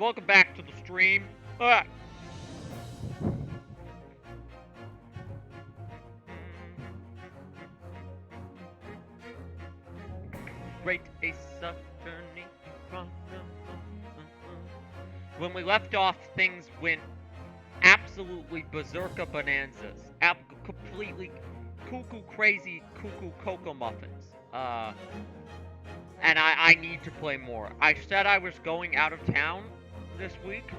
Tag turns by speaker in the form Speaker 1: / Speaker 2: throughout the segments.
Speaker 1: Welcome back to the stream. Ah. Great Ace Attorney. When we left off, things went absolutely berserker bonanzas. Completely cuckoo crazy cuckoo cocoa muffins. And I need to play more. I said I was going out of town this week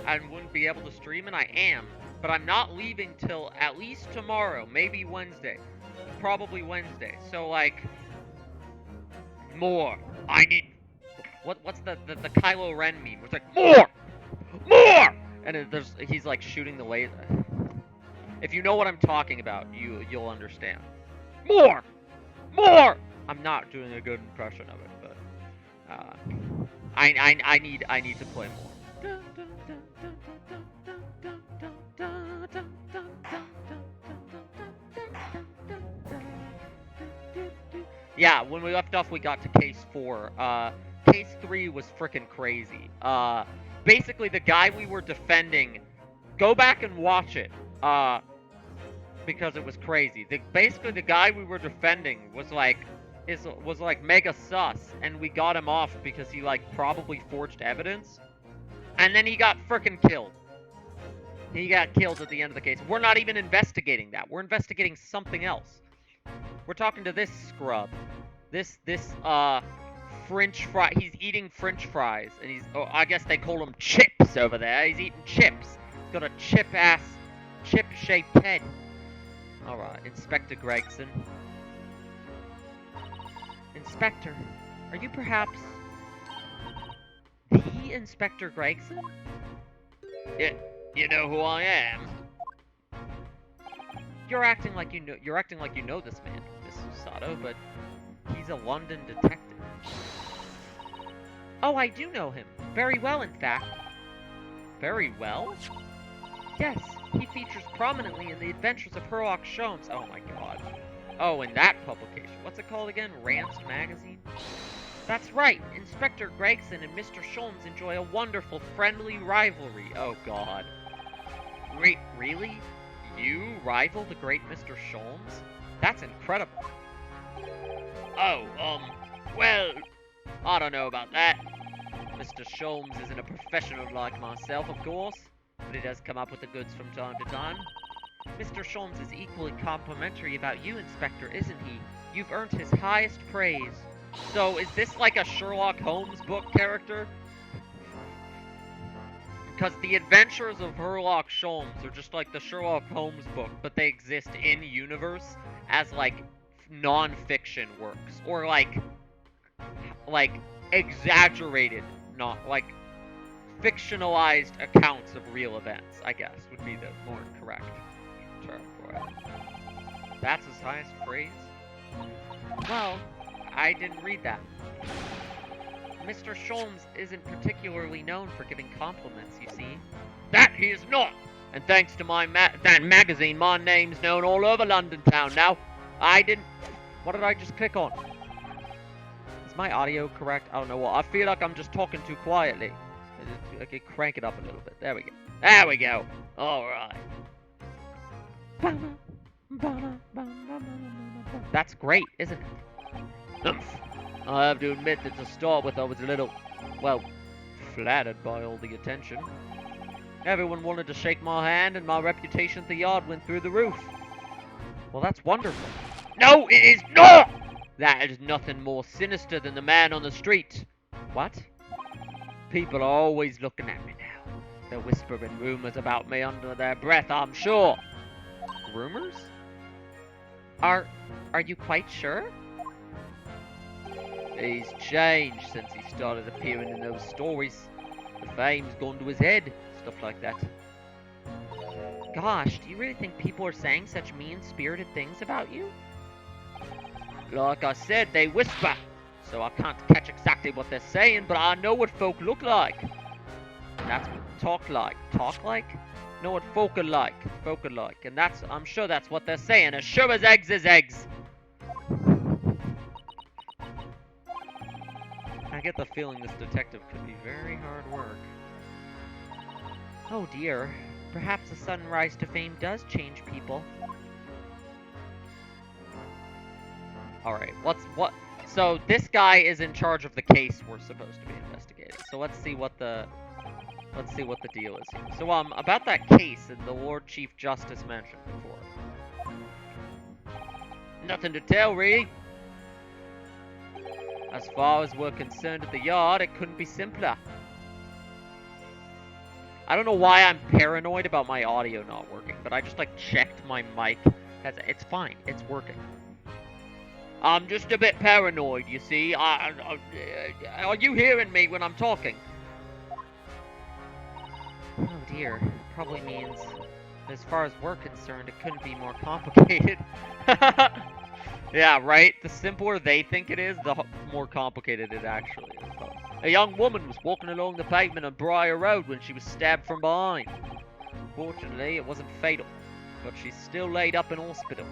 Speaker 1: and wouldn't be able to stream, and I am. But I'm not leaving till at least tomorrow, maybe Wednesday. Probably Wednesday. So, like, more. I need... What's the Kylo Ren meme? It's like, more! More! And he's, like, shooting the laser. If you know what I'm talking about, you'll understand. More! More! I'm not doing a good impression of it, but... I need to play more. Yeah, when we left off, we got to case 4. Case 3 was freaking crazy. Basically, the guy we were defending, go back and watch it, because it was crazy. Basically, the guy we were defending was like mega sus, and we got him off because he, like, probably forged evidence, and then he got freaking killed. He got killed at the end of the case. We're not even investigating that. We're investigating something else. We're talking to this scrub. This French fry. He's eating French fries, and I guess they call them chips over there. He's eating chips. He's got a chip-shaped head. Alright, Inspector Gregson. Inspector, are you perhaps the Inspector Gregson? Yeah, you know who I am. You're acting like you know this man, Miss Sato, but he's a London detective. Oh, I do know him. Very well, in fact. Very well? Yes, he features prominently in the Adventures of Sherlock Holmes. Oh my god. Oh, in that publication. What's it called again? Rance Magazine? That's right. Inspector Gregson and Mr. Sholmes enjoy a wonderful, friendly rivalry. Oh god. Wait, really? You rival the great Mr. Sholmes? That's incredible. Oh, well, I don't know about that. Mr. Sholmes isn't a professional like myself, of course, but he does come up with the goods from time to time. Mr. Sholmes is equally complimentary about you, Inspector, isn't he? You've earned his highest praise. So, is this like a Sherlock Holmes book character? Because the Adventures of Sherlock Holmes are just like the Sherlock Holmes book, but they exist in universe as, like, non-fiction works. Or, like exaggerated, not, like, fictionalized accounts of real events, I guess, would be the more correct term for it. That's his highest praise? Well, I didn't read that. Mr. Sholmes isn't particularly known for giving compliments, you see. That he is not! And thanks to that magazine, my name's known all over London town now. What did I just click on? Is my audio correct? I don't know what. I feel like I'm just talking too quietly. Okay, crank it up a little bit. There we go. There we go. Alright. That's great, isn't it? I have to admit that to start with I was a little, well, flattered by all the attention. Everyone wanted to shake my hand and my reputation at the yard went through the roof. Well, that's wonderful. No, it is not! That is nothing more sinister than the man on the street. What? People are always looking at me now. They're whispering rumors about me under their breath, I'm sure. Rumors? Are you quite sure? He's changed since he started appearing in those stories. The fame's gone to his head, stuff like that. Gosh, do you really think people are saying such mean-spirited things about you? Like I said, they whisper, so I can't catch exactly what they're saying, but I know what folk look like. That's what talk like. Talk like? Know what folk are like. Folk are like. And I'm sure that's what they're saying. As sure as eggs is eggs. I get the feeling this detective could be very hard work. Oh dear. Perhaps a sudden rise to fame does change people. Alright, what? So this guy is in charge of the case we're supposed to be investigating. So let's see what the deal is here. So about that case that the Lord Chief Justice mentioned before. Nothing to tell, really. As far as we're concerned at the yard, it couldn't be simpler. I don't know why I'm paranoid about my audio not working, but I just checked my mic. It's fine. It's working. I'm just a bit paranoid, you see. Are you hearing me when I'm talking? Oh dear. Probably means, as far as we're concerned, it couldn't be more complicated. Yeah, right? The simpler they think it is, the more complicated it actually is. A young woman was walking along the pavement on Briar Road when she was stabbed from behind. Fortunately, it wasn't fatal, but she's still laid up in hospital,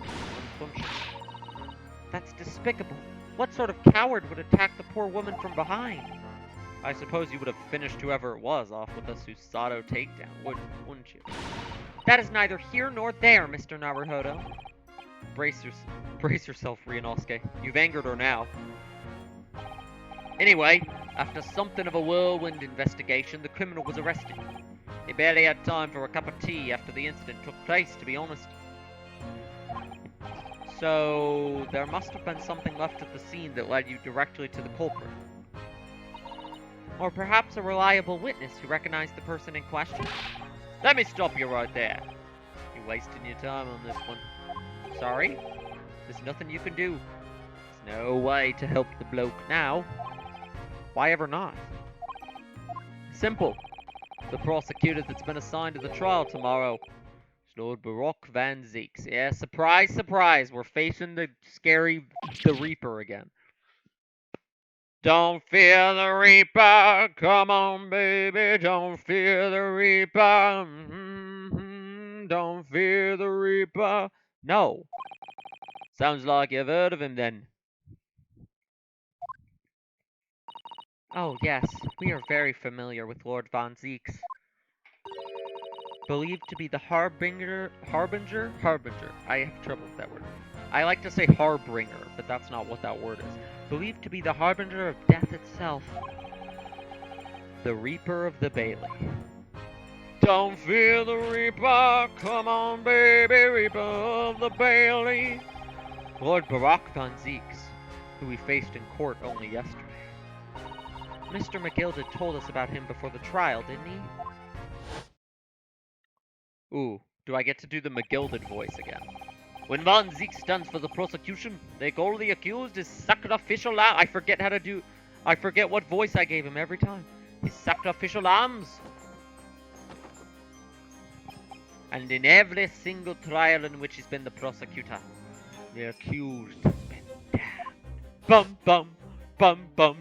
Speaker 1: unfunctioning. That's despicable. What sort of coward would attack the poor woman from behind? I suppose you would have finished whoever it was off with a Susato takedown, wouldn't you? That is neither here nor there, Mr. Naruhodo. Brace yourself, Ryunosuke. You've angered her now. Anyway, after something of a whirlwind investigation, the criminal was arrested. He barely had time for a cup of tea after the incident took place, to be honest. So, there must have been something left at the scene that led you directly to the culprit. Or perhaps a reliable witness who recognized the person in question? Let me stop you right there. You're wasting your time on this one. Sorry? There's nothing you can do. There's no way to help the bloke now. Why ever not? Simple. The prosecutor that's been assigned to the trial tomorrow is Lord Baroque Van Zeeks. Yeah, surprise, surprise. We're facing the Reaper again. Don't fear the Reaper. Come on, baby. Don't fear the Reaper. Don't fear the Reaper. No. Sounds like you've heard of him then. Oh, yes. We are very familiar with Lord Von Zeeks. Believed to be the harbinger. I have trouble with that word. I like to say harbinger, but that's not what that word is. Believed to be the harbinger of death itself. The Reaper of the Bailey. Don't fear the Reaper, come on baby, Reaper of the Bailey. Lord Baroque Von Zeeks, who we faced in court only yesterday. Mr. McGilded told us about him before the trial, didn't he? Ooh, do I get to do the McGilded voice again? When Von Zeeks stands for the prosecution, they call the accused his sacrificial lamb. I forget what voice I gave him every time. His sacrificial lambs. And in every single trial in which he's been the prosecutor, the accused has been damned. Bum bum, bum bum,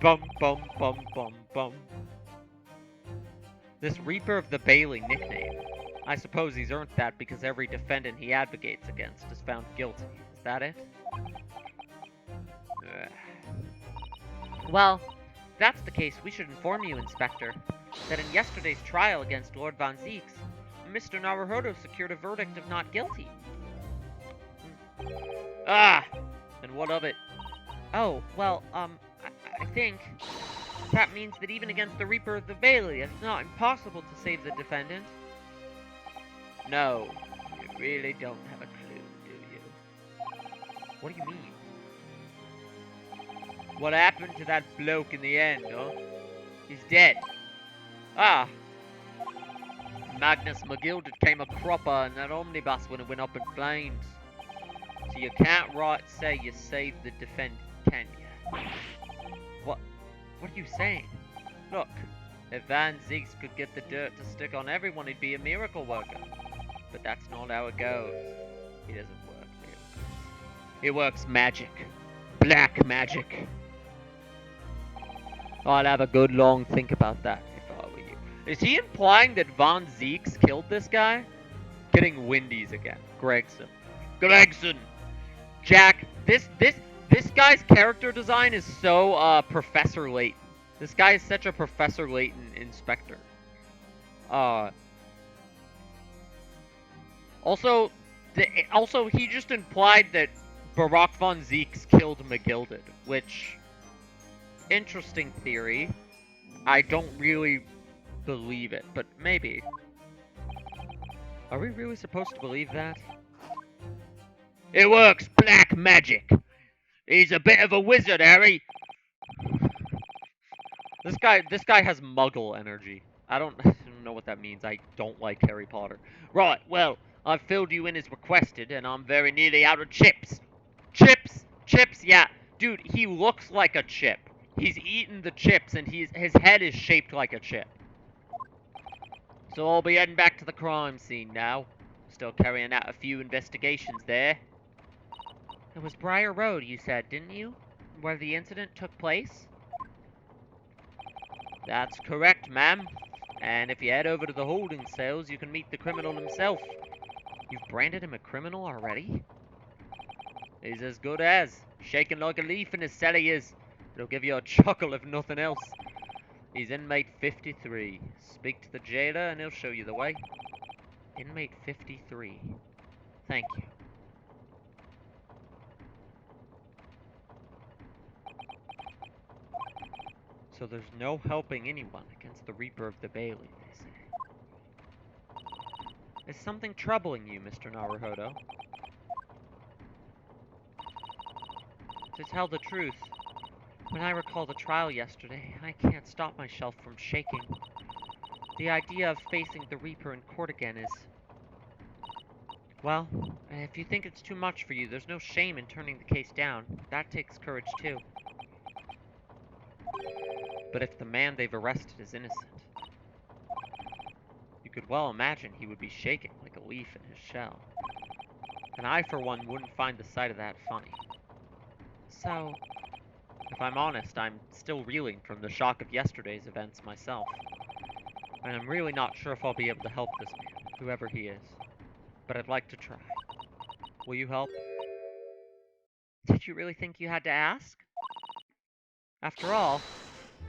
Speaker 1: bum bum bum bum bum. This Reaper of the Bailey nickname. I suppose he's earned that because every defendant he advocates against is found guilty. Is that it? Well, if that's the case, we should inform you, Inspector, that in yesterday's trial against Lord Von Zeeks, Mr. Naruhodo secured a verdict of not guilty. Ah! And what of it? Oh, well, I think that means that even against the Reaper of the Bailey, it's not impossible to save the defendant. No, you really don't have a clue, do you? What do you mean? What happened to that bloke in the end, huh? He's dead. Ah! Magnus McGilded came a cropper in that omnibus when it went up in flames. So you can't say you saved the defendant, can you? What are you saying? Look, if Van Zeeks could get the dirt to stick on everyone, he'd be a miracle worker. But that's not how it goes. He doesn't work miracles. He works magic. Black magic. I'll have a good long think about that if I were you. Is he implying that Von Zeeks killed this guy? Getting windies again. Gregson. Jack, this guy's character design is so Professor Layton. This guy is such a Professor Layton inspector. Uh, also, also he just implied that Barack von Zieks killed McGilded, which interesting theory. I don't really believe it, but maybe. Are we really supposed to believe that? It works, black magic. He's a bit of a wizard, Harry. This guy has muggle energy. I don't know what that means. I don't like Harry Potter. Right, well, I've filled you in as requested, and I'm very nearly out of chips. Chips? Chips, yeah. Dude, he looks like a chip. He's eaten the chips, and his head is shaped like a chip. So I'll be heading back to the crime scene now. Still carrying out a few investigations there. It was Briar Road, you said, didn't you? Where the incident took place? That's correct, ma'am. And if you head over to the holding cells, you can meet the criminal himself. You've branded him a criminal already? He's as good as. Shaking like a leaf in his cell he is. It'll give you a chuckle if nothing else. He's inmate 53. Speak to the jailer and he'll show you the way. Inmate 53. Thank you. So there's no helping anyone against the Reaper of the Bailey, they say. Is something troubling you, Mr. Naruhodo? To tell the truth, when I recall the trial yesterday, I can't stop myself from shaking. The idea of facing the Reaper in court again is... Well, if you think it's too much for you, there's no shame in turning the case down. That takes courage, too. But if the man they've arrested is innocent, you could well imagine he would be shaking like a leaf in his shell. And I, for one, wouldn't find the sight of that funny. So, if I'm honest, I'm still reeling from the shock of yesterday's events myself. And I'm really not sure if I'll be able to help this man, whoever he is. But I'd like to try. Will you help? Did you really think you had to ask? After all,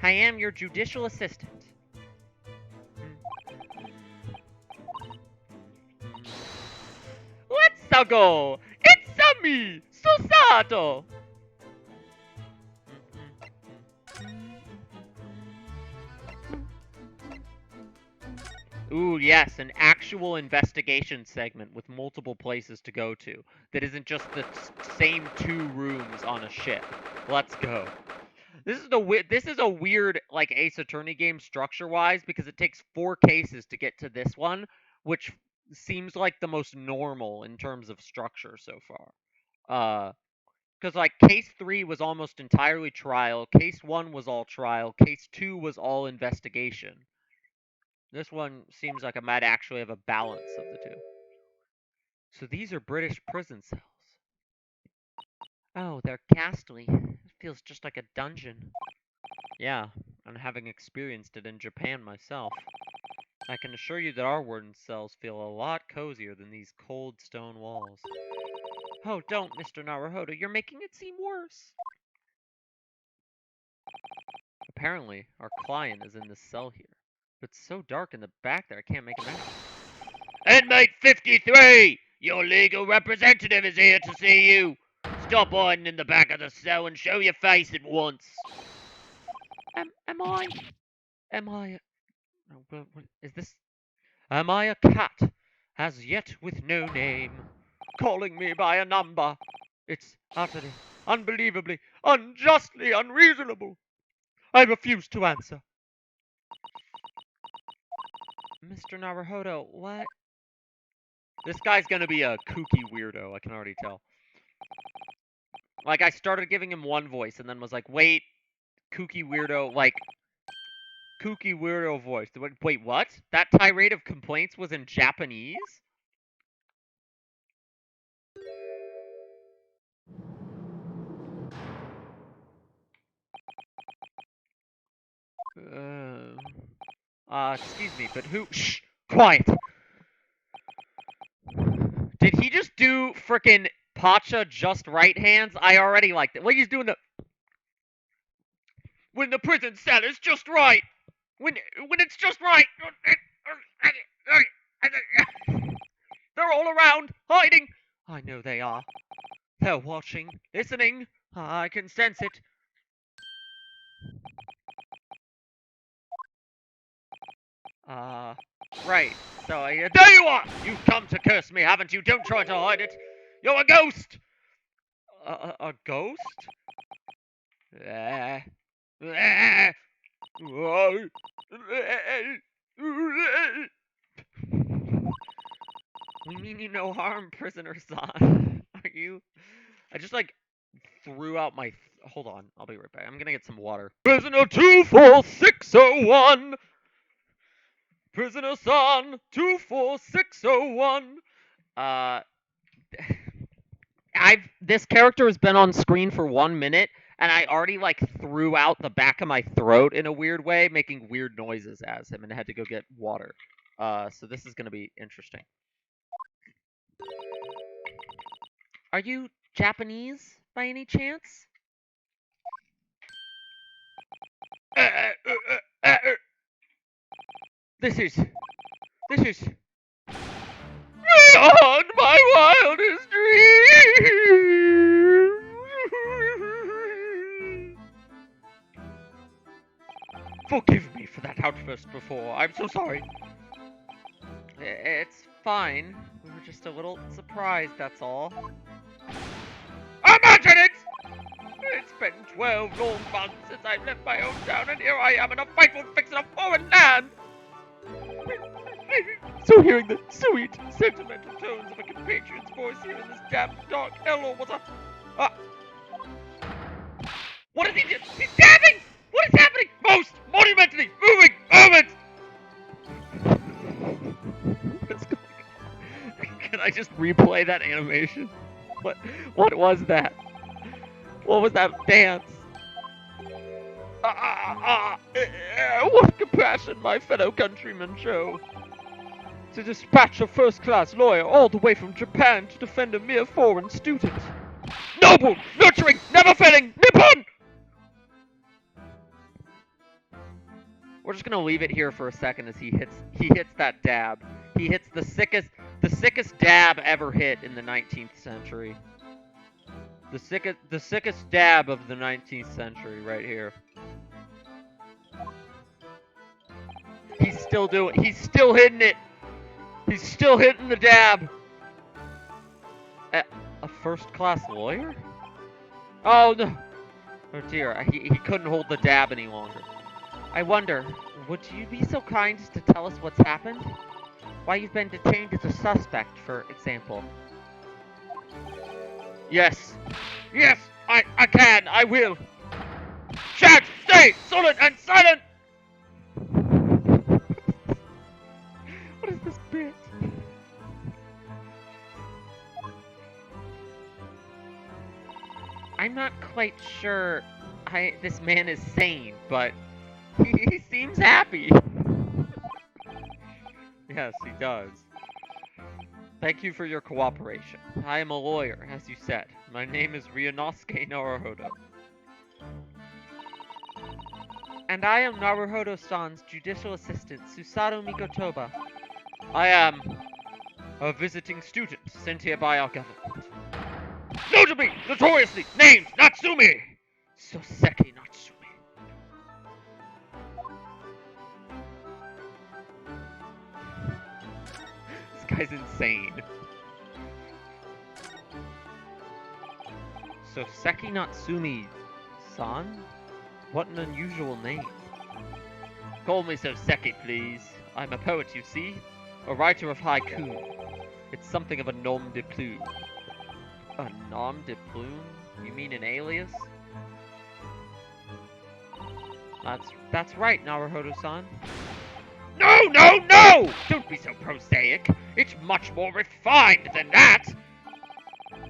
Speaker 1: I am your judicial assistant. Let's go! It's me, Susato! Ooh, yes, an actual investigation segment with multiple places to go to. That isn't just the same 2 rooms on a ship. Let's go. This is a weird like Ace Attorney game structure-wise because it takes 4 cases to get to this one, which seems like the most normal in terms of structure so far. Because like case 3 was almost entirely trial, case 1 was all trial, case 2 was all investigation. This one seems like it might actually have a balance of the two. So these are British prison cells. Oh, they're ghastly. It feels just like a dungeon. Yeah, and having experienced it in Japan myself, I can assure you that our warden cells feel a lot cozier than these cold stone walls. Oh, don't, Mr. Naruhodo. You're making it seem worse. Apparently, our client is in this cell here. But it's so dark in the back there, I can't make him out. Inmate 53! Your legal representative is here to see you. Stop hiding in the back of the cell and show your face at once. Am I... What is this? Am I a cat, as yet with no name, calling me by a number? It's utterly, unbelievably, unjustly unreasonable. I refuse to answer. Mr. Naruhodo, what? This guy's gonna be a kooky weirdo, I can already tell. Like, I started giving him one voice and then was like, wait, kooky weirdo, like, kooky weirdo voice. Wait, what? That tirade of complaints was in Japanese? Excuse me, but who? Shh! Quiet! Did he just do frickin' Pacha just right hands? I already liked it. Well, he's doing the... When the prison cell is just right! When it's just right! hiding! I know they are. They're watching, listening. I can sense it. Right. So, there you are! You've come to curse me, haven't you? Don't try to hide it. You're a ghost! A ghost? Eh. Eh. What do you mean you no harm, prisoner son? Are you? I just like threw out my. Hold on, I'll be right back. I'm gonna get some water. Prisoner 24601! Prisoner son 24601! Uh, this character has been on screen for 1 minute, and I already like threw out the back of my throat in a weird way, making weird noises as him, and had to go get water. So this is gonna be interesting. Are you Japanese by any chance? This is beyond my wildest dreams. Forgive me for that outburst before. I'm so sorry. It's fine. We were just a little surprised, that's all. Imagine it! It's been 12 long months since I left my hometown, and here I am in a frightful fix in a foreign land! So hearing the sweet, sentimental tones of a compatriot's voice here in this damn dark hell was a... What is he doing? He's stabbing! What is happening? Most monumentally moving moment! What's going on? Can I just replay that animation? What was that? What was that dance? What compassion my fellow countrymen show. To dispatch a first-class lawyer all the way from Japan to defend a mere foreign student. Noble, nurturing, never-failing, Nippon! We're just gonna leave it here for a second as he hits that dab. He hits the sickest dab ever hit in the 19th century. The sickest dab of the 19th century right here. He's still hitting it. He's still hitting the dab. A first-class lawyer? Oh no. Oh dear, he couldn't hold the dab any longer. I wonder, would you be so kind as to tell us what's happened? Why you've been detained as a suspect, for example. Yes, I can, I will. Shout, stay, solid and silent! What is this bit? I'm not quite sure this man is sane, but he seems happy. Yes, he does. Thank you for your cooperation. I am a lawyer, as you said. My name is Ryunosuke Naruhodo. And I am Naruhodo-san's judicial assistant, Susato Mikotoba. I am a visiting student sent here by our government. Notably, notoriously named Natsumi! Soseki Natsumi. This guy's insane. Soseki Natsumi-san? What an unusual name. Call me Soseki, please. I'm a poet, you see. A writer of haiku. It's something of a nom de plume. A nom de plume? You mean an alias? That's right, Naruhodo-san. No! Don't be so prosaic. It's much more refined than that.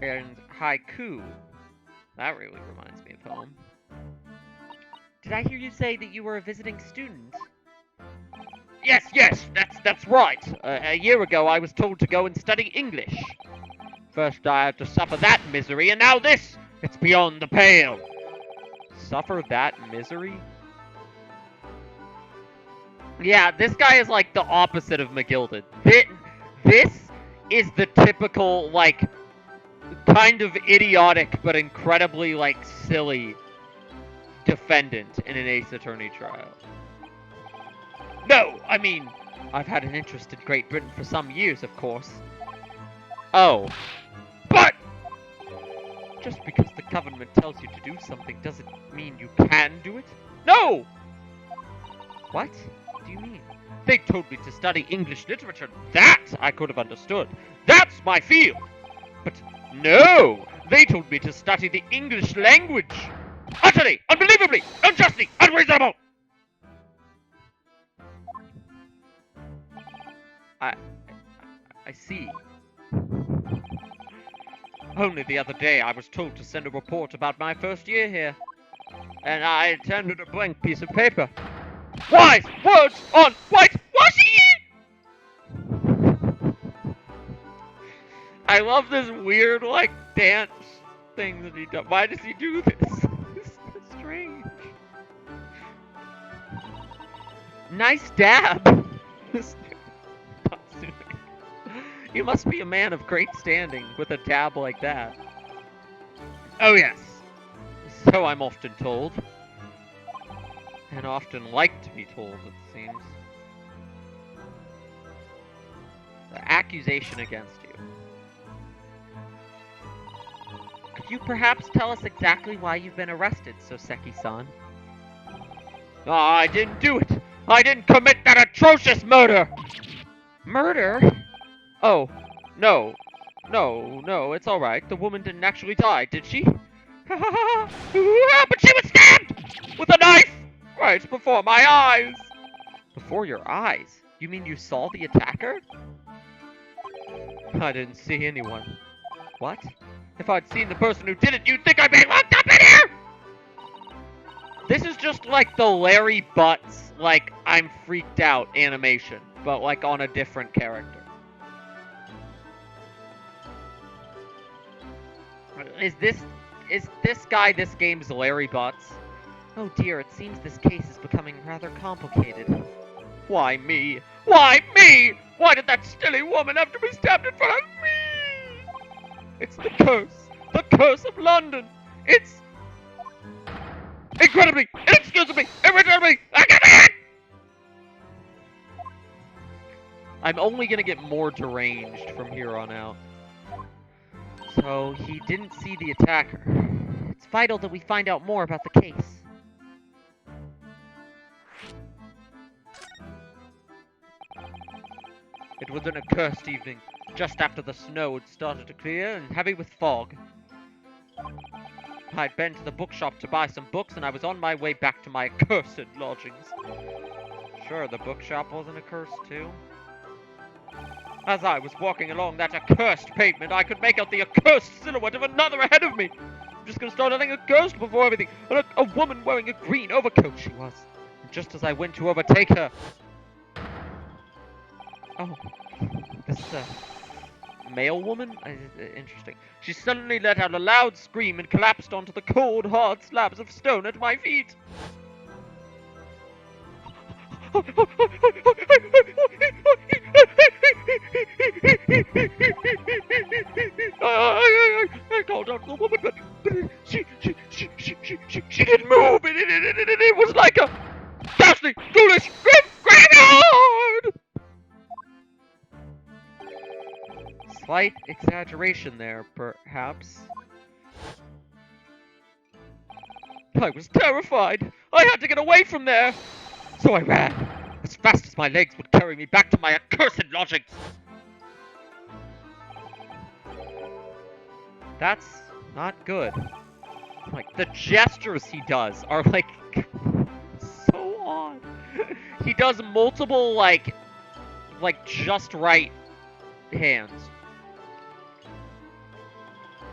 Speaker 1: And haiku. That really reminds me of home. Did I hear you say that you were a visiting student? Yes, that's right. A year ago I was told to go and study English. First I had to suffer that misery, and now this! It's beyond the pale. Suffer that misery? Yeah, this guy is like the opposite of McGilded. This is the typical, like, kind of idiotic but incredibly, like, silly defendant in an Ace Attorney trial. No, I mean, I've had an interest in Great Britain for some years, of course. Oh. But just because the government tells you to do something doesn't mean you can do it. No! What do you mean? They told me to study English literature. That I could have understood. That's my field. But no! They told me to study the English language. Utterly, unbelievably, unjustly, unreasonable! I see. Only the other day I was told to send a report about my first year here. And I turned a blank piece of paper. Wise words on whitewashing! I love this weird, like, dance thing that he does. Why does he do this? It's so strange. Nice dab. You must be a man of great standing with a dab like that. Oh yes. So I'm often told. And often like to be told, it seems. The accusation against you. Could you perhaps tell us exactly why you've been arrested, Soseki-san? Oh, I didn't do it! I didn't commit that atrocious murder! Murder? Oh, no. No, it's alright. The woman didn't actually die, did she? But she was stabbed! With a knife! Right before my eyes! Before your eyes? You mean you saw the attacker? I didn't see anyone. What? If I'd seen the person who did it, you'd think I'd be locked up in here! This is just like the Larry Butts, like, I'm freaked out animation, but like on a different character. Is this guy this game's Larry Butts? Oh dear, it seems this case is becoming rather complicated. Why me? Why me? Why did that silly woman have to be stabbed in front of me? It's the curse of London. It's incredibly, inexcusably, irretrievably, I'm only gonna get more deranged from here on out. So, he didn't see the attacker. It's vital that we find out more about the case. It was an accursed evening, just after the snow had started to clear and heavy with fog. I'd been to the bookshop to buy some books, and I was on my way back to my accursed lodgings. Sure, the bookshop wasn't accursed too. As I was walking along that accursed pavement, I could make out the accursed silhouette of another ahead of me. I'm just gonna start adding accursed before everything. And a woman wearing a green overcoat she was. And just as I went to overtake her... Oh, this is a male woman? Interesting. She suddenly let out a loud scream and collapsed onto the cold, hard slabs of stone at my feet. I called out to the woman, but she didn't move. It was like a ghastly, ghoulish graveyard. Slight exaggeration there, perhaps. I was terrified. I had to get away from there. So I ran, as fast as my legs would carry me back to my accursed lodgings. That's not good. Like, the gestures he does are, like, so odd. He does multiple, like, just right hands.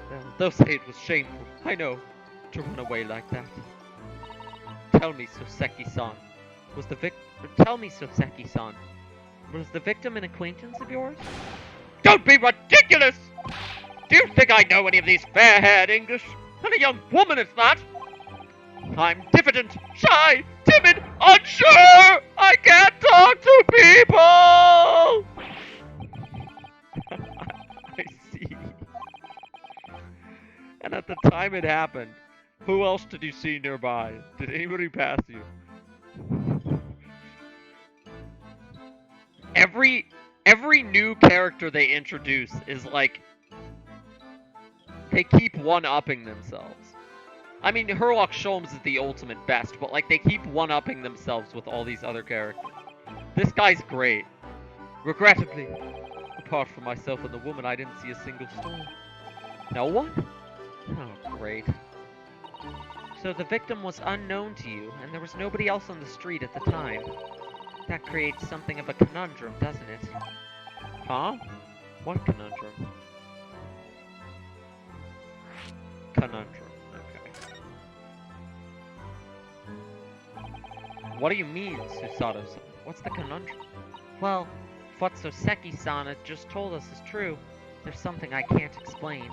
Speaker 1: Well, they'll say it was shameful, I know, to run away like that. Tell me, Soseki-san. Tell me, Soseki-san. Was the victim an acquaintance of yours? Don't be ridiculous! Do you think I know any of these fair-haired English? And a young woman it's not! I'm diffident, shy, timid, unsure! I can't talk to people! time it happened, who else did you see nearby? Did anybody pass you? Every new character they introduce is like they keep one-upping themselves. I mean, Herlock Sholmes is the ultimate best, but like they keep one-upping themselves with all these other characters. This guy's great. Regrettably, apart from myself and the woman, I didn't see a single soul. No one? Oh, great. So the victim was unknown to you, and there was nobody else on the street at the time. That creates something of a conundrum, doesn't it? Huh? What conundrum? Conundrum, okay. What do you mean, Susato-san? What's the conundrum? Well, what Soseki-san had just told us is true. There's something I can't explain.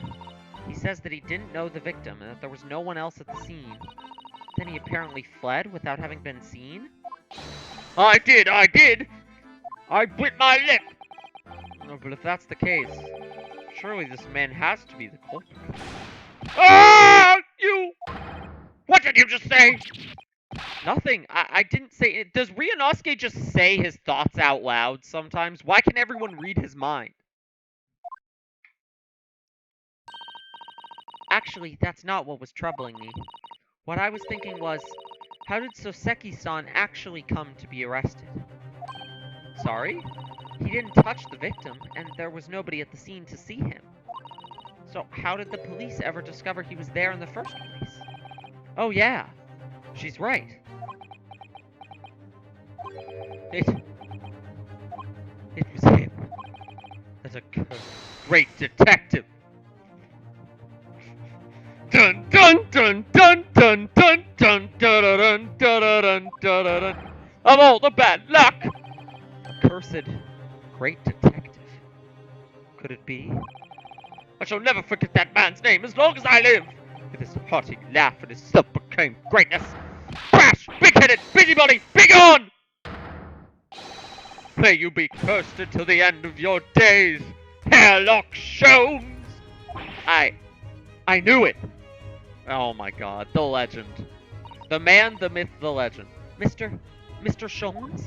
Speaker 1: He says that he didn't know the victim and that there was no one else at the scene. Then he apparently fled without having been seen? I did! I bit my lip! No, but if that's the case, surely this man has to be the culprit. Ah! You! What did you just say? Nothing. I didn't say it. Does Ryunosuke just say his thoughts out loud sometimes? Why can everyone read his mind? Actually, that's not what was troubling me. What I was thinking was, how did Soseki-san actually come to be arrested? Sorry? He didn't touch the victim, and there was nobody at the scene to see him. So how did the police ever discover he was there in the first place? Oh yeah, she's right. It was him. As a great detective. Dun dun dun dun dun dun dun dun dun dun dun dun. Of all the bad luck. Accursed great detective. Could it be? I shall never forget that man's name as long as I live. With his hearty laugh and his self-proclaimed greatness. Brash, big-headed, busybody, begone! May you be cursed until the end of your days, Herlock Sholmes! I knew it! Oh my god, the legend. The man, the myth, the legend. Mr. Sholmes?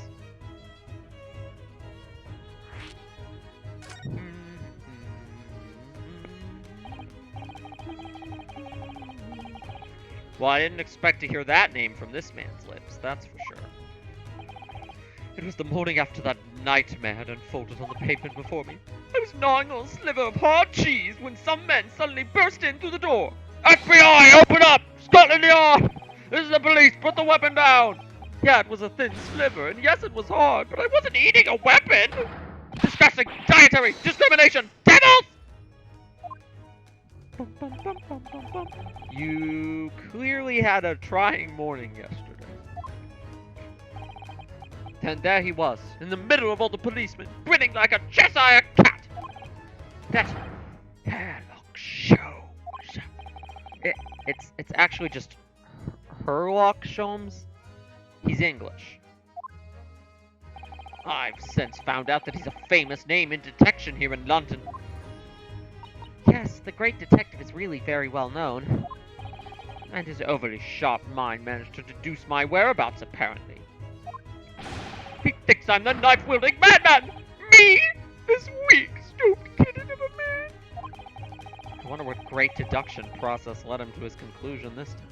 Speaker 1: Well, I didn't expect to hear that name from this man's lips, that's for sure. It was the morning after that nightmare had unfolded on the pavement before me. I was gnawing on a sliver of hard cheese when some men suddenly burst in through the door. FBI, open up! Scotland Yard! This is the police, put the weapon down! Yeah, it was a thin sliver, and yes, it was hard, but I wasn't eating a weapon! Disgusting! Dietary discrimination! Devils! You clearly had a trying morning yesterday. And there he was, in the middle of all the policemen, grinning like a Cheshire cat! That Herlock Sholmes. It's actually just Herlock Sholmes. He's English. I've since found out that he's a famous name in detection here in London. Yes, the great detective is really very well known. And his overly sharp mind managed to deduce my whereabouts, apparently. He thinks I'm the knife-wielding madman! Me? This weak, stooped kitten of a man! I wonder what great deduction process led him to his conclusion this time.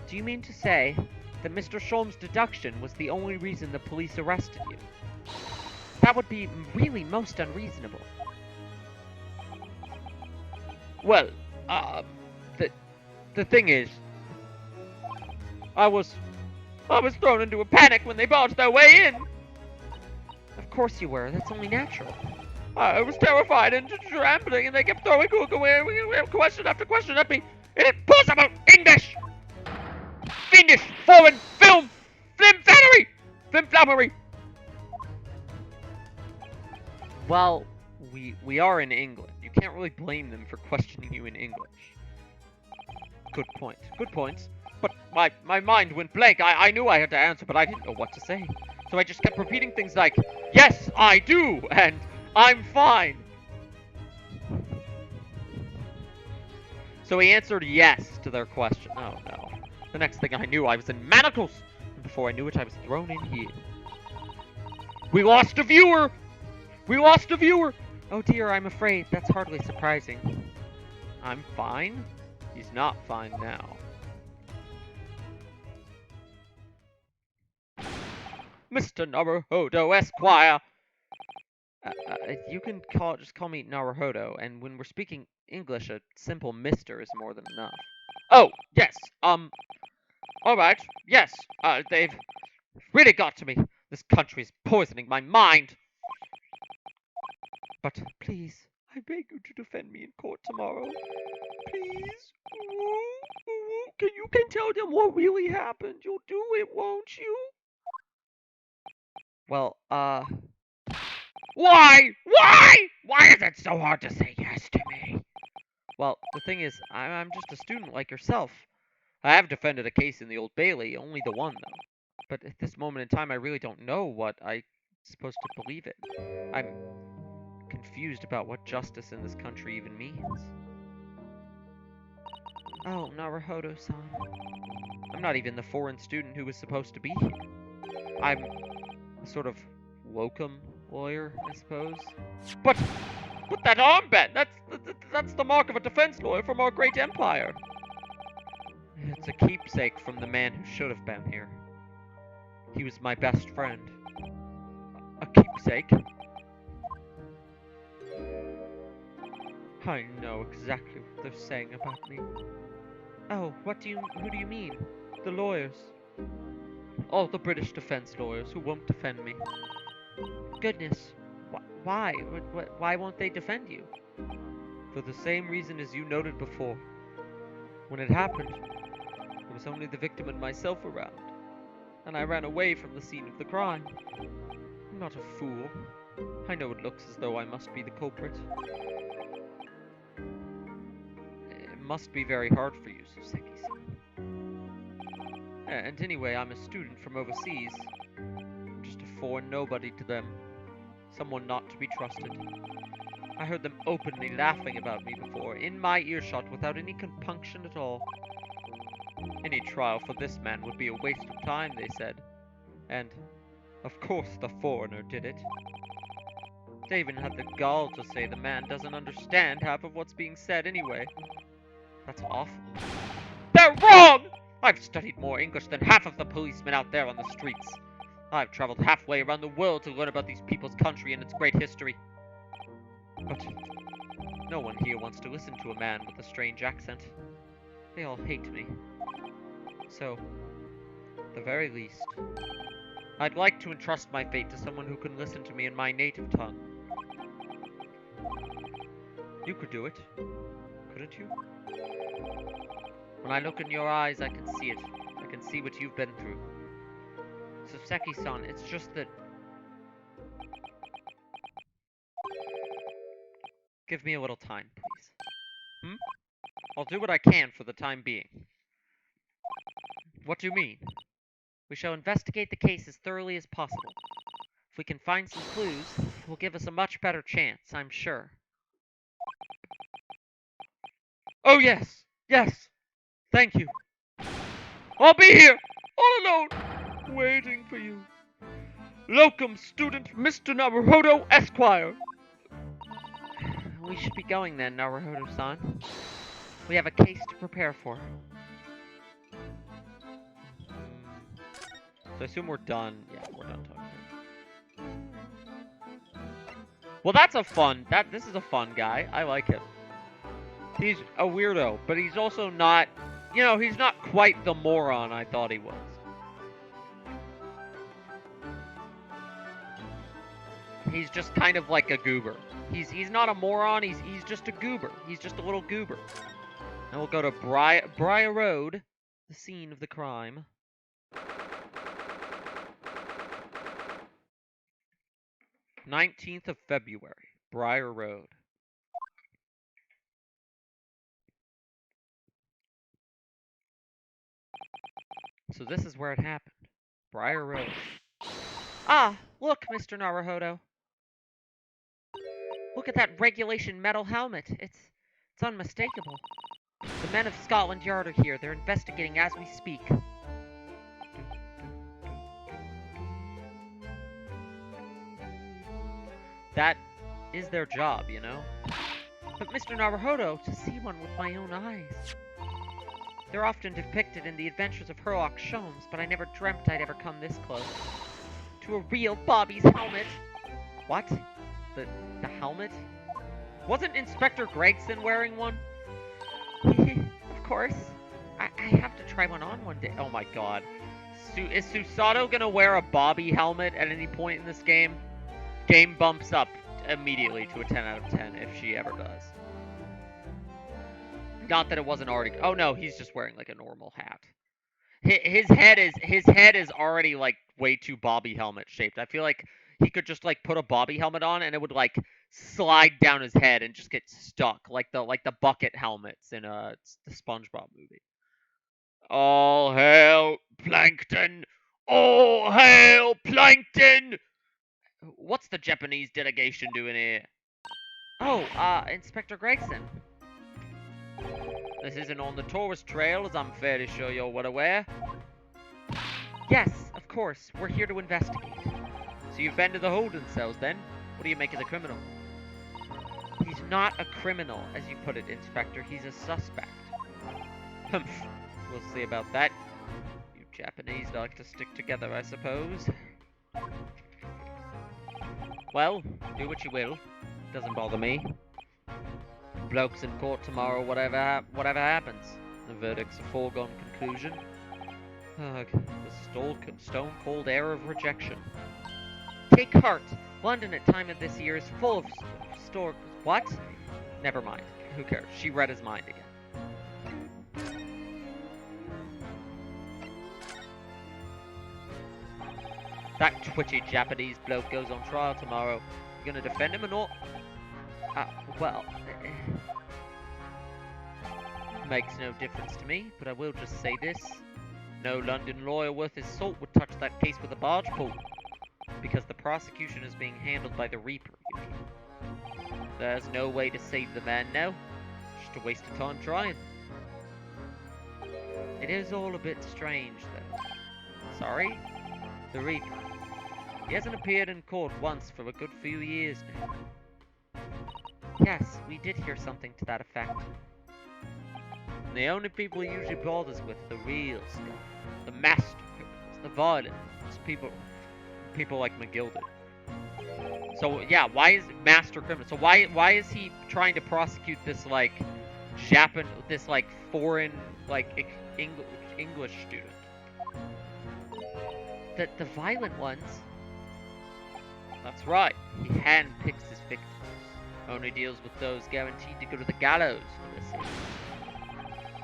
Speaker 1: Do you mean to say that Mr. Sholmes' deduction was the only reason the police arrested you? That would be really most unreasonable. Well, the thing is, I was thrown into a panic when they barged their way in. Of course you were. That's only natural. I was terrified and trembling, and they kept throwing question after question at me in impossible English. Fiendish, foreign, flimflammery. Well, we are in England. You can't really blame them for questioning you in English. Good points. But my mind went blank. I knew I had to answer, but I didn't know what to say. So I just kept repeating things like, yes, I do, and I'm fine. So he answered yes to their question. Oh no. The next thing I knew, I was in manacles! And before I knew it, I was thrown in here. We lost a viewer! We lost a viewer! Oh dear, I'm afraid. That's hardly surprising. I'm fine? He's not fine now. Mr. Naruhodo Esquire! You can just call me Naruhodo, and when we're speaking English, a simple Mister is more than enough. Oh, yes, alright, yes, they've really got to me. This country's poisoning my mind. But please, I beg you to defend me in court tomorrow. Please? You can tell them what really happened. You'll do it, won't you? Well, why? Why? Why is it so hard to say yes to me? Well, the thing is, I'm just a student like yourself. I have defended a case in the Old Bailey, only the one, though. But at this moment in time, I really don't know what I'm supposed to believe in. I'm confused about what justice in this country even means. Oh, Naruhodo-san. I'm not even the foreign student who was supposed to be here. I'm a sort of locum lawyer, I suppose. But that armband! That's the mark of a defense lawyer from our great empire. It's a keepsake from the man who should have been here. He was my best friend. A keepsake? I know exactly what they're saying about me. Oh, who do you mean? The lawyers. All the British defense lawyers who won't defend me. Goodness. Why? Why won't they defend you? For the same reason as you noted before. When it happened, there was only the victim and myself around, and I ran away from the scene of the crime. I'm not a fool. I know it looks as though I must be the culprit. It must be very hard for you, Suseki-san. And anyway, I'm a student from overseas. I'm just a foreign nobody to them. Someone not to be trusted. I heard them openly laughing about me before, in my earshot, without any compunction at all. Any trial for this man would be a waste of time, they said. And, of course, the foreigner did it. They even had the gall to say the man doesn't understand half of what's being said anyway. That's awful. They're wrong! I've studied more English than half of the policemen out there on the streets. I've traveled halfway around the world to learn about these people's country and its great history. But no one here wants to listen to a man with a strange accent. They all hate me. So, at the very least, I'd like to entrust my fate to someone who can listen to me in my native tongue. You could do it, couldn't you? When I look in your eyes, I can see it. I can see what you've been through. Suseki-san, it's just that... Give me a little time, please. I'll do what I can for the time being. What do you mean? We shall investigate the case as thoroughly as possible. If we can find some clues, it will give us a much better chance, I'm sure. Oh yes! Yes! Thank you! I'll be here! All alone! Waiting for you. Locum student Mr. Naruhodo Esquire! We should be going then, Naruhodo-san. We have a case to prepare for. So I assume we're done. Yeah, we're done talking. Well, that's a fun. This is a fun guy. I like him. He's a weirdo, but he's also not. You know, he's not quite the moron I thought he was. He's just kind of like a goober. He's not a moron. He's just a goober. He's just a little goober. And we'll go to Briar Road, the scene of the crime. 19th of February, Briar Road. So this is where it happened. Briar Road. Ah, look, Mr. Naruhodo. Look at that regulation metal helmet. It's unmistakable. The men of Scotland Yard are here. They're investigating as we speak. That is their job, you know? But Mr. Naruhodo, to see one with my own eyes. They're often depicted in the adventures of Sherlock Sholmes, but I never dreamt I'd ever come this close. To a real Bobby's helmet. What? The helmet? Wasn't Inspector Gregson wearing one? Of course. I have to try one day. Oh my god. Is Susato gonna wear a Bobby helmet at any point in this game? Game bumps up immediately to a 10 out of 10 if she ever does. Not that it wasn't already. Oh no, he's just wearing like a normal hat. His head is already like way too Bobby helmet shaped. I feel like he could just like put a Bobby helmet on and it would like slide down his head and just get stuck like the bucket helmets in the SpongeBob movie. All hail Plankton! All hail Plankton! What's the Japanese delegation doing here? Oh, Inspector Gregson. This isn't on the tourist trail, as I'm fairly sure you're well aware. Yes, of course. We're here to investigate. So you've been to the holding cells, then? What do you make of the criminal? He's not a criminal, as you put it, Inspector. He's a suspect. Humph. We'll see about that. You Japanese like to stick together, I suppose. Well, do what you will. Doesn't bother me. Bloke's in court tomorrow, whatever happens. The verdict's a foregone conclusion. Ugh, the stone-cold air of rejection. Take heart! London at time of this year is full of store... What? Never mind. Who cares? She read his mind again. That twitchy Japanese bloke goes on trial tomorrow. You gonna defend him or not? Well... makes no difference to me, but I will just say this. No London lawyer worth his salt would touch that case with a barge pole. Because the prosecution is being handled by the Reaper, you mean. There's no way to save the man now. Just a waste of time trying. It is all a bit strange, though. Sorry? The Reaper. He hasn't appeared in court once for a good few years now. Yes, we did hear something to that effect. And the only people he usually bothers with are the real stuff. The master criminals, the violent ones, people like McGill did. So yeah, why is master criminal? So why is he trying to prosecute this like foreign like English student? The violent ones. That's right. He handpicks his victims. Only deals with those guaranteed to go to the gallows for this issue.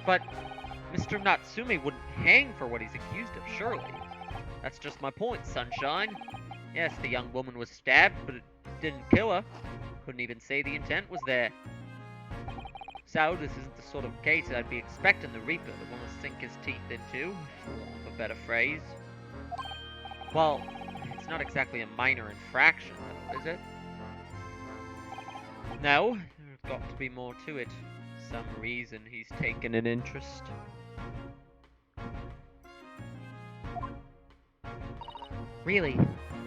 Speaker 1: But Mr. Natsume wouldn't hang for what he's accused of, surely. That's just my point, sunshine. Yes, the young woman was stabbed, but it didn't kill her. Couldn't even say the intent was there. So, this isn't the sort of case I'd be expecting the Reaper to want to sink his teeth into, for want of a better phrase. Well, it's not exactly a minor infraction, though, is it? No, there's got to be more to it. Some reason he's taken an interest. Really?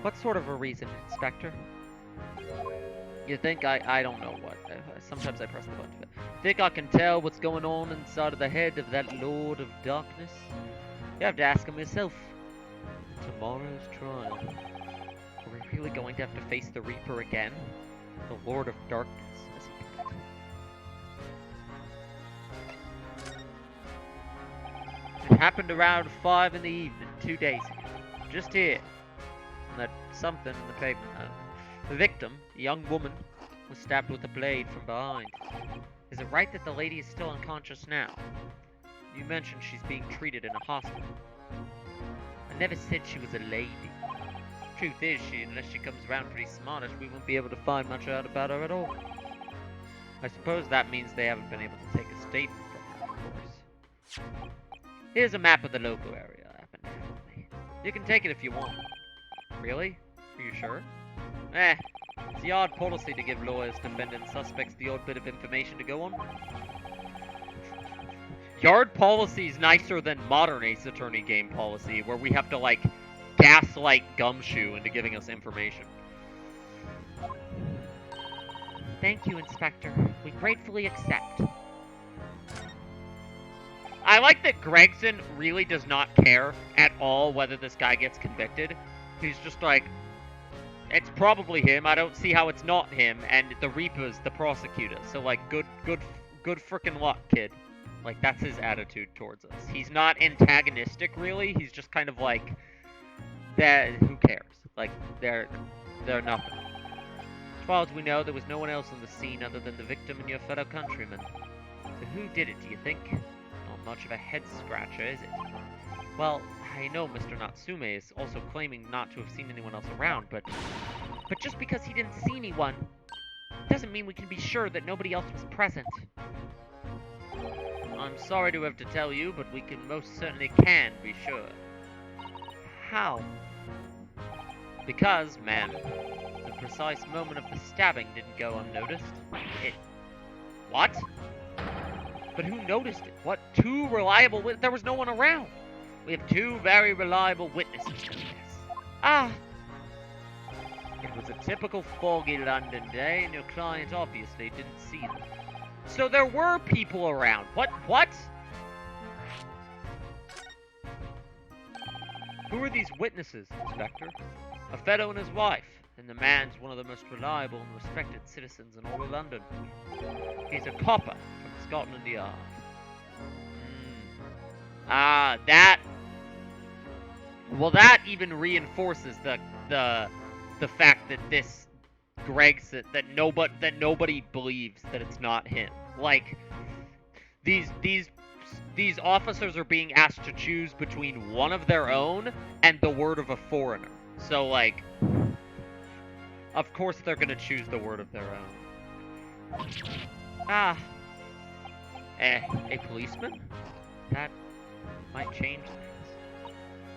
Speaker 1: What sort of a reason, Inspector? You think I don't know what. Sometimes I press the button. Think I can tell what's going on inside of the head of that Lord of Darkness? You have to ask him yourself. Tomorrow's trial. Are we really going to have to face the Reaper again? The Lord of Darkness, as he put it. It happened around 5 in the evening, 2 days ago. Just here. And that something in the pavement. The victim, a young woman, was stabbed with a blade from behind. Is it right that the lady is still unconscious now? You mentioned she's being treated in a hospital. I never said she was a lady. Truth is, unless she comes around pretty smartish, we won't be able to find much out about her at all. I suppose that means they haven't been able to take a statement from her, of course. Here's a map of the local area I happen to have with me. You can take it if you want. Really? Are you sure? It's the odd policy to give lawyers, defendants, suspects the odd bit of information to go on. Yard policy is nicer than modern Ace Attorney game policy, where we have to, like, gaslight Gumshoe into giving us information. Thank you, Inspector. We gratefully accept. I like that Gregson really does not care at all whether this guy gets convicted. He's just like, it's probably him. I don't see how it's not him. And the Reaper's the prosecutor. So, like, good frickin' luck, kid. Like, that's his attitude towards us. He's not antagonistic, really. He's just kind of like, that. Who cares? Like, they're nothing. As far as we know, there was no one else on the scene other than the victim and your fellow countrymen. So who did it, do you think? Not much of a head-scratcher, is it? Well, I know Mr. Natsume is also claiming not to have seen anyone else around, but just because he didn't see anyone doesn't mean we can be sure that nobody else was present. I'm sorry to have to tell you, but we can most certainly be sure. How? Because, ma'am, the precise moment of the stabbing didn't go unnoticed. What? But who noticed it? What? Two reliable witnesses? There was no one around. We have two very reliable witnesses to this. Ah! It was a typical foggy London day, and your client obviously didn't see them. So there were people around. What? Who are these witnesses, Inspector? A fellow and his wife, and the man's one of the most reliable and respected citizens in all of London. He's a copper from Scotland Yard. That... Well, that even reinforces the fact that this Gregson, that nobody believes that it's not him. Like, these officers are being asked to choose between one of their own and the word of a foreigner. So, like, of course they're gonna choose the word of their own. A policeman? That might change things.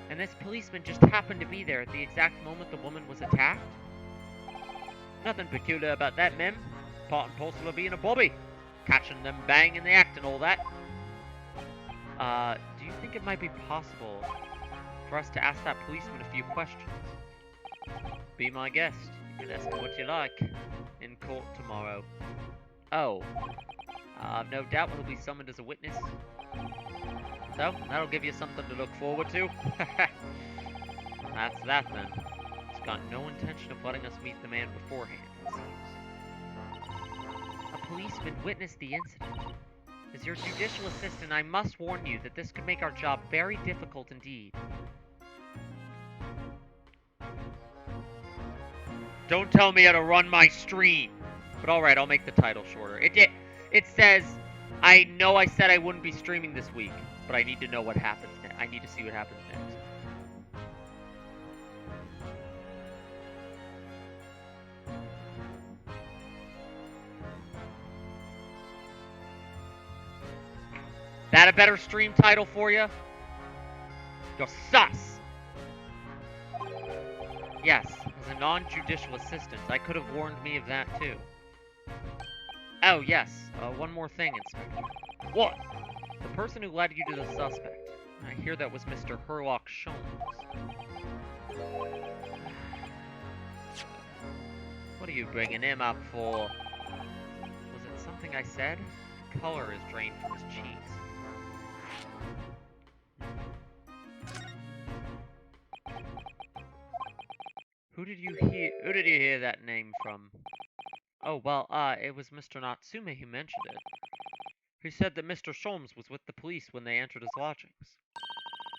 Speaker 1: And this policeman just happened to be there at the exact moment the woman was attacked? Nothing peculiar about that, ma'am. Part and parcel of being a bobby. Catching them bang in the act and all that. Do you think it might be possible for us to ask that policeman a few questions? Be my guest. You can ask him what you like. In court tomorrow. Oh. I've no doubt he'll be summoned as a witness. So, that'll give you something to look forward to. That's that, then. He's got no intention of letting us meet the man beforehand, it seems. A policeman witnessed the incident. As your judicial assistant, I must warn you that this could make our job very difficult indeed. Don't tell me how to run my stream! But alright, I'll make the title shorter. It says, I know I said I wouldn't be streaming this week, but I need to know what happens next. I need to see what happens next. That a better stream title for you? You're sus! Yes, as a non-judicial assistant, I could have warned me of that too. Oh, yes, one more thing, Inspector. What? The person who led you to the suspect. I hear that was Mr. Herlock Sholmes. What are you bringing him up for? Was it something I said? The color is drained from his cheeks. Who did you hear that name from? Oh, well, it was Mr. Natsume who mentioned it. He said that Mr. Sholmes was with the police when they entered his lodgings.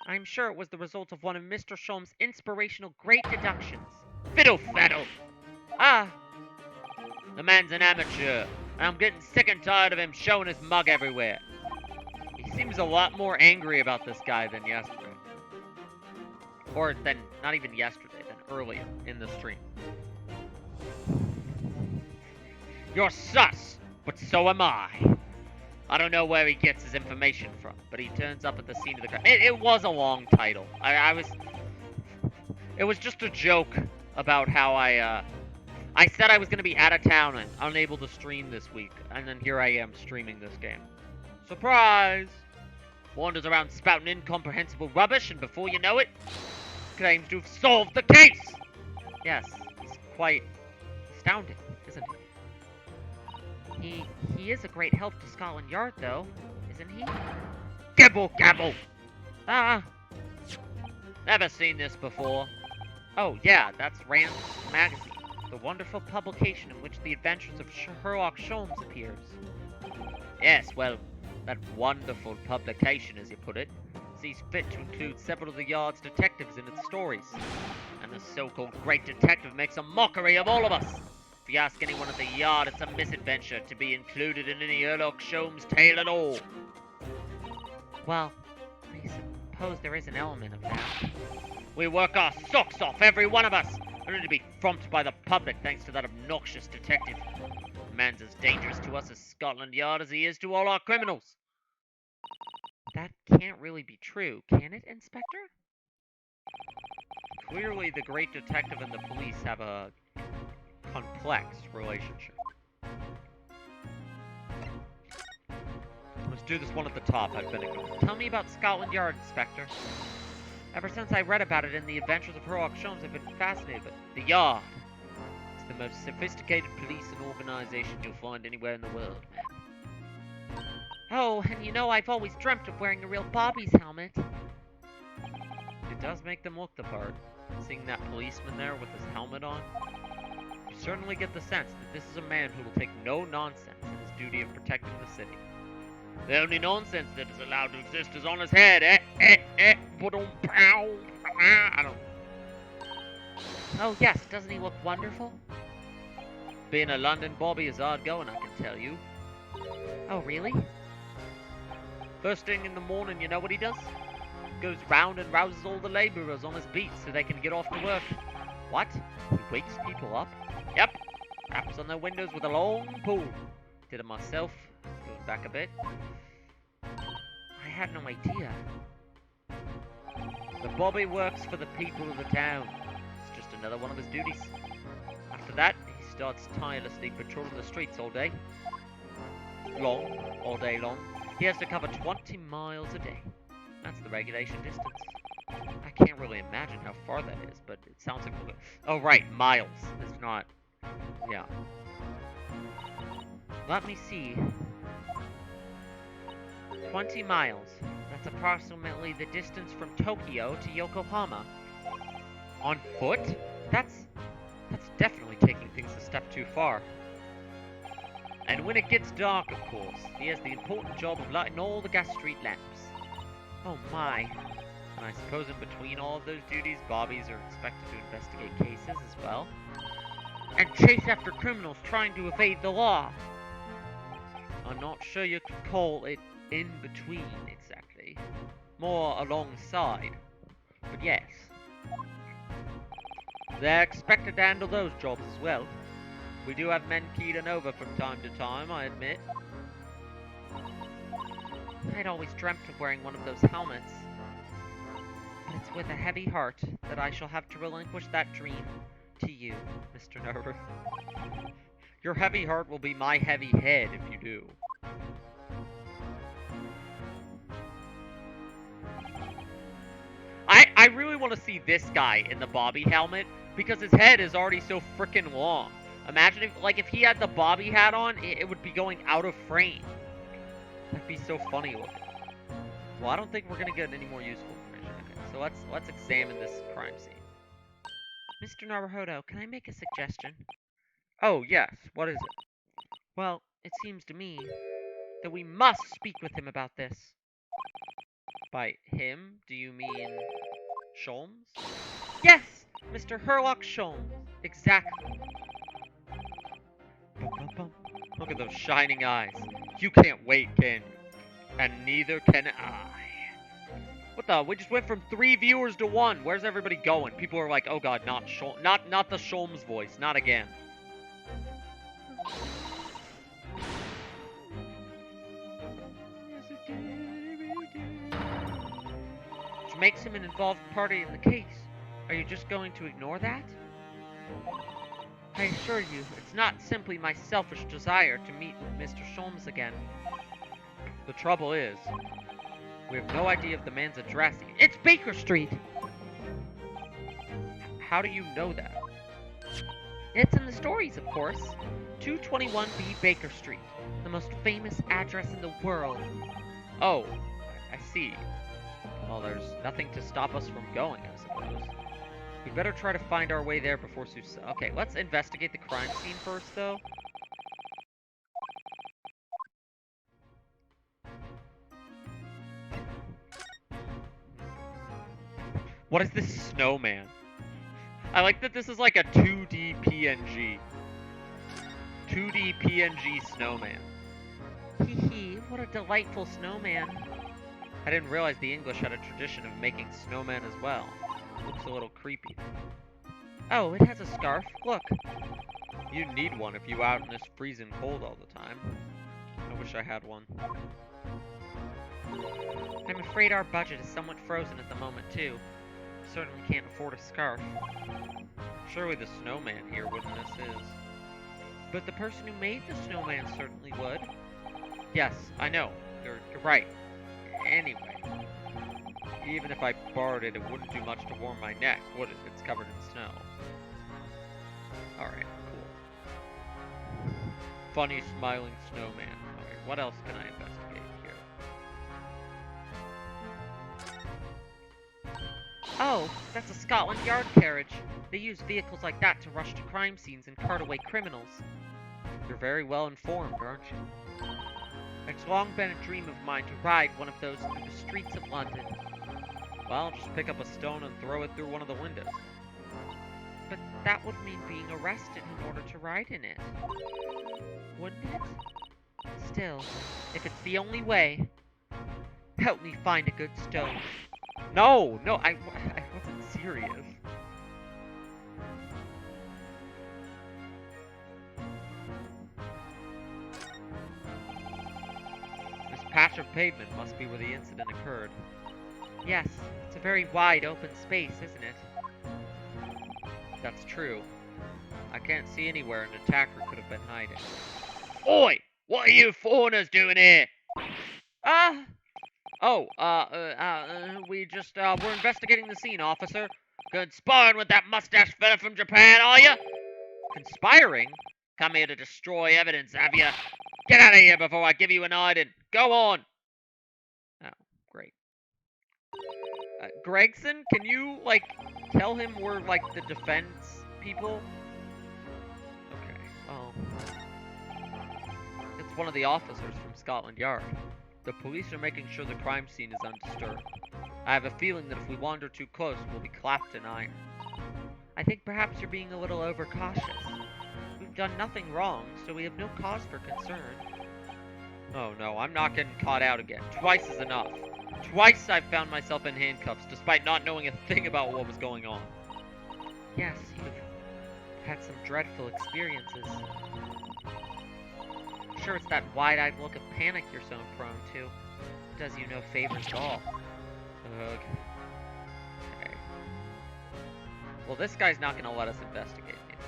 Speaker 1: I'm sure it was the result of one of Mr. Sholmes' inspirational great deductions. Fiddle faddle! The man's an amateur, and I'm getting sick and tired of him showing his mug everywhere. He seems a lot more angry about this guy than yesterday. Or than, not even yesterday, than earlier in the stream. You're sus, but so am I. I don't know where he gets his information from, but he turns up at the scene of the crime. It was a long title. It was just a joke about how I said I was going to be out of town and unable to stream this week, and then here I am streaming this game. Surprise! wanders around spouting incomprehensible rubbish, and before you know it, claims to have solved the case! Yes, he's quite astounding, isn't he? He is a great help to Scotland Yard, though, isn't he? Gibble gabble! Ah, never seen this before. Oh yeah, that's Rand's magazine, the wonderful publication in which the adventures of Sherlock Holmes appears. Yes, well, that wonderful publication, as you put it, sees fit to include several of the Yard's detectives in its stories. And the so-called great detective makes a mockery of all of us. If you ask anyone at the Yard, it's a misadventure to be included in any Sherlock Holmes tale at all. Well, I suppose there is an element of that. We work our socks off, every one of us, only to be frumped by the public thanks to that obnoxious detective. The man's as dangerous to us as Scotland Yard as he is to all our criminals. That can't really be true, can it, Inspector? Clearly, the great detective and the police have a complex relationship. Let's do this one at the top, I've been ignoring. Tell me about Scotland Yard, Inspector. Ever since I read about it in The Adventures of Sherlock Holmes, I've been fascinated with the Yard. It's the most sophisticated police and organization you'll find anywhere in the world, man. Oh, and you know, I've always dreamt of wearing a real Bobby's helmet. It does make them look the part. Seeing that policeman there with his helmet on, you certainly get the sense that this is a man who will take no nonsense in his duty of protecting the city. The only nonsense that is allowed to exist is on his head. I don't. Oh yes, doesn't he look wonderful? Being a London Bobby is hard going, I can tell you. Oh really? First thing in the morning, you know what he does? Goes round and rouses all the labourers on his beat so they can get off to work. What? He wakes people up? Yep. Raps on their windows with a long pole. Did it myself. Going back a bit. I had no idea. The Bobby works for the people of the town. It's just another one of his duties. After that, he starts tirelessly patrolling the streets all day. All day long. He has to cover 20 miles a day. That's the regulation distance. I can't really imagine how far that is, but it sounds like... Oh, right, miles. It's not... Yeah. Let me see. 20 miles. That's approximately the distance from Tokyo to Yokohama. On foot? That's definitely taking things a step too far. And when it gets dark, of course, he has the important job of lighting all the gas street lamps. Oh my. And I suppose in between all of those duties, Bobbies are expected to investigate cases as well. And chase after criminals trying to evade the law. I'm not sure you could call it in between, exactly. More alongside. But yes. They're expected to handle those jobs as well. We do have men keyed and over from time to time, I admit. I'd always dreamt of wearing one of those helmets. But it's with a heavy heart that I shall have to relinquish that dream to you, Mr. Nerver. Your heavy heart will be my heavy head if you do. I really want to see this guy in the Bobby helmet because his head is already so freaking long. Imagine if he had the Bobby hat on, it would be going out of frame. That'd be so funny looking. Well, I don't think we're gonna get any more useful information. Okay, so let's examine this crime scene. Mr. Naruhodo, can I make a suggestion? Oh yes, what is it? Well, it seems to me that we must speak with him about this. By him, do you mean Sholmes? Yes, Mr. Sherlock Holmes. Exactly. Look at those shining eyes. You can't wait, can you? And neither can I. What the? We just went from 3 viewers to 1. Where's everybody going? People are like, oh god, not the Sholmes voice. Not again. Which makes him an involved party in the case. Are you just going to ignore that? I assure you, it's not simply my selfish desire to meet with Mr. Sholmes again. The trouble is, We have no idea of the man's address. It's Baker Street! How do you know that? It's in the stories, of course. 221B Baker Street, the most famous address in the world. Oh, I see. Well, there's nothing to stop us from going, I suppose. We'd better try to find our way there before Susan. Okay, let's investigate the crime scene first, though. What is this snowman? I like that this is like a 2D PNG. 2D PNG snowman. Hee hee, what a delightful snowman. I didn't realize the English had a tradition of making snowmen as well. Looks a little creepy. Oh, it has a scarf. Look. You need one if you out in this freezing cold all the time. I wish I had one. I'm afraid our budget is somewhat frozen at the moment, too. We certainly can't afford a scarf. Surely the snowman here wouldn't miss his. But the person who made the snowman certainly would. Yes, I know. You're right. Anyway, even if I borrowed it, it wouldn't do much to warm my neck, would it? It's covered in snow. Alright, cool. Funny smiling snowman. Alright, what else can I investigate here? Oh, that's a Scotland Yard carriage. They use vehicles like that to rush to crime scenes and cart away criminals. You're very well informed, aren't you? It's long been a dream of mine to ride one of those through the streets of London. Well, just pick up a stone and throw it through one of the windows. But that would mean being arrested in order to ride in it. Wouldn't it? Still, if it's the only way, help me find a good stone. No, I wasn't serious. This patch of pavement must be where the incident occurred. Yes, it's a very wide open space, isn't it? That's true. I can't see anywhere an attacker could have been hiding. Oi! What are you foreigners doing here? We're investigating the scene, officer. Conspiring with that mustache fella from Japan, are you? Conspiring? Come here to destroy evidence, have you? Get out of here before I give you an hiding. Go on! Oh, great. Gregson, can you, tell him we're, the defense people? Okay, well... It's one of the officers from Scotland Yard. The police are making sure the crime scene is undisturbed. I have a feeling that if we wander too close, we'll be clapped in iron. I think perhaps you're being a little overcautious. We've done nothing wrong, so we have no cause for concern. Oh no, I'm not getting caught out again. Twice is enough. Twice I've found myself in handcuffs, despite not knowing a thing about what was going on. Yes, you've had some dreadful experiences. I'm sure it's that wide-eyed look of panic you're so prone to. It does you no favors at all. Okay. Well, this guy's not gonna let us investigate anything.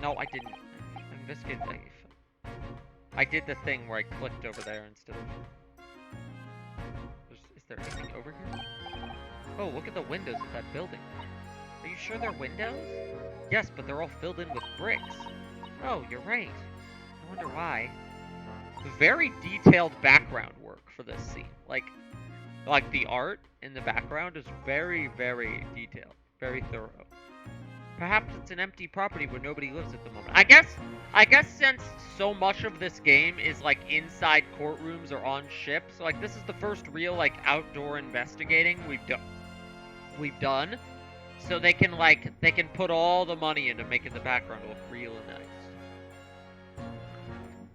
Speaker 1: No, I didn't. Investigate the... I did the thing where I clicked over there instead of... Is there anything over here? Oh, look at the windows of that building. Are you sure they're windows? Yes, but they're all filled in with bricks. Oh, you're right. I wonder why. Very detailed background work for this scene. Like the art in the background is very, very detailed. Very thorough. Perhaps it's an empty property where nobody lives at the moment. I guess since so much of this game is inside courtrooms or on ships, this is the first real outdoor investigating we've done. So they can put all the money into making the background look real and nice.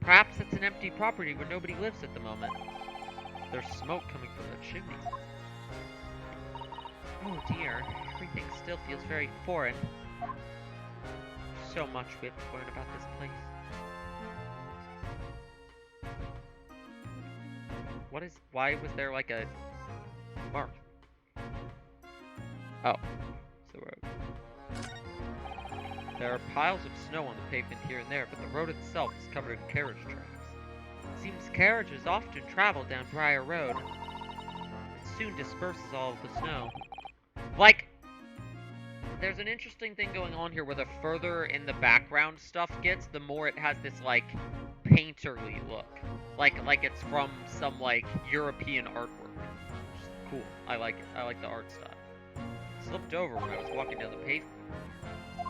Speaker 1: Perhaps it's an empty property where nobody lives at the moment. There's smoke coming from the chimney. Oh dear, everything still feels very foreign. So much we have to learn about this place. Why was there a mark? Oh. There are piles of snow on the pavement here and there, but the road itself is covered in carriage tracks. Seems carriages often travel down Briar Road. It soon disperses all of the snow. Like, there's an interesting thing going on here where the further in the background stuff gets, the more it has this, like, painterly look. Like it's from some, like, European artwork. Which is cool. I like it. I like the art style. I slipped over when I was walking down the pavement.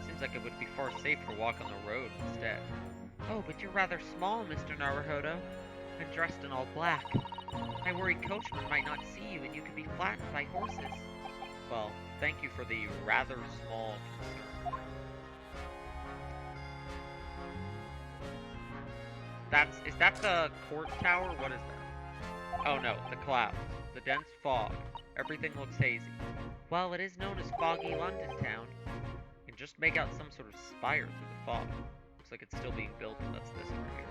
Speaker 1: Seems like it would be far safer to walk on the road instead. Oh, but you're rather small, Mr. Naruhodo, and dressed in all black. I worry coachman might not see you and you could be flattened by horses. Well, thank you for the rather small concern. Is that the court tower? What is that? Oh no, the clouds. The dense fog. Everything looks hazy. Well, it is known as foggy London town. You can just make out some sort of spire through the fog. Looks like it's still being built, and that's this over here.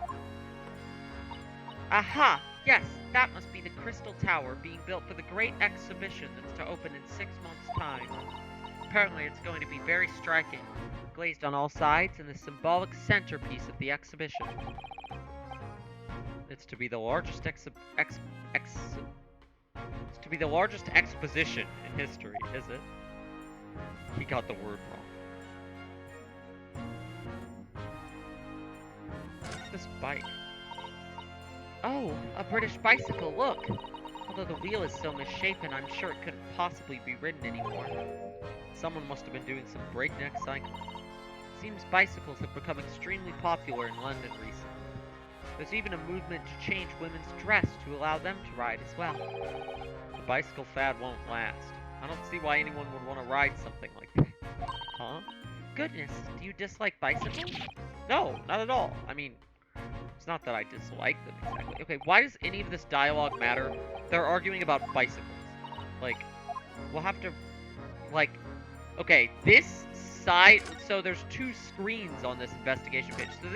Speaker 1: Aha! Yes, that must be the Crystal Tower being built for the great exhibition that's to open in 6 months' time. Apparently it's going to be very striking, glazed on all sides and the symbolic centerpiece of the exhibition. It's to be the largest exposition in history, is it? He got the word wrong. What's this bike? Oh, a British bicycle, look! Although the wheel is so misshapen, I'm sure it couldn't possibly be ridden anymore. Someone must have been doing some breakneck cycling. Seems bicycles have become extremely popular in London recently. There's even a movement to change women's dress to allow them to ride as well. The bicycle fad won't last. I don't see why anyone would want to ride something like that. Huh? Goodness, do you dislike bicycles? No, not at all. I mean, it's not that I dislike them exactly. Okay, why does any of this dialogue matter? They're arguing about bicycles. Like, we'll have to, like, okay, this side, so there's 2 screens on this investigation page. So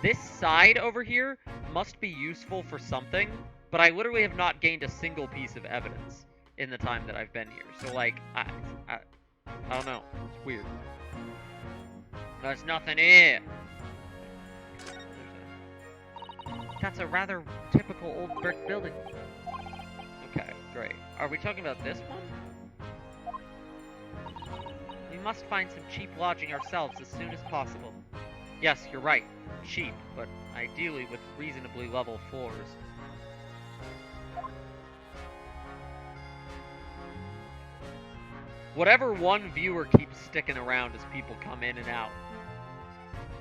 Speaker 1: this side over here must be useful for something, but I literally have not gained a single piece of evidence in the time that I've been here. So, like, I don't know. It's weird. There's nothing here. That's a rather typical old brick building. Okay, great. Are we talking about this one? We must find some cheap lodging ourselves as soon as possible. Yes, you're right. Cheap, but ideally with reasonably level floors. Whatever one viewer keeps sticking around as people come in and out.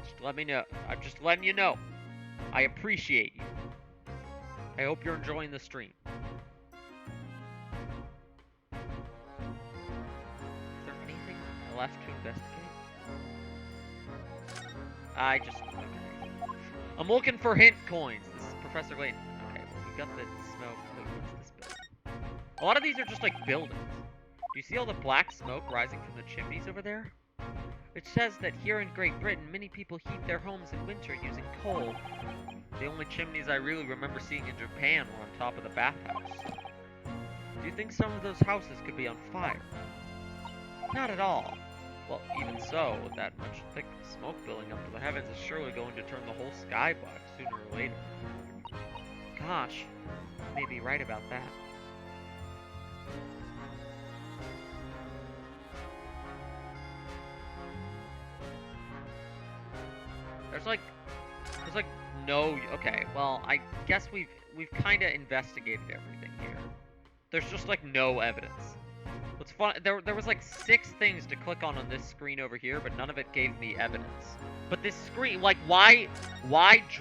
Speaker 1: Just let me know. I'm just letting you know. I appreciate you. I hope you're enjoying the stream. Is there anything left to investigate? Okay. I'm looking for hint coins. This is Professor Layton. Okay, well, we've got the smoke. What's this building? A lot of these are just like buildings. Do you see all the black smoke rising from the chimneys over there? It says that here in Great Britain, many people heat their homes in winter using coal. The only chimneys I really remember seeing in Japan were on top of the bathhouse. Do you think some of those houses could be on fire? Not at all. Well, even so, with that much thick smoke building up to the heavens is surely going to turn the whole sky black sooner or later. Gosh, you may be right about that. There's like no, okay, well, I guess we've kind of investigated everything here. There's just like no evidence. What's fun, there was like 6 things to click on this screen over here, but none of it gave me evidence. But this screen, like, why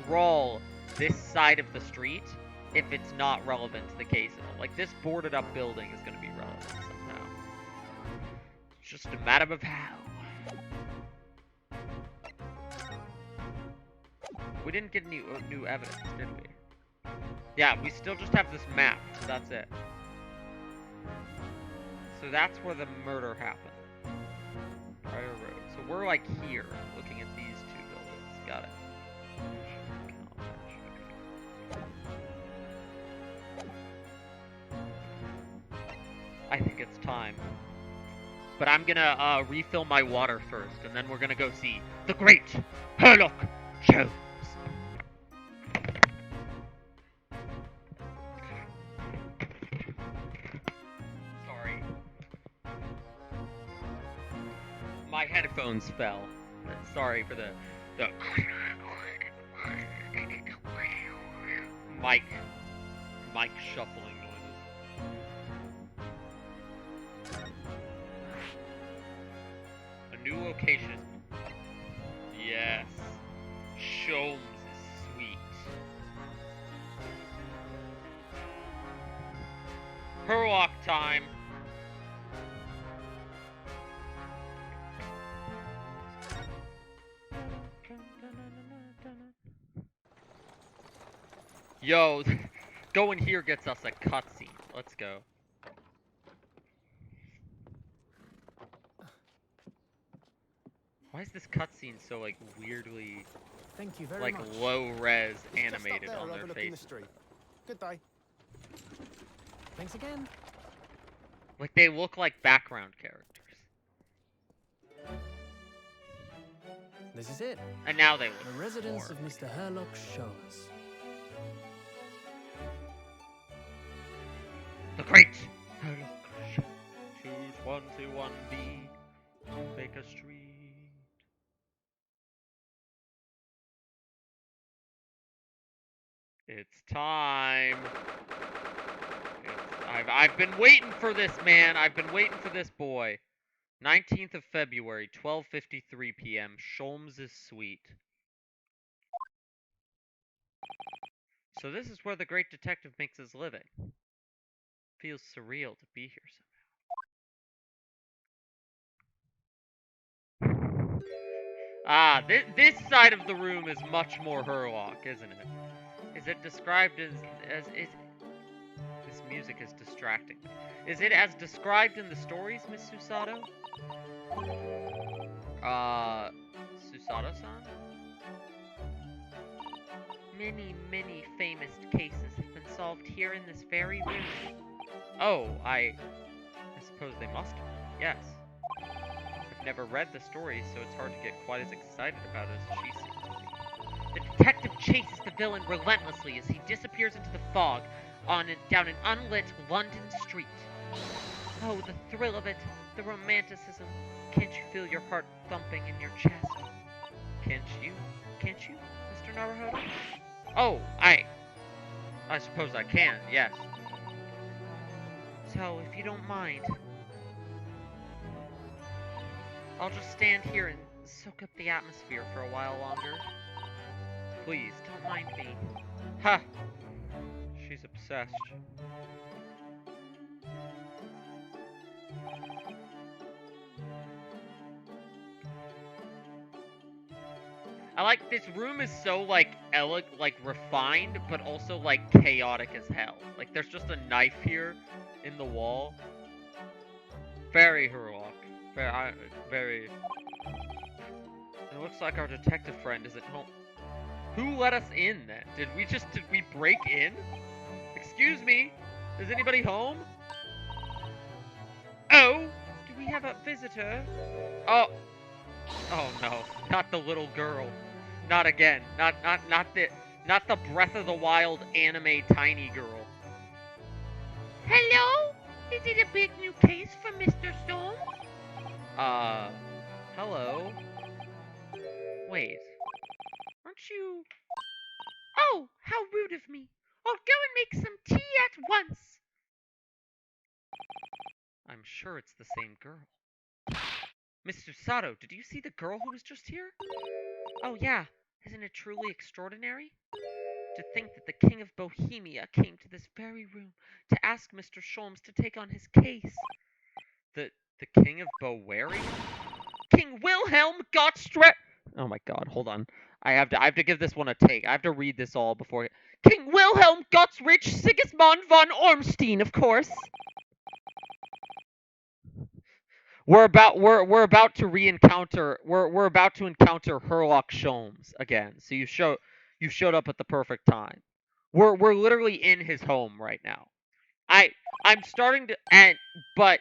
Speaker 1: draw this side of the street if it's not relevant to the case at all? Like, this boarded up building is going to be relevant somehow. It's just a matter of how. We didn't get any new evidence, did we? Yeah, we still just have this map, so that's it. So that's where the murder happened. Briar Road. So we're like here, looking at these 2 buildings. Got it. I think it's time. But I'm gonna refill my water first, and then we're gonna go see the great Sherlock Holmes. My headphones fell. Sorry for the mic shuffling noises. A new location. Yes. Sholmes is sweet. Herlock time. Yo, going here gets us a cutscene. Let's go. Why is this cutscene so like weirdly,
Speaker 2: thank you very
Speaker 1: like
Speaker 2: much.
Speaker 1: low res
Speaker 2: It's just up
Speaker 1: animated
Speaker 2: there
Speaker 1: on their
Speaker 2: overlooking the
Speaker 1: faces?
Speaker 2: street. Good day. Thanks again.
Speaker 1: Like they look like background characters.
Speaker 2: This is it.
Speaker 1: And now they look
Speaker 2: The residence
Speaker 1: more.
Speaker 2: of Mr. Herlock Sholmes.
Speaker 1: The Great Herlock Sholmes. 221B Baker Street. It's time. I've been waiting for this, man. I've been waiting for this boy. 19th of February, 12:53 p.m. Sholmes' suite. So this is where the great detective makes his living. Feels surreal to be here somehow. Ah, this side of the room is much more Herlock, isn't it? Is it described as is? This music is distracting. Is it as described in the stories, Miss Susato? Susato-san? Many famous cases have been solved here in this very room. Oh, I suppose they must have. Yes. I've never read the stories, so it's hard to get quite as excited about it as she seems to be. The detective chases the villain relentlessly as he disappears into the fog down an unlit London street. Oh, the thrill of it, the romanticism. Can't you feel your heart thumping in your chest? Can't you, Mr. Naruhodo? Oh, I suppose I can, yes. So, if you don't mind, I'll just stand here and soak up the atmosphere for a while longer. Please, don't mind me. Ha! She's obsessed. I like this room is so like refined, but also like chaotic as hell. Like there's just a knife here in the wall. Very Herlock. Very. It looks like our detective friend is at home. Who let us in then? Did we break in? Excuse me? Is anybody home? Oh! Do we have a visitor? Oh! Oh no, not the little girl. Not again. Not the Breath of the Wild anime tiny girl. Hello? Is it a big new case for Mr. Stone? Hello? Wait. Aren't you... Oh, how rude of me. I'll go and make some tea at once. I'm sure it's the same girl. Miss Susato, did you see the girl who was just here? Oh yeah, isn't it truly extraordinary? To think that the King of Bohemia came to this very room to ask Mr. Sholmes to take on his case. The King of Bowaria? King Wilhelm Gottstra... Oh my god, hold on. I have to give this one a take. I have to read this all before... King Wilhelm Gottsrich Sigismund von Ormstein, of course. We're about to we're about to encounter Herlock Sholmes again. So you showed up at the perfect time. We're literally in his home right now. I'm starting to but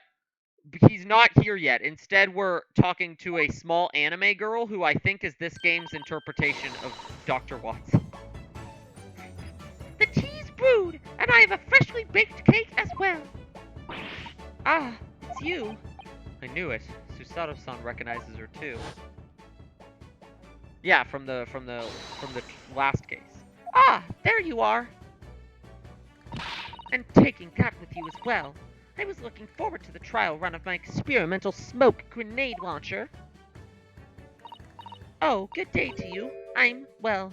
Speaker 1: he's not here yet. Instead, we're talking to a small anime girl who I think is this game's interpretation of Dr. Watson. The tea's brewed, and I have a freshly baked cake as well. Ah, it's you. I knew it. Susato-san recognizes her too. Yeah, from the last case. Ah, there you are. And taking that with you as well. I was looking forward to the trial run of my experimental smoke grenade launcher. Oh, good day to you. I'm, well,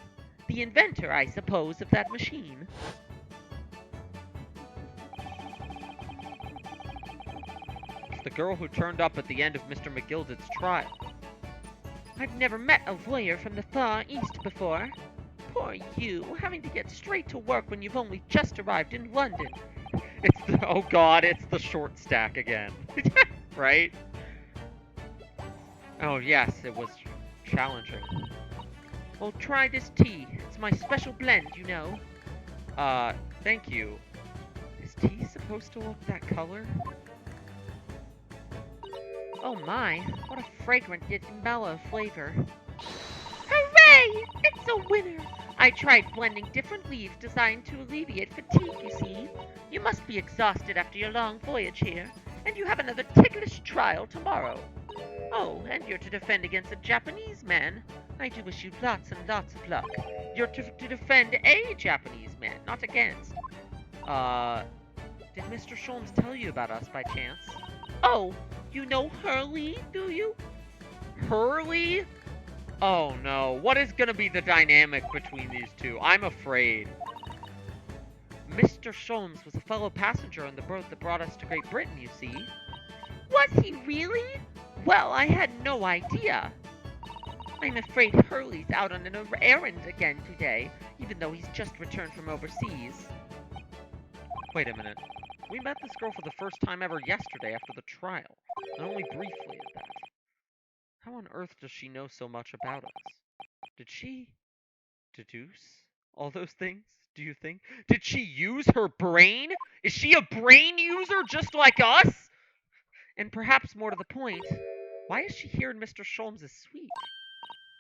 Speaker 1: the inventor, I suppose, of that machine. It's the girl who turned up at the end of Mr. McGilded's trial. I've never met a lawyer from the Far East before. Poor you, having to get straight to work when you've only just arrived in London. Oh god, it's the short stack again. Right? Oh yes, it was challenging. Well, try this tea. It's my special blend, you know. Thank you. Is tea supposed to look that color? Oh my, what a fragrant yet mellow flavor. Hooray! It's a winner! I tried blending different leaves designed to alleviate fatigue, you see. You must be exhausted after your long voyage here, and you have another ticklish trial tomorrow. Oh, and you're to defend against a Japanese man. I do wish you lots and lots of luck. You're to defend a Japanese man, not against. Did Mr. Sholmes tell you about us by chance? Oh, you know Hurley, do you? Hurley? Oh no, what is gonna be the dynamic between these two? I'm afraid. Mr. Sholmes was a fellow passenger on the boat that brought us to Great Britain, you see. Was he really? Well, I had no idea. I'm afraid Hurley's out on an errand again today, even though he's just returned from overseas. Wait a minute. We met this girl for the first time ever yesterday after the trial, and only briefly at that. How on earth does she know so much about us? Did she deduce all those things, do you think? Did she use her brain? Is she a brain user just like us? And perhaps more to the point, why is she here in Mr. Sholmes' suite?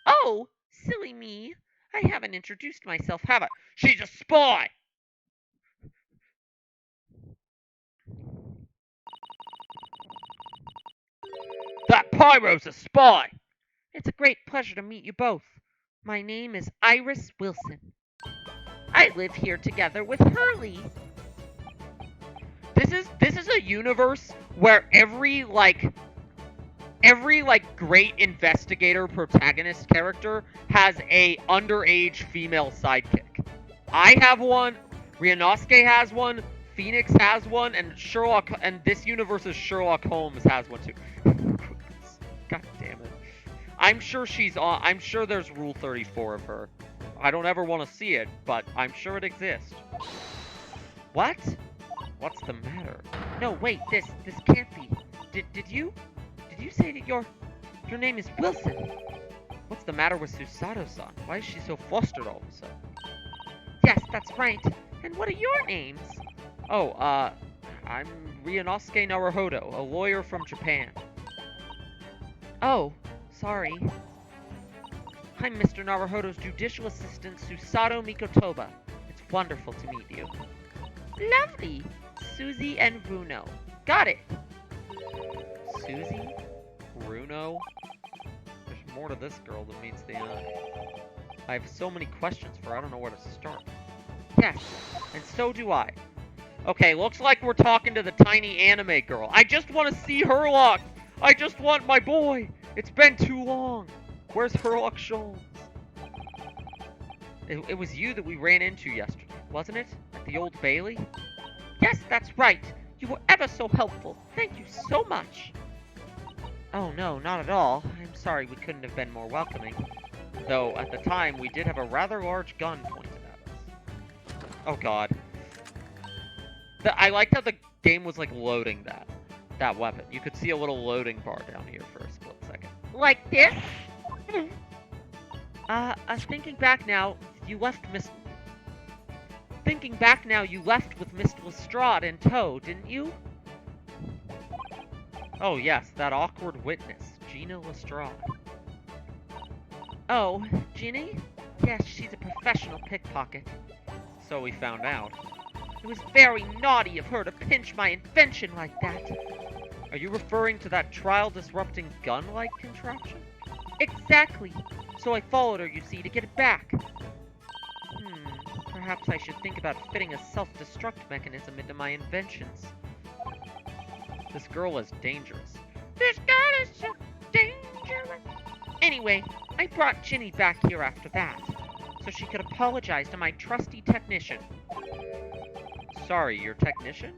Speaker 1: Oh, silly me. I haven't introduced myself, have I? She's a spy! That Pyro's a spy! It's a great pleasure to meet you both. My name is Iris Wilson. I live here together with Hurley. This is a universe where every great investigator protagonist character has a underage female sidekick. I have one, Ryunosuke has one, Phoenix has one, and this universe's Sherlock Holmes has one too. God damn it. I'm sure there's Rule 34 of her. I don't ever want to see it, but I'm sure it exists. What? What's the matter? No, wait, this can't be. Did you say that your name is Wilson? What's the matter with Susato-san? Why is she so flustered all of a sudden? Yes, that's right. And what are your names? Oh, I'm Ryunosuke Naruhodo, a lawyer from Japan. Oh, sorry. I'm Mr. Naruhodo's judicial assistant, Susato Mikotoba. It's wonderful to meet you. Lovely. Susie and Runo. Got it. Susie? Runo? There's more to this girl than meets the eye. I have so many questions for her, I don't know where to start. Yes, and so do I. Okay, looks like we're talking to the tiny anime girl. I just want to see Herlock! I just want my boy! It's been too long! Where's Herlock Sholmes? It was you that we ran into yesterday, wasn't it? At the Old Bailey? Yes, that's right. You were ever so helpful. Thank you so much. Oh no, not at all. I'm sorry we couldn't have been more welcoming. Though, at the time, we did have a rather large gun pointed at us. Oh god. I liked how the game was, like, loading that weapon. You could see a little loading bar down here for a split second. Like this? Thinking back now, you left with Miss Lestrade in tow, didn't you? Oh yes, that awkward witness, Gina Lestrade. Oh, Ginny? Yes, she's a professional pickpocket. So we found out. It was very naughty of her to pinch my invention like that. Are you referring to that trial-disrupting gun-like contraption? Exactly. So I followed her, you see, to get it back. Perhaps I should think about fitting a self-destruct mechanism into my inventions. This girl is dangerous. This girl is so dangerous. Anyway, I brought Ginny back here after that, so she could apologize to my trusty technician. Sorry, your technician?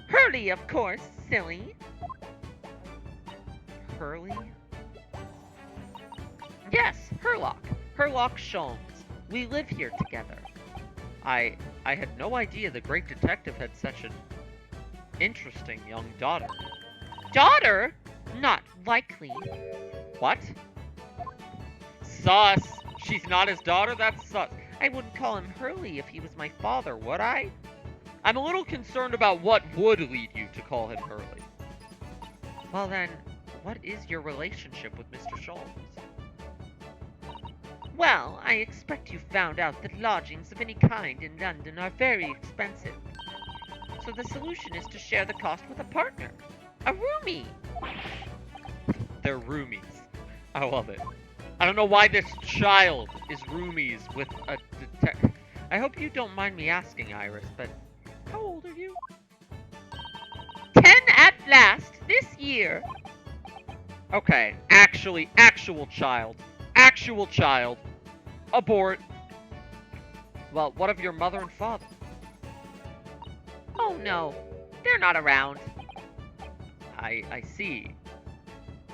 Speaker 1: Hurley, of course, silly. Hurley? Yes, Herlock. Herlock Sholmes. We live here together. I had no idea the great detective had such an interesting young daughter. Daughter? Not likely. What? Sus! She's not his daughter? That's sus. I wouldn't call him Hurley if he was my father, would I? I'm a little concerned about what would lead you to call him Hurley. Well then, what is your relationship with Mr. Sholmes? Well, I expect you found out that lodgings of any kind in London are very expensive. So the solution is to share the cost with a partner. A roomie! They're roomies. I love it. I don't know why this child is roomies with a detective. I hope you don't mind me asking, Iris, but how old are you? 10 at last, this year. Okay, actual child. Actual child. Abort. Well, what of your mother and father? Oh no, they're not around. I see.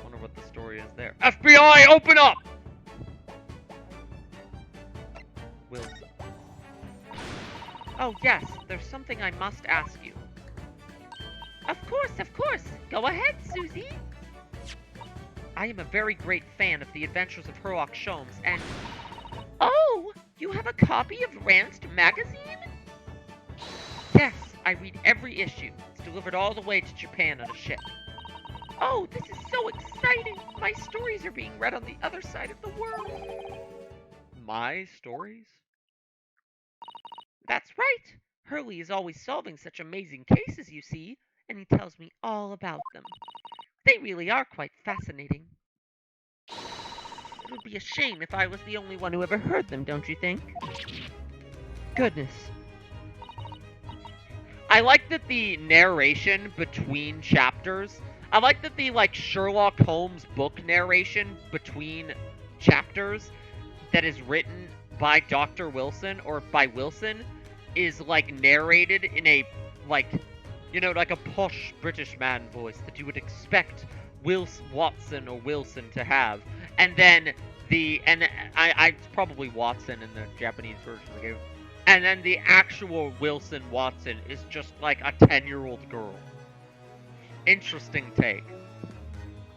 Speaker 1: Wonder what the story is there. FBI, open up! Wilson. Oh yes, there's something I must ask you. Of course. Go ahead, Susie. I am a very great fan of the adventures of Herlock Sholmes, and... Oh, you have a copy of Rand's magazine? Yes, I read every issue. It's delivered all the way to Japan on a ship. Oh, this is so exciting! My stories are being read on the other side of the world. My stories? That's right! Hurley is always solving such amazing cases, you see, and he tells me all about them. They really are quite fascinating. It would be a shame if I was the only one who ever heard them, don't you think? Goodness. I like that the narration between chapters, I like that the, Sherlock Holmes book narration between chapters that is written by Dr. Wilson, or by Wilson, is, narrated in a, a posh British man voice that you would expect Watson or Wilson to have. And then it's probably Watson in the Japanese version of the game. And then the actual Wilson Watson is just like a 10-year-old girl. Interesting take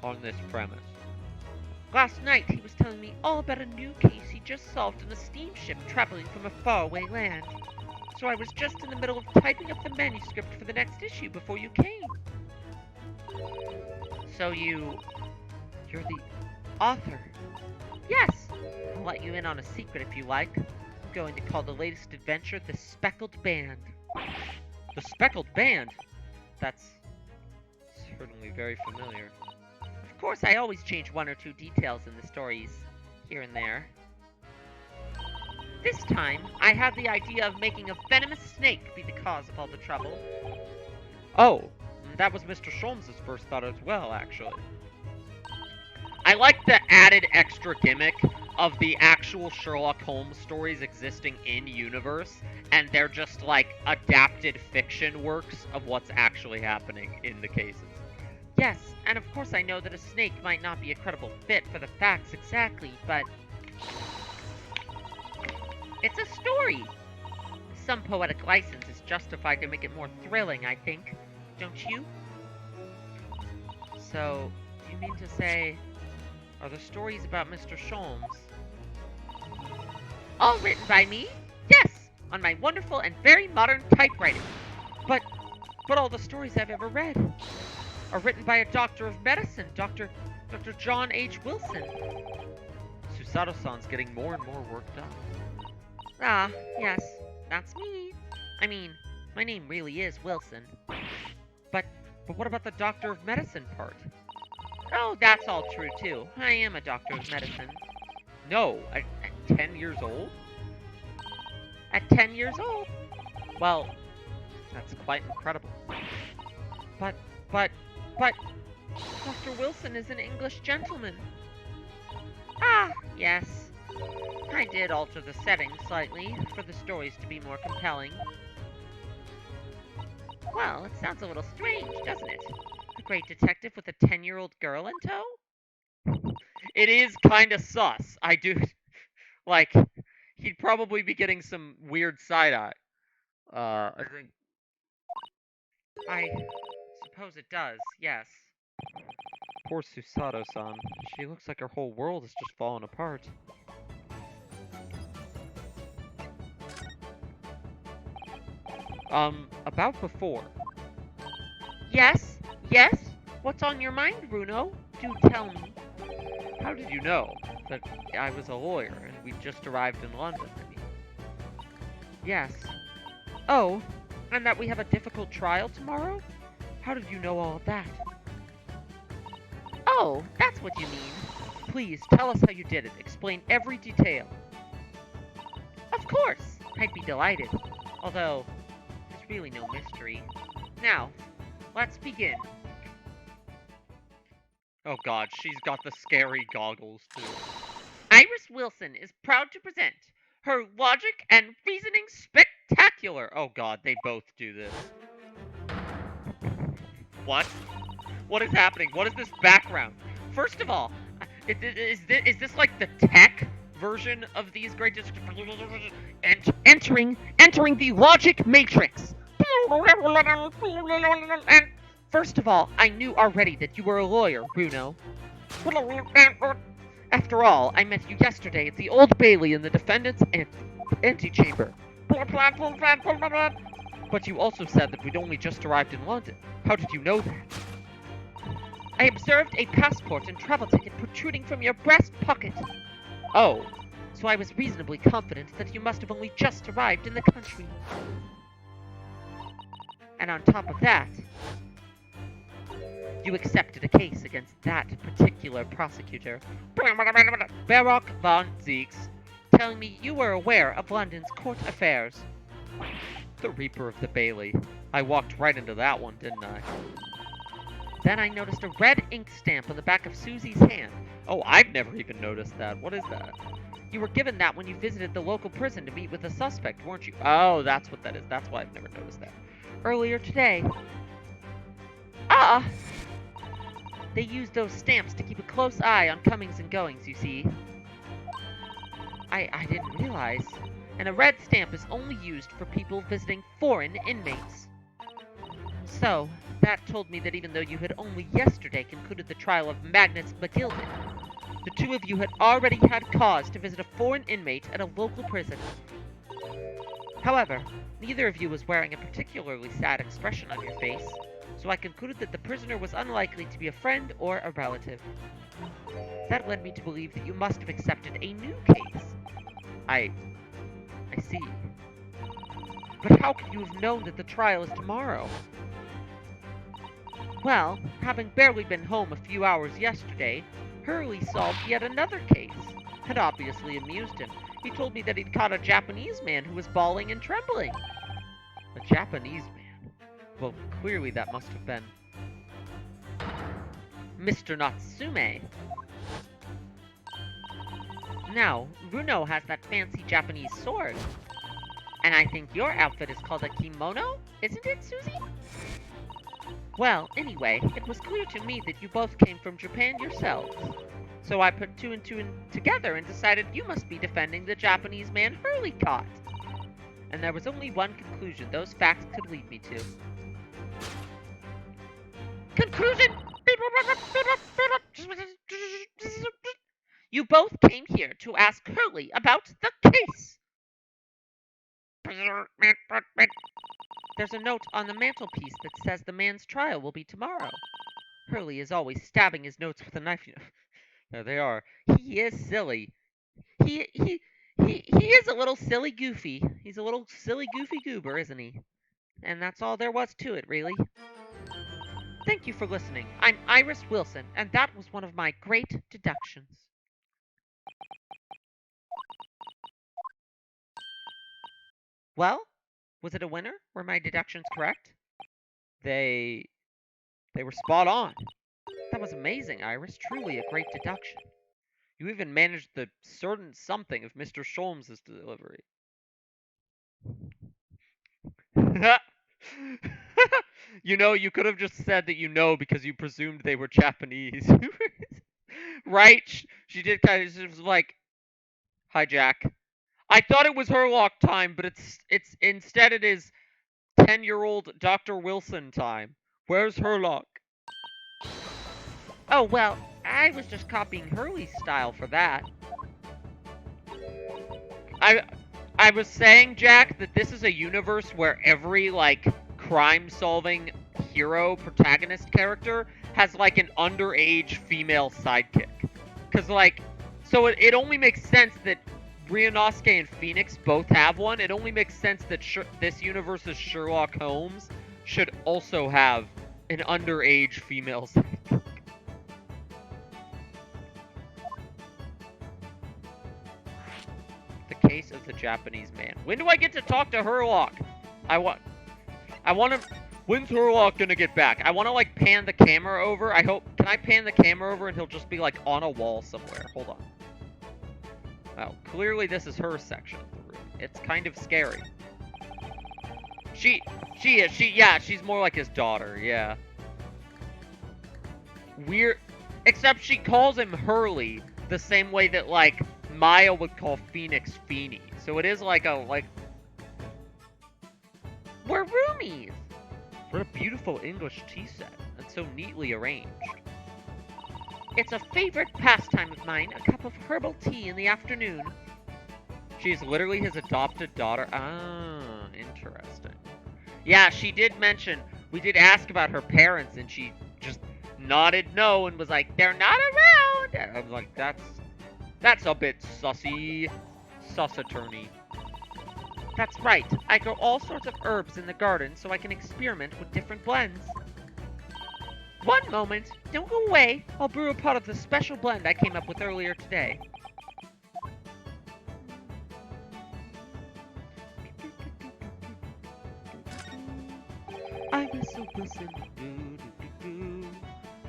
Speaker 1: on this premise. Last night he was telling me all about a new case he just solved on a steamship traveling from a faraway land. So I was just in the middle of typing up the manuscript for the next issue before you came. So you're the author? Yes! I'll let you in on a secret if you like. I'm going to call the latest adventure The Speckled Band. The Speckled Band? That's certainly very familiar. Of course, I always change one or two details in the stories, here and there. This time, I had the idea of making a venomous snake be the cause of all the trouble. Oh, that was Mr. Sholmes' first thought as well, actually. I like the added extra gimmick of the actual Sherlock Holmes stories existing in universe, and they're just adapted fiction works of what's actually happening in the cases. Yes, and of course I know that a snake might not be a credible fit for the facts exactly, but it's a story. Some poetic license is justified to make it more thrilling, I think. Don't you? So, do you mean to say, are the stories about Mr. Sholmes all written by me? Yes, on my wonderful and very modern typewriter. But all the stories I've ever read are written by a doctor of medicine, Dr. John H. Wilson. Susato-san's getting more and more worked up. Ah, yes, that's me. I mean, my name really is Wilson. But But what about the doctor of medicine part? Oh, that's all true too. I am a doctor of medicine. No, at 10 years old? At 10 years old? Well, that's quite incredible. But, but, but, Dr. Wilson is an English gentleman. Ah, yes. I did alter the setting slightly for the stories to be more compelling. Well, it sounds a little strange, doesn't it? A great detective with a 10-year-old girl in tow? It is kinda sus. I do. Like, he'd probably be getting some weird side eye. I think. I suppose it does, yes. Poor Susato-san. She looks like her whole world has just fallen apart. About before. Yes? Yes? What's on your mind, Bruno? Do tell me. How did you know that I was a lawyer and we'd just arrived in London? I mean, yes. Oh, and that we have a difficult trial tomorrow? How did you know all of that? Oh, that's what you mean. Please, tell us how you did it. Explain every detail. Of course! I'd be delighted. Although, there's really no mystery. Now, let's begin. Oh god, she's got the scary goggles too. Iris Wilson is proud to present her logic and reasoning spectacular. Oh god, they both do this. What? What is happening? What is this background? First of all, is this like the tech version of these great entering the logic matrix? And first of all, I knew already that you were a lawyer, Bruno. After all, I met you yesterday at the Old Bailey in the defendant's antechamber. But you also said that we'd only just arrived in London. How did you know that? I observed a passport and travel ticket protruding from your breast pocket. Oh, so I was reasonably confident that you must have only just arrived in the country. And on top of that, you accepted a case against that particular prosecutor, Barock von Zieks, telling me you were aware of London's court affairs. The Reaper of the Bailey. I walked right into that one, didn't I? Then I noticed a red ink stamp on the back of Susie's hand. Oh, I've never even noticed that. What is that? You were given that when you visited the local prison to meet with a suspect, weren't you? Oh, that's what that is. That's why I've never noticed that. Earlier today. They used those stamps to keep a close eye on comings and goings, you see. I didn't realize. And a red stamp is only used for people visiting foreign inmates. So, that told me that even though you had only yesterday concluded the trial of Magnus McGilden, the two of you had already had cause to visit a foreign inmate at a local prison. However, neither of you was wearing a particularly sad expression on your face, so I concluded that the prisoner was unlikely to be a friend or a relative. That led me to believe that you must have accepted a new case. I see. But how could you have known that the trial is tomorrow? Well, having barely been home a few hours yesterday, Hurley solved yet another case. It obviously amused him. He told me that he'd caught a Japanese man who was bawling and trembling. A Japanese man? Well, clearly that must have been Mr. Natsume. Now, Runo has that fancy Japanese sword. And I think your outfit is called a kimono, isn't it, Susie? Well, anyway, it was clear to me that you both came from Japan yourselves. So I put two and two together and decided you must be defending the Japanese man Hurley caught. And there was only one conclusion those facts could lead me to. Conclusion! You both came here to ask Hurley about the case. There's a note on the mantelpiece that says the man's trial will be tomorrow. Hurley is always stabbing his notes with a knife. There they are. He is silly. He is a little silly goofy. He's a little silly goofy goober, isn't he? And that's all there was to it, really. Thank you for listening. I'm Iris Wilson, and that was one of my great deductions. Well, was it a winner? Were my deductions correct? They they were spot on. That was amazing, Iris. Truly a great deduction. You even managed the certain something of Mr. Sholmes's delivery. You know, you could have just said that you know because you presumed they were Japanese. Right? She did kind of, she was like, "Hi, Jack. I thought it was Herlock time, but it's instead it is 10-year-old Dr. Wilson time. Where's Herlock?" Oh, well, I was just copying Hurley's style for that. I I was saying, Jack, that this is a universe where every like crime-solving hero protagonist character has like an underage female sidekick. Cause like, so it only makes sense that Ryunosuke and Phoenix both have one. It only makes sense that this universe's Sherlock Holmes should also have an underage female sidekick. The case of the Japanese man. When do I get to talk to Herlock? I want to. When's Herlock gonna get back? I want to like pan the camera over. I hope. Can I pan the camera over and he'll just be like on a wall somewhere? Hold on. Oh, clearly this is her section of the room. It's kind of scary. Yeah, she's more like his daughter. Yeah. Weird. Except she calls him Hurley the same way that like Maya would call Phoenix Feeny. So it is like we're roomies. What a beautiful English tea set, and so neatly arranged. It's a favorite pastime of mine, a cup of herbal tea in the afternoon. She's literally his adopted daughter. Ah, interesting. Yeah, she did mention, we did ask about her parents, and she just nodded no and was like, they're not around. And I was like, that's a bit sussy. Sus attorney. That's right. I grow all sorts of herbs in the garden so I can experiment with different blends. One moment. Don't go away. I'll brew a pot of the special blend I came up with earlier today. I whistle, whistle, do, do, do.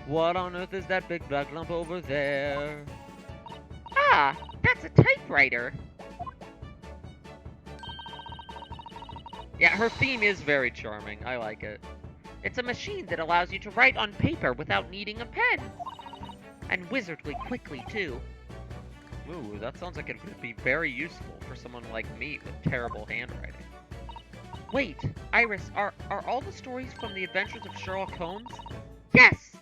Speaker 1: What on earth is that big black lump over there? Ah, that's a typewriter. Yeah, her theme is very charming. I like it. It's a machine that allows you to write on paper without needing a pen. And wizardly quickly, too. Ooh, that sounds like it would be very useful for someone like me with terrible handwriting. Wait, Iris, are all the stories from the adventures of Sherlock Holmes? Yes!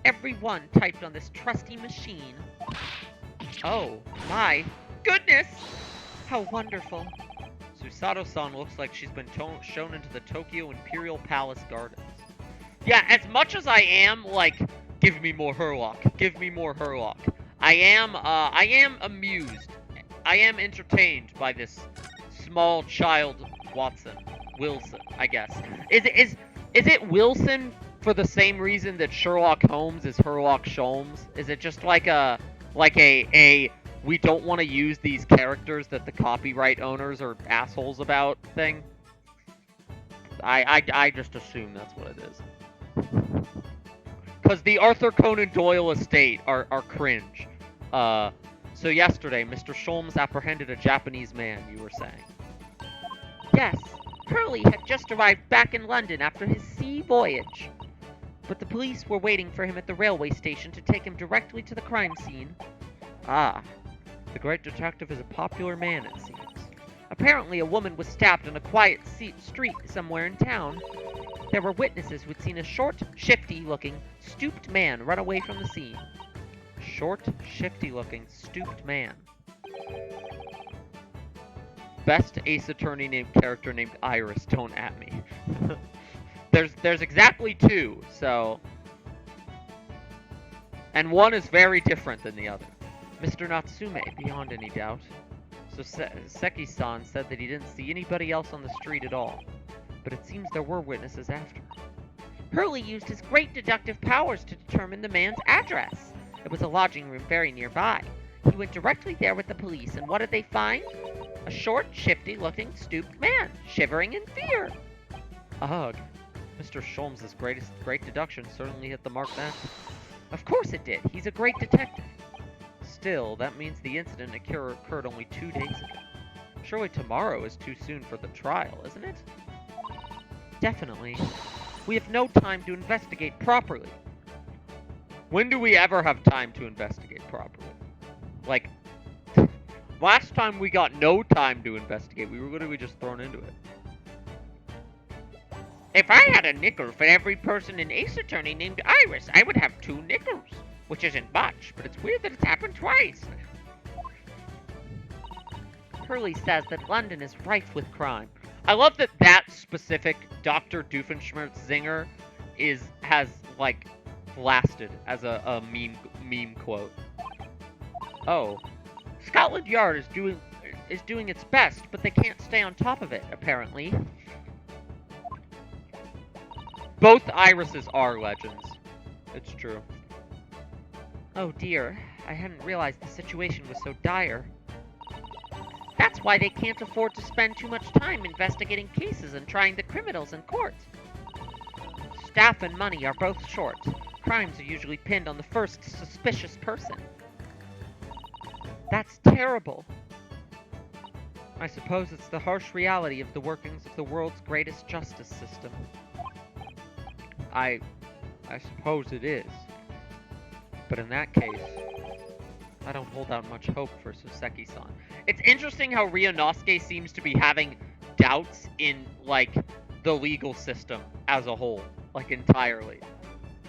Speaker 1: Every one typed on this trusty machine. Oh, my goodness! How wonderful. Susato-san looks like she's been shown into the Tokyo Imperial Palace Gardens. Yeah, as much as I am, like, give me more Herlock, give me more Herlock, I am amused. I am entertained by this small child Wilson, I guess. Is it Wilson for the same reason that Sherlock Holmes is Herlock Sholmes? Is it just like a we don't want to use these characters that the copyright owners are assholes about thing? I just assume that's what it is. Because the Arthur Conan Doyle estate are cringe. So yesterday, Mr. Sholmes apprehended a Japanese man, you were saying. Yes, Hurley had just arrived back in London after his sea voyage. But the police were waiting for him at the railway station to take him directly to the crime scene. Ah, the great detective is a popular man, it seems. Apparently, a woman was stabbed on a quiet street somewhere in town. There were witnesses who'd seen a short, shifty-looking, stooped man run away from the scene. Short, shifty-looking, stooped man. Best Ace Attorney named character named Iris, don't at me. There's exactly two, so... And one is very different than the other. Mr. Natsume, beyond any doubt. So Seki-san said that he didn't see anybody else on the street at all. But it seems there were witnesses after. Hurley used his great deductive powers to determine the man's address. It was a lodging room very nearby. He went directly there with the police, and what did they find? A short, shifty-looking, stooped man, shivering in fear. Ugh. Mr. Sholmes' great deduction certainly hit the mark then. Of course it did. He's a great detective. Still, that means the incident occurred only 2 days ago. Surely tomorrow is too soon for the trial, isn't it? Definitely. We have no time to investigate properly. When do we ever have time to investigate properly? Like, last time we got no time to investigate. We were literally just thrown into it. If I had a nickel for every person in Ace Attorney named Iris, I would have 2 nickels. Which isn't much, but it's weird that it's happened twice. Hurley says that London is rife with crime. I love that that specific Dr. Doofenshmirtz zinger has like lasted as a meme quote. Oh, Scotland Yard is doing its best, but they can't stay on top of it, apparently. Both irises are legends. It's true. Oh dear, I hadn't realized the situation was so dire. That's why they can't afford to spend too much time investigating cases and trying the criminals in court. Staff and money are both short. Crimes are usually pinned on the first suspicious person. That's terrible. I suppose it's the harsh reality of the workings of the world's greatest justice system. I suppose it is. But in that case, I don't hold out much hope for Soseki-san. It's interesting how Ryunosuke seems to be having doubts in, like, the legal system as a whole. Like, entirely.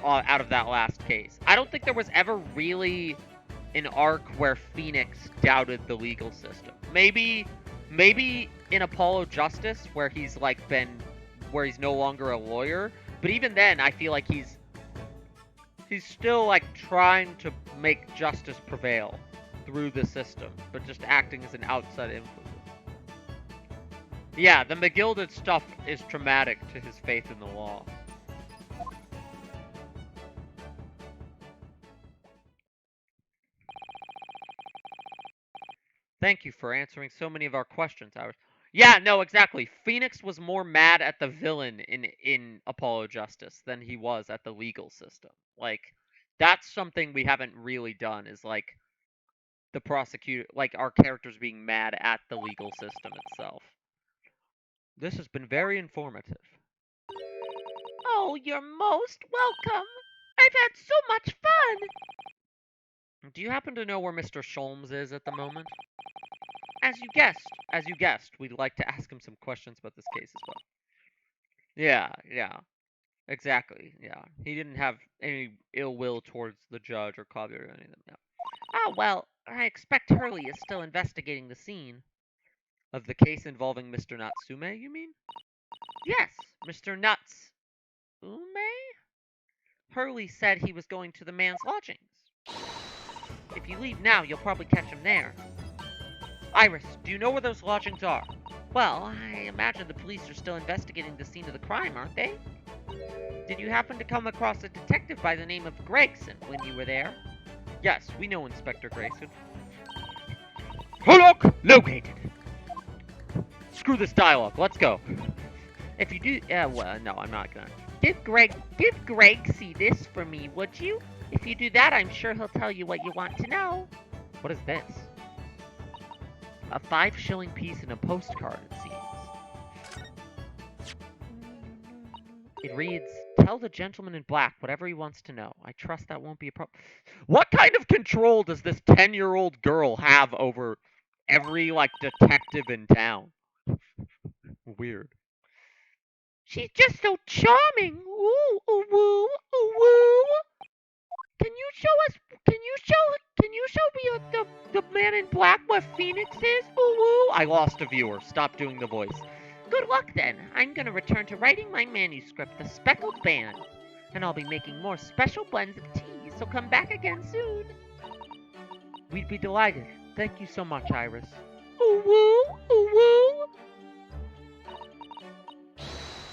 Speaker 1: Out of that last case. I don't think there was ever really an arc where Phoenix doubted the legal system. Maybe in Apollo Justice, where he's, like, where he's no longer a lawyer. But even then, I feel like he's still, like, trying to make justice prevail through the system, but just acting as an outside influence. Yeah, the McGilded stuff is traumatic to his faith in the law. Thank you for answering so many of our questions, Iris. Yeah, no, exactly. Phoenix was more mad at the villain in Apollo Justice than he was at the legal system. Like, that's something we haven't really done, is, like, the prosecutor, like, our characters being mad at the legal system itself. This has been very informative. Oh, you're most welcome. I've had so much fun. Do you happen to know where Mr. Sholmes is at the moment? As you guessed, we'd like to ask him some questions about this case as well. Yeah, exactly, yeah. He didn't have any ill will towards the judge or Kaguya or any of them, no. Oh, well, I expect Hurley is still investigating the scene. Of the case involving Mr. Natsume, you mean? Yes, Mr. Natsume? Hurley said he was going to the man's lodgings. If you leave now, you'll probably catch him there. Iris, do you know where those lodgings are? Well, I imagine the police are still investigating the scene of the crime, aren't they? Did you happen to come across a detective by the name of Gregson when you were there? Yes, we know Inspector Grayson. Hulk located! Screw this dialogue, let's go. If you do, well, no, I'm not gonna. Give Greg see this for me, would you? If you do that, I'm sure he'll tell you what you want to know. What is this? A 5-shilling piece and a postcard, it seems. It reads, tell the gentleman in black whatever he wants to know. I trust that won't be a problem. What kind of control does this 10-year-old girl have over every, like, detective in town? Weird. She's just so charming. Ooh, ooh, woo, ooh, woo. Can you show me the man in black where Phoenix is? Ooh, woo. I lost a viewer. Stop doing the voice. Good luck then. I'm gonna return to writing my manuscript, The Speckled Band. And I'll be making more special blends of tea, so come back again soon. We'd be delighted. Thank you so much, Iris. Ooh, woo, ooh, woo.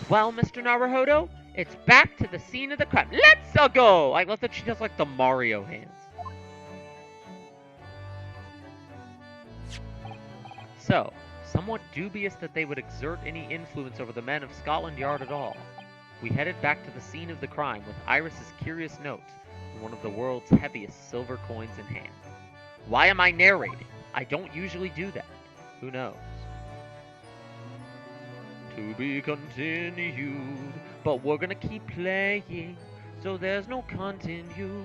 Speaker 1: Well, Mr. Naruhodo, It's back to the scene of the crime. Let's go! I love that she does like the Mario hands. So, somewhat dubious that they would exert any influence over the men of Scotland Yard at all. We headed back to the scene of the crime with Iris's curious note and one of the world's heaviest silver coins in hand. Why am I narrating? I don't usually do that. Who knows? To be continued, but we're gonna keep playing, so there's no continue.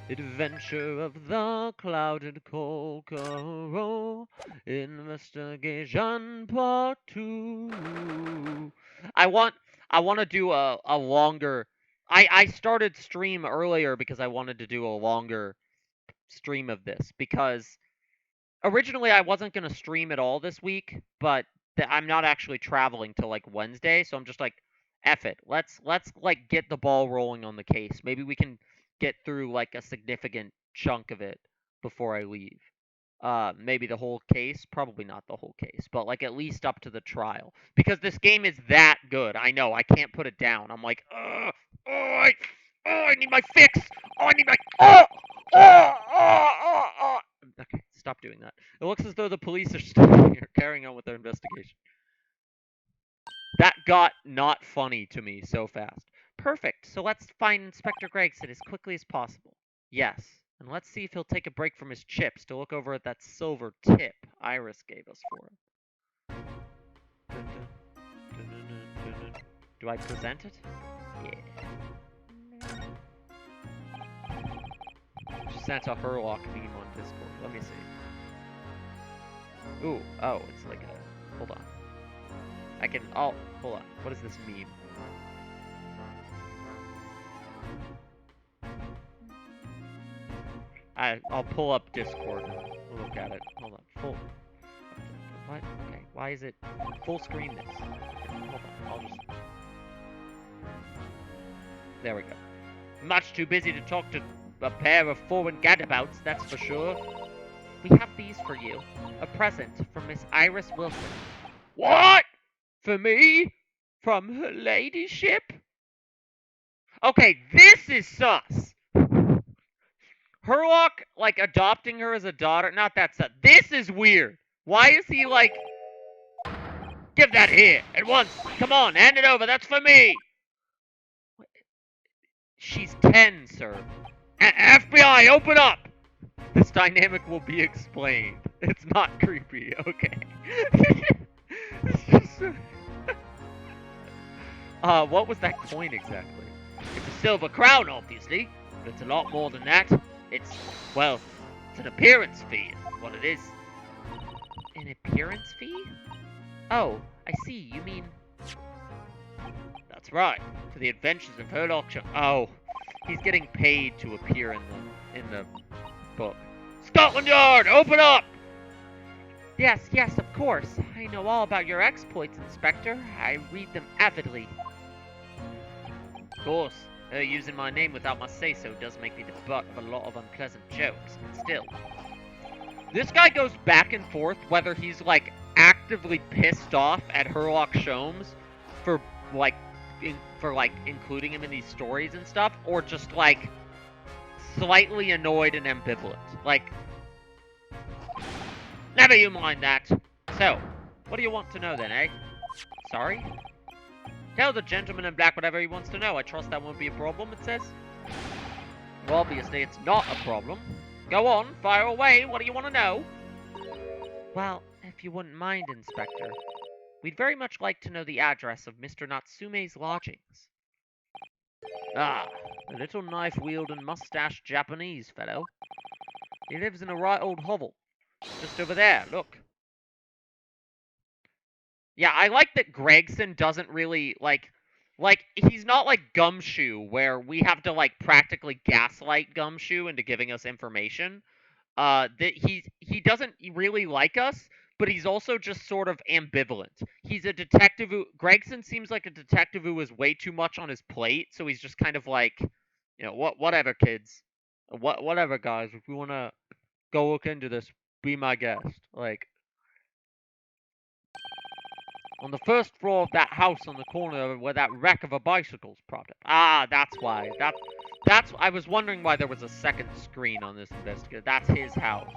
Speaker 1: Adventure of the Clouded Kokoro, Investigation Part 2. I want to do a longer. I started stream earlier because I wanted to do a longer stream of this because originally I wasn't going to stream at all this week, but I'm not actually traveling till like Wednesday, so I'm just like, F it. Let's like get the ball rolling on the case. Maybe we can get through like a significant chunk of it before I leave. Maybe the whole case, probably not the whole case, but like at least up to the trial. Because this game is that good. I know, I can't put it down. I'm like, I need my fix. Oh, I need my Okay, stop doing that. It looks as though the police are still here, carrying on with their investigation. That got not funny to me so fast. Perfect. So let's find Inspector Gregson as quickly as possible. Yes. And let's see if he'll take a break from his chips to look over at that silver tip Iris gave us for him. Do I present it? Yeah. She sent a Herlock meme on Discord. Let me see. Ooh, oh, it's like a... Hold on. Oh, hold on. What is this meme? I'll pull up Discord and look at it. Hold on. What? Okay. Why is it full screen this? Okay, hold on. I'll just... There we go. Much too busy to talk to a pair of foreign gadabouts, that's for sure. We have these for you. A present from Miss Iris Wilson. What? For me? From her ladyship? Okay, this is sus. Herlock, like, adopting her as a daughter. Not that sus. This is weird. Why is he like... Give that here, at once. Come on, hand it over. That's for me. She's 10, sir. FBI, open up. This dynamic will be explained. It's not creepy, okay. It's just... what was that coin exactly? It's a silver crown, obviously, but it's a lot more than that. It's, well, it's an appearance fee, is what it is. An appearance fee? Oh, I see, you mean... That's right, for the adventures of Herlock Oh, he's getting paid to appear in the book. Scotland Yard, open up! Yes, yes, of course. I know all about your exploits, Inspector. I read them avidly. Of course, her using my name without my say-so does make me the butt of a lot of unpleasant jokes, but still. This guy goes back and forth whether he's, like, actively pissed off at Herlock Sholmes for, like, including him in these stories and stuff, or just, like, slightly annoyed and ambivalent. Like, never you mind that. So, what do you want to know then, eh? Sorry? Tell the gentleman in black whatever he wants to know. I trust that won't be a problem, it says. Well, obviously it's not a problem. Go on, fire away. What do you want to know? Well, if you wouldn't mind, Inspector, we'd very much like to know the address of Mr. Natsume's lodgings. Ah, a little knife-wielding, mustached Japanese fellow. He lives in a right old hovel. Just over there, look. Yeah, I like that Gregson doesn't really, like, he's not like Gumshoe, where we have to, like, practically gaslight Gumshoe into giving us information. That he doesn't really like us, but he's also just sort of ambivalent. He's a detective who... Gregson seems like a detective who has way too much on his plate, so he's just kind of like, you know, whatever, kids. Whatever, guys, if we want to go look into this, be my guest. Like, on the first floor of that house on the corner where that wreck of a bicycle's propped up. Ah, that's why. That's. I was wondering why there was a second screen on this investigator. That's his house.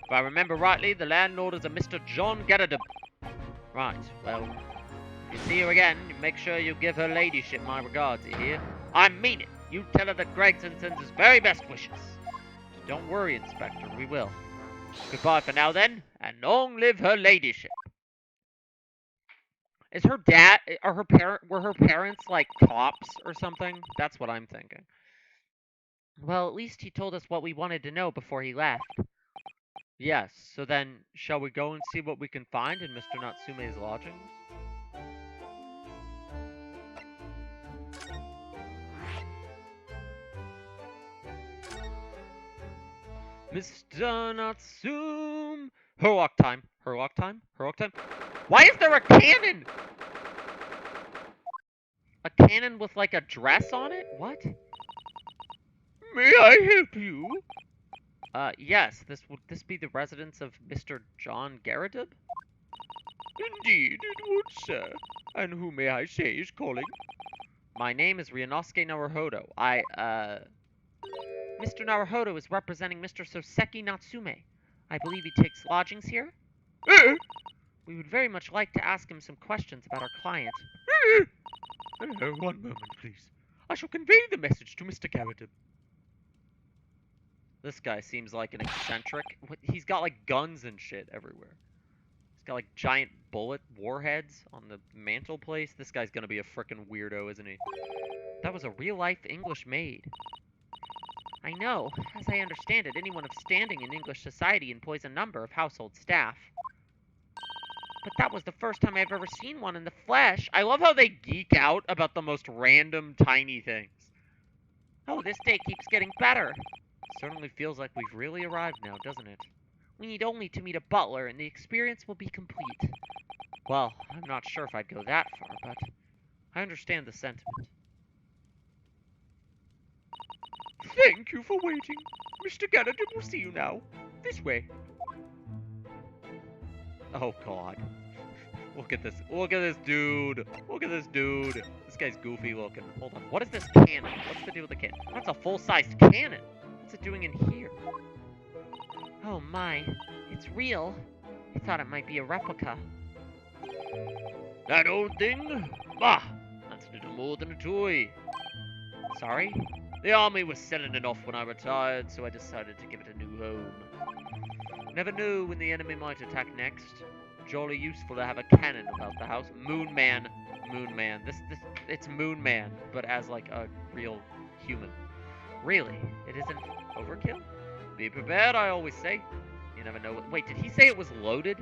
Speaker 1: If I remember rightly, the landlord is a Mr. John Gerardib. Right, well, if you see her again, make sure you give her ladyship my regards, you hear? I mean it. You tell her that Gregson sends his very best wishes. Don't worry, Inspector, we will. Goodbye for now, then, and long live her ladyship. Is her dad, were her parents, like, cops or something? That's what I'm thinking. Well, at least he told us what we wanted to know before he left. Yes, so then, shall we go and see what we can find in Mr. Natsume's lodgings? Mr. Natsume! Herlock time. Herlock time? Herlock time? Why is there a cannon? A cannon with, like, a dress on it? What? May I help you? Yes. Would this be the residence of Mr. John Gerardib? Indeed, it would, sir. And who may I say is calling? My name is Ryunosuke Naruhodo. Mr. Naruhodo is representing Mr. Soseki Natsume. I believe he takes lodgings here? We would very much like to ask him some questions about our client. One moment, please. I shall convey the message to Mr. Gerardib. This guy seems like an eccentric. He's got, like, guns and shit everywhere. He's got, like, giant bullet warheads on the mantelpiece. This guy's gonna be a frickin' weirdo, isn't he? That was a real-life English maid. I know. As I understand it, anyone of standing in English society employs a number of household staff. But that was the first time I've ever seen one in the flesh. I love how they geek out about the most random, tiny things. Oh, this day keeps getting better. Certainly feels like we've really arrived now, doesn't it? We need only to meet a butler, and the experience will be complete. Well, I'm not sure if I'd go that far, but I understand the sentiment. Thank you for waiting. Mr. Gerardib will see you now. This way. Oh, God. Look at this. Look at this dude. Look at this dude. This guy's goofy looking. Hold on. What is this cannon? What's the deal with the cannon? That's a full-sized cannon. What's it doing in here? Oh, my. It's real. I thought it might be a replica. That old thing? Bah! That's little more than a toy. Sorry? The army was selling it off when I retired, so I decided to give it a new home. Never know when the enemy might attack next. Jolly useful to have a cannon about the house. Moon Man. Moon Man. It's Moon Man, but as like a real human. Really? It isn't overkill? Be prepared, I always say. You never know what... Wait, did he say it was loaded?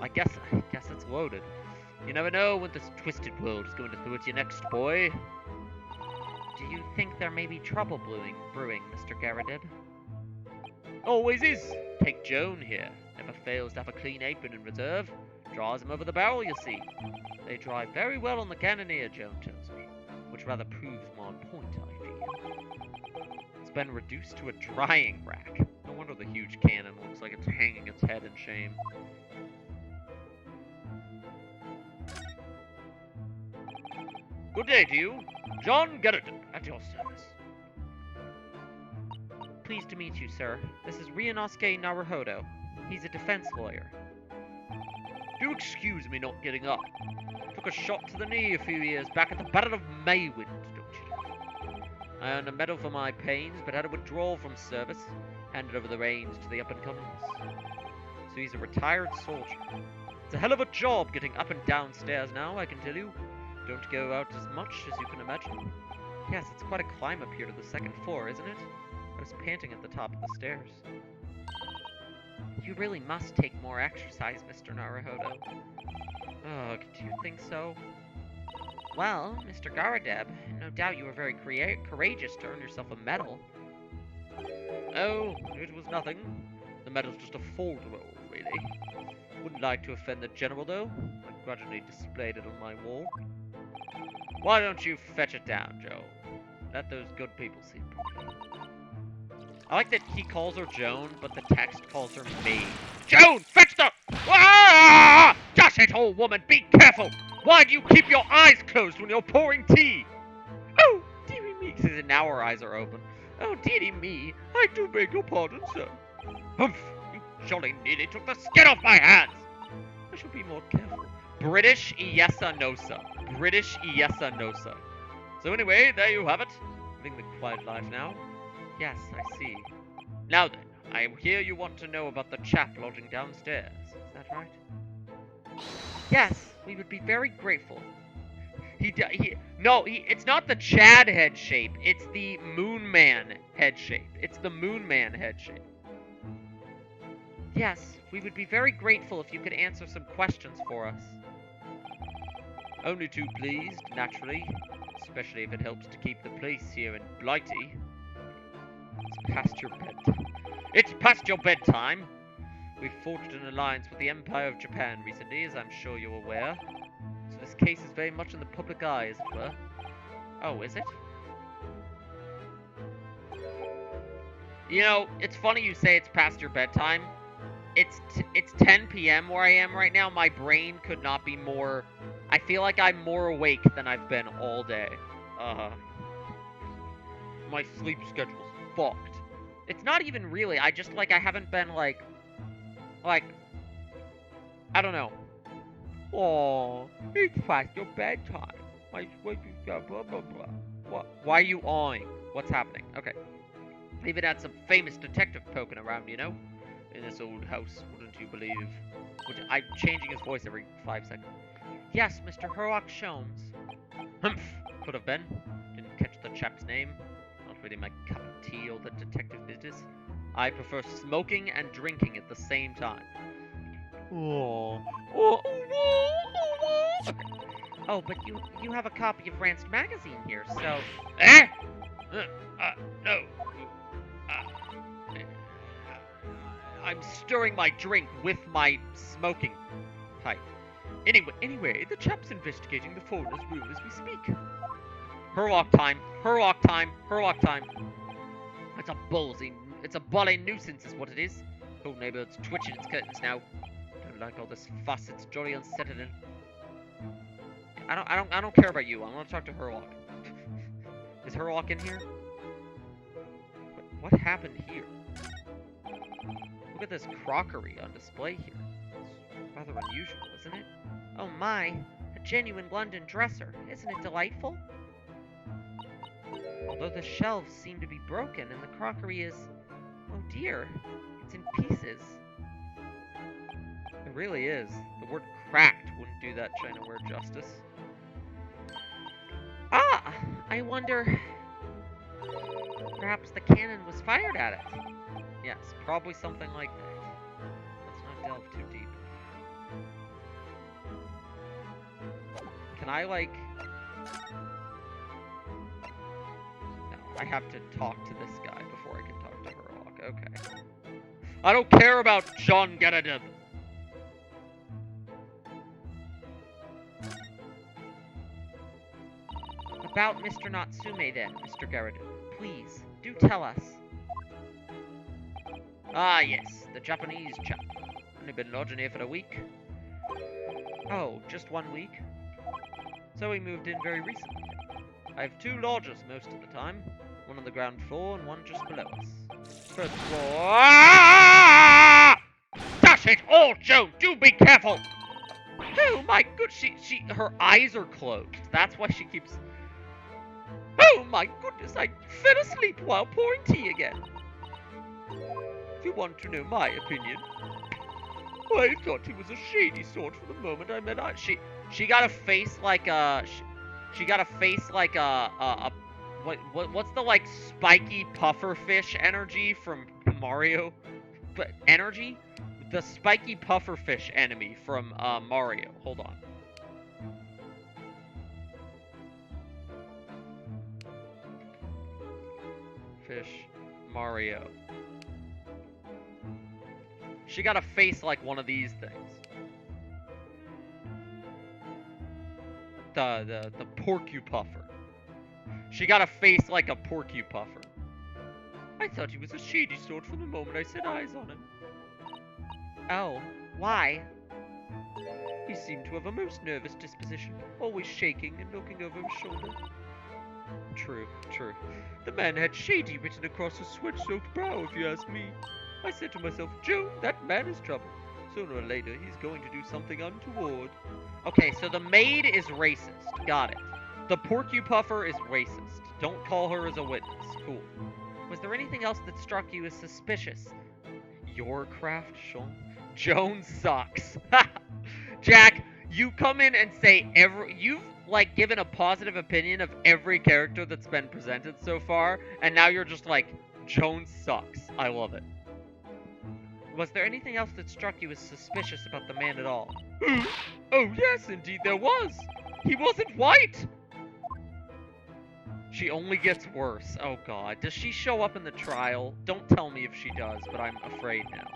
Speaker 1: I guess it's loaded. You never know when this twisted world is going to throw at you next, boy. Do you think there may be trouble brewing, Mr. Gerardib? Always is. Take Joan here. Never fails to have a clean apron in reserve. Draws him over the barrel, you see. They dry very well on the cannoneer, Joan tells me. Which rather proves more on point, I feel. It's been reduced to a drying rack. No wonder the huge cannon looks like it's hanging its head in shame. Good day to you. John Gerardib, at your service. Pleased to meet you, sir. This is Ryunosuke Naruhodo. He's a defense lawyer. Do excuse me not getting up. Took a shot to the knee a few years back at the Battle of Maywind, don't you know? I earned a medal for my pains, but had a withdrawal from service. Handed over the reins to the up-and-comings. So he's a retired soldier. It's a hell of a job getting up and down stairs now, I can tell you. Don't go out as much as you can imagine. Yes, it's quite a climb up here to the second floor, isn't it? I was panting at the top of the stairs. You really must take more exercise, Mr. Naruhodo. Ugh, do you think so? Well, Mr. Gerardib, no doubt you were very courageous to earn yourself a medal. Oh, it was nothing. The medal's just a folderol, really. Wouldn't like to offend the general, though. I grudgingly displayed it on my wall. Why don't you fetch it down, Joe? Let those good people see properly. I like that he calls her Joan, but the text calls her Maid. Joan, fetch the... Ah! Dash it, old woman, be careful! Why do you keep your eyes closed when you're pouring tea? Oh, dearie me, says now her eyes are open. Oh, dearie me, I do beg your pardon, sir. Humph, you jolly nearly took the skin off my hands. I shall be more careful. British yesa no sir. British yesa no sir. So anyway, there you have it. Living the quiet life now. Yes, I see. Now then, I hear you want to know about the chap lodging downstairs. Is that right? Yes, we would be very grateful. It's not the Chad head shape. It's the Moon Man head shape. It's the Moon Man head shape. Yes, we would be very grateful if you could answer some questions for us. Only too pleased, naturally. Especially if it helps to keep the place here in Blighty. It's past your bedtime. It's past your bedtime! We've forged an alliance with the Empire of Japan recently, as I'm sure you're aware. So this case is very much in the public eye, as it were. Oh, is it? You know, it's funny you say it's past your bedtime. It's 10 p.m. where I am right now. My brain could not be more... I feel like I'm more awake than I've been all day. My sleep schedule's fucked. It's not even really. I just, I haven't been, I don't know. Oh, it's past your bedtime. Blah, blah, blah. What? Why are you awing? What's happening? Okay. I even had some famous detective poking around, you know? In this old house, wouldn't you believe? I'm changing his voice every 5 seconds. Yes, Mr. Herlock Sholmes. Humph. Could have been. Didn't catch the chap's name. Not really my cup of tea or the detective business. I prefer smoking and drinking at the same time. Oh. Okay. Oh, but you have a copy of Ranced Magazine here, so... Eh? No. I'm stirring my drink with my smoking pipe. Anyway, the chap's investigating the foreigner's room as we speak. Herlock time. It's a bully nuisance is what it is. Whole neighborhood's twitching its curtains now. Don't like all this fuss, it's jolly unsettling. I don't care about you, I want to talk to Herlock. Is Herlock in here? What happened here? Look at this crockery on display here. It's rather unusual, isn't it? Oh my, a genuine London dresser. Isn't it delightful? Although the shelves seem to be broken and the crockery is... oh dear, it's in pieces. It really is. The word cracked wouldn't do that Chinaware justice. Ah! I wonder... perhaps the cannon was fired at it. Yes, probably something like that. Let's not delve too deep. Can I, No, I have to talk to this guy before I can talk to Herlock. Okay. I don't care about John Ganadin. About Mr. Natsume, then, Mr. Garrett. Please, do tell us. Ah, yes, the Japanese chap. Only been lodging here for a week. Oh, just 1 week? So he moved in very recently. I have 2 lodgers most of the time. One on the ground floor and one just below us. First floor... Ah! Dash it all, Joe! Do be careful! Oh my good, her eyes are closed. That's why she keeps... Oh my goodness, I fell asleep while pouring tea again. If you want to know my opinion, I thought he was a shady sort from the moment I met her. She got a face like a... She got a face like a what's the, spiky puffer fish energy from Mario? But energy? The spiky puffer fish enemy from, Mario. Hold on. Fish. Mario. She got a face like one of these things. The PORCUPUFFER. She got a face like a PORCUPUFFER. I thought he was a shady sort from the moment I set eyes on him. Oh, why? He seemed to have a most nervous disposition, always shaking and looking over his shoulder. True, true. The man had shady written across his sweat-soaked brow, if you ask me. I said to myself, Joe, that man is trouble. Sooner or later, he's going to do something untoward. Okay, so the maid is racist. Got it. The Porcupuffer is racist. Don't call her as a witness. Cool. Was there anything else that struck you as suspicious? Your craft, Sean? Joan sucks. Jack, you come in and say you've like given a positive opinion of every character that's been presented so far, and now you're just like, Joan sucks. I love it. Was there anything else that struck you as suspicious about the man at all? Oh yes, indeed there was. He wasn't white. She only gets worse. Oh god. Does she show up in the trial? Don't tell me if she does, but I'm afraid now.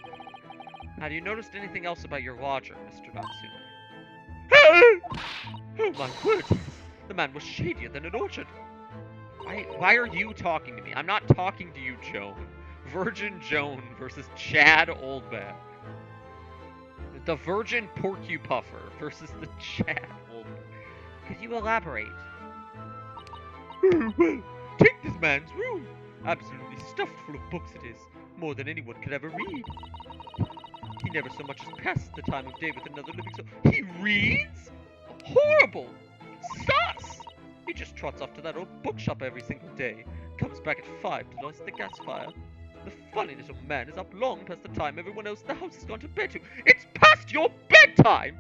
Speaker 1: Have you noticed anything else about your lodger, Mr. Natsume? Oh my word! The man was shadier than an orchard. Why are you talking to me? I'm not talking to you, Joan. Virgin Joan versus Chad Oldback. The Virgin Porcupuffer versus the Chad Oldback. Could you elaborate? Well, take this man's room. Absolutely stuffed full of books it is. More than anyone could ever read. He never so much as passes the time of day with another living soul. He reads? Horrible! Sus! He just trots off to that old bookshop every single day. Comes back at 5 to light the gas fire. The funny little man is up long past the time everyone else in the house has gone to bed to. It's past your bedtime!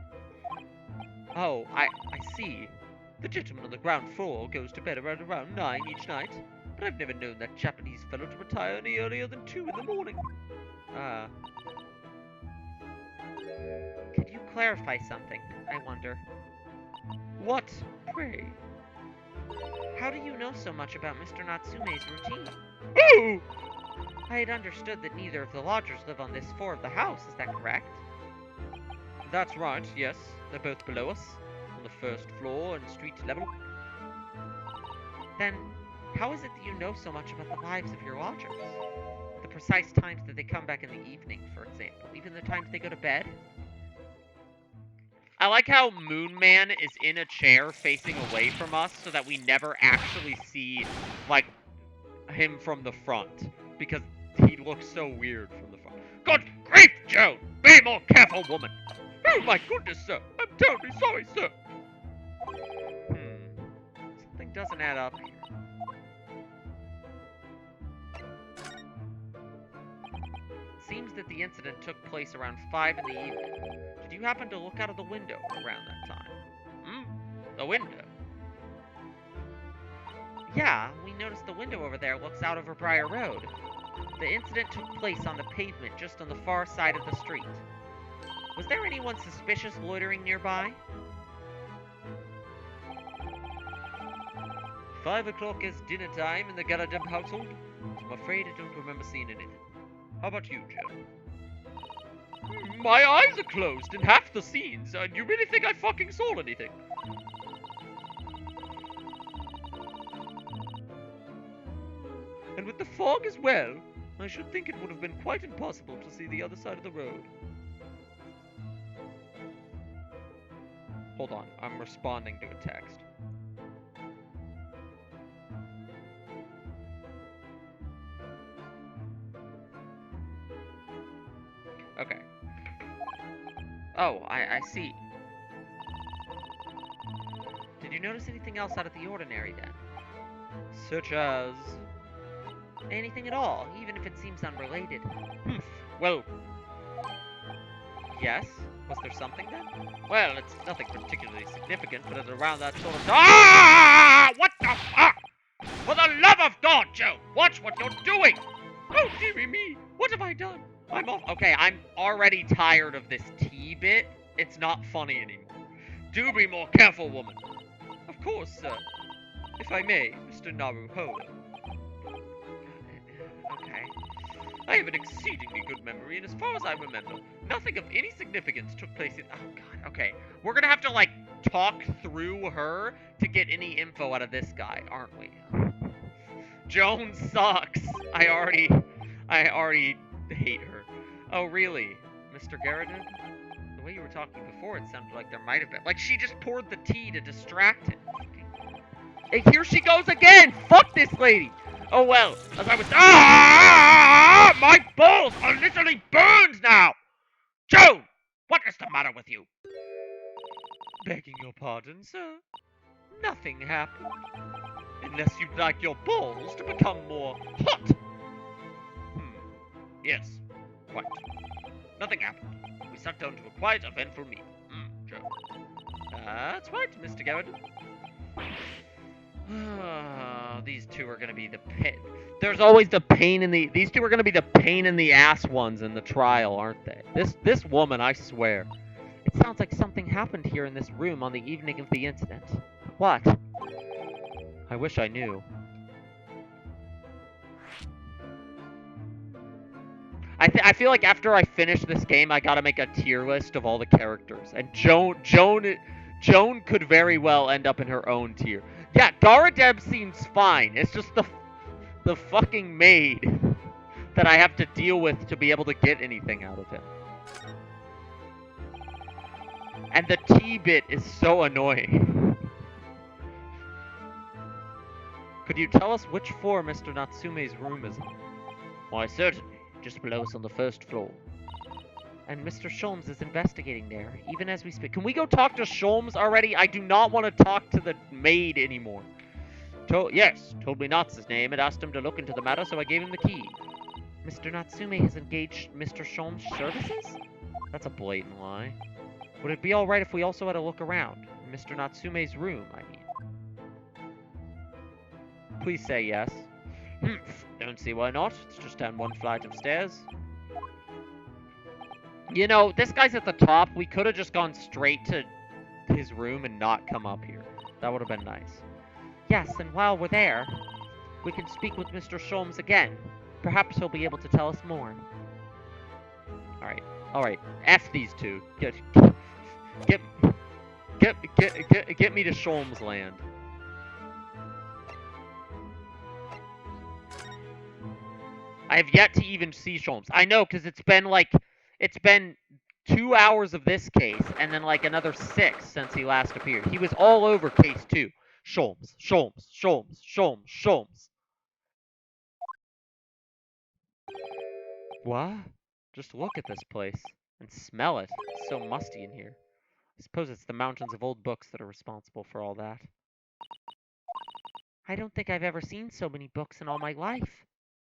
Speaker 1: Oh, I see. The gentleman on the ground floor goes to bed around 9 each night, but I've never known that Japanese fellow to retire any earlier than 2 in the morning. Ah. Could you clarify something, I wonder? What, pray? How do you know so much about Mr. Natsume's routine? Oh! I had understood that neither of the lodgers live on this floor of the house, is that correct? That's right, yes. They're both below us, on the first floor and street level. Then, how is it that you know so much about the lives of your lodgers? The precise times that they come back in the evening, for example, even the times they go to bed? I like how Moon Man is in a chair facing away from us so that we never actually see, like, him from the front. Because he looks so weird from the front. Good grief, Joan! Be more careful, woman! Oh my goodness, sir! I'm terribly sorry, sir! Something doesn't add up here. Seems that the incident took place around 5 in the evening. Did you happen to look out of the window around that time? The window? Yeah, we noticed the window over there looks out over Briar Road. The incident took place on the pavement just on the far side of the street. Was there anyone suspicious loitering nearby? 5 o'clock is dinner time in the Galadimp household, so I'm afraid I don't remember seeing anything. How about you, Joe? My eyes are closed in half the scenes. You really think I fucking saw anything? And with the fog as well, I should think it would have been quite impossible to see the other side of the road. Hold on, I'm responding to a text. Okay. Oh, I see. Did you notice anything else out of the ordinary then? Such as... anything at all, even if it seems unrelated. Well... yes? Was there something then? Well, it's nothing particularly significant, but it's around that sort of... Ah! What the fuck? For the love of God, Joe! Watch what you're doing! Oh, dearie me! What have I done? I'm off. Okay, I'm already tired of this tea bit. It's not funny anymore. Do be more careful, woman. Of course, sir. If I may, Mr. Naruhodo. Okay. I have an exceedingly good memory, and as far as I remember, nothing of any significance took place in... oh, God. Okay. We're gonna have to, like, talk through her to get any info out of this guy, aren't we? Joan sucks. I already hate her. Oh, really? Mr. Garrett? The way you were talking before, it sounded like there might have been. Like, she just poured the tea to distract him. Hey, here she goes again! Fuck this lady! Oh, well, as I was. Ah! My balls are literally burned now! Joan! What is the matter with you? Begging your pardon, sir. Nothing happened. Unless you'd like your balls to become more hot. Yes, quite. Nothing happened. We sat down to a quiet, eventful meal. Joe. That's right, Mr. Garrett. These two are gonna be the pit. There's always the pain in the. These two are gonna be the pain in the ass ones in the trial, aren't they? This woman, I swear. It sounds like something happened here in this room on the evening of the incident. What? I wish I knew. I feel like after I finish this game, I gotta make a tier list of all the characters, and Joan could very well end up in her own tier. Yeah, Garadeb seems fine. It's just the fucking maid that I have to deal with to be able to get anything out of him. And the T bit is so annoying. Could you tell us which floor Mr. Natsume's room is on? Why, certainly. Just below us on the first floor. And Mr. Sholmes is investigating there, even as we speak. Can we go talk to Sholmes already? I do not want to talk to the maid anymore. Yes, told me Natsu's name and asked him to look into the matter, so I gave him the key. Mr. Natsume has engaged Mr. Sholmes' services? That's a blatant lie. Would it be alright if we also had a look around? Mr. Natsume's room, I mean. Please say yes. Don't see why not. It's just down one flight of stairs. You know, this guy's at the top. We could have just gone straight to his room and not come up here. That would have been nice. Yes, and while we're there, we can speak with Mr. Sholmes again. Perhaps he'll be able to tell us more. Alright. F these two. Get me to Sholmes land. I have yet to even see Sholmes. I know, because it's been 2 hours of this case, and then like another 6 since he last appeared. He was all over case 2. Sholmes. What? Just look at this place. And smell it. It's so musty in here. I suppose it's the mountains of old books that are responsible for all that. I don't think I've ever seen so many books in all my life.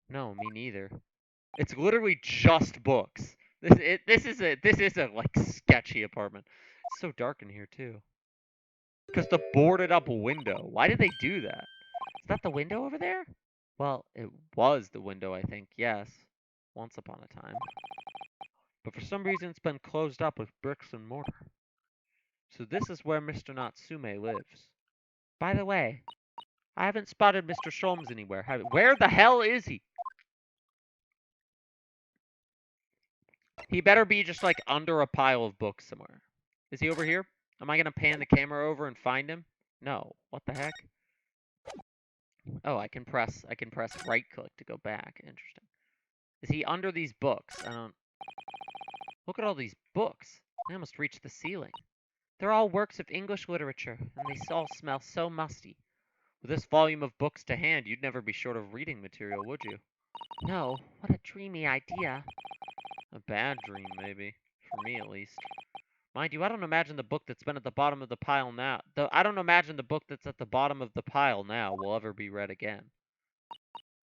Speaker 1: No, me neither. It's literally just books. This is a like sketchy apartment. It's so dark in here too. Because the boarded up window. Why did they do that? Is that the window over there? Well, it was the window, I think. Yes, once upon a time. But for some reason, it's been closed up with bricks and mortar. So this is where Mr. Natsume lives. By the way, I haven't spotted Mr. Sholmes anywhere. Where the hell is he? He better be just like under a pile of books somewhere. Is he over here? Am I gonna pan the camera over and find him? No. What the heck? Oh, I can press right click to go back. Interesting. Is he under these books? I don't. Look at all these books. They almost reach the ceiling. They're all works of English literature, and they all smell so musty. With this volume of books to hand, you'd never be short of reading material, would you? No. What a dreamy idea. A bad dream, maybe. For me, at least. Mind you, I don't imagine the book that's been at the bottom of the pile now. I don't imagine the book that's at the bottom of the pile now will ever be read again.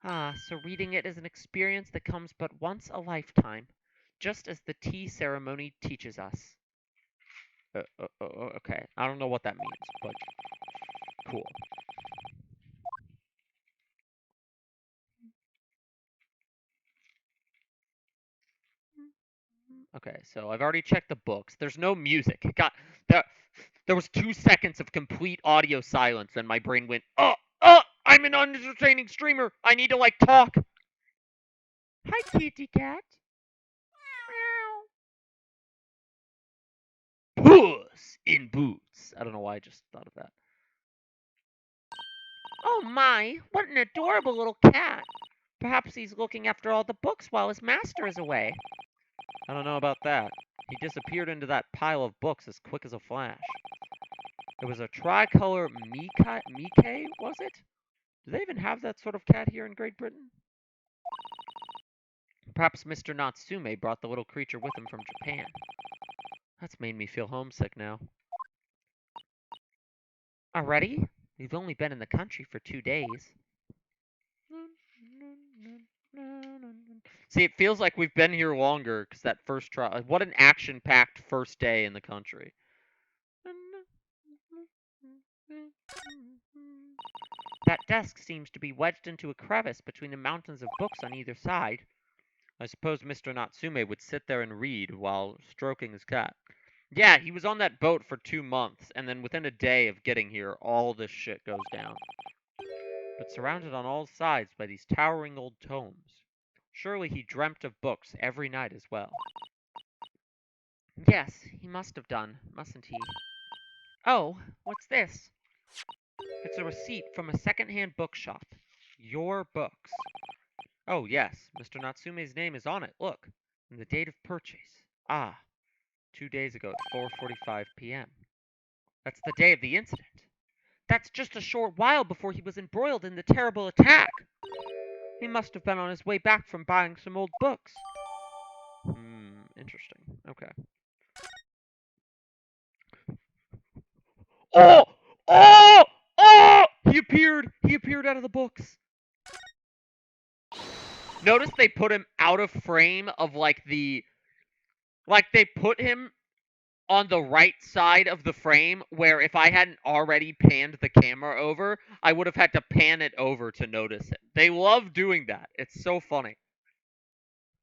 Speaker 1: Ah, so reading it is an experience that comes but once a lifetime, just as the tea ceremony teaches us. Okay. I don't know what that means, but cool. Okay, so I've already checked the books. There's no music. There was 2 seconds of complete audio silence, and my brain went, I'm an unentertaining streamer. I need to like talk. Hi, kitty cat. Puss in Boots. I don't know why I just thought of that. Oh, my, what an adorable little cat. Perhaps he's looking after all the books while his master is away. I don't know about that. He disappeared into that pile of books as quick as a flash. It was a tricolor Mike, was it? Do they even have that sort of cat here in Great Britain? Perhaps Mr. Natsume brought the little creature with him from Japan. That's made me feel homesick now. Already? We've only been in the country for 2 days. See, it feels like we've been here longer because that first trial. What an action-packed first day in the country. That desk seems to be wedged into a crevice between the mountains of books on either side. I suppose Mr. Natsume would sit there and read while stroking his cat. Yeah, he was on that boat for 2 months, and then within a day of getting here, all this shit goes down. But surrounded on all sides by these towering old tomes. Surely he dreamt of books every night as well. Yes, he must have done, mustn't he? Oh, what's this? It's a receipt from a second-hand bookshop. Your books. Oh, yes, Mr. Natsume's name is on it, look. And the date of purchase. Ah, 2 days ago at 4:45 p.m. That's the day of the incident. That's just a short while before he was embroiled in the terrible attack. He must have been on his way back from buying some old books. Interesting. Okay. Oh! Oh! Oh! He appeared out of the books. Notice they put him out of frame of like they put him on the right side of the frame where if I hadn't already panned the camera over, I would have had to pan it over to notice it. They love doing that. It's so funny.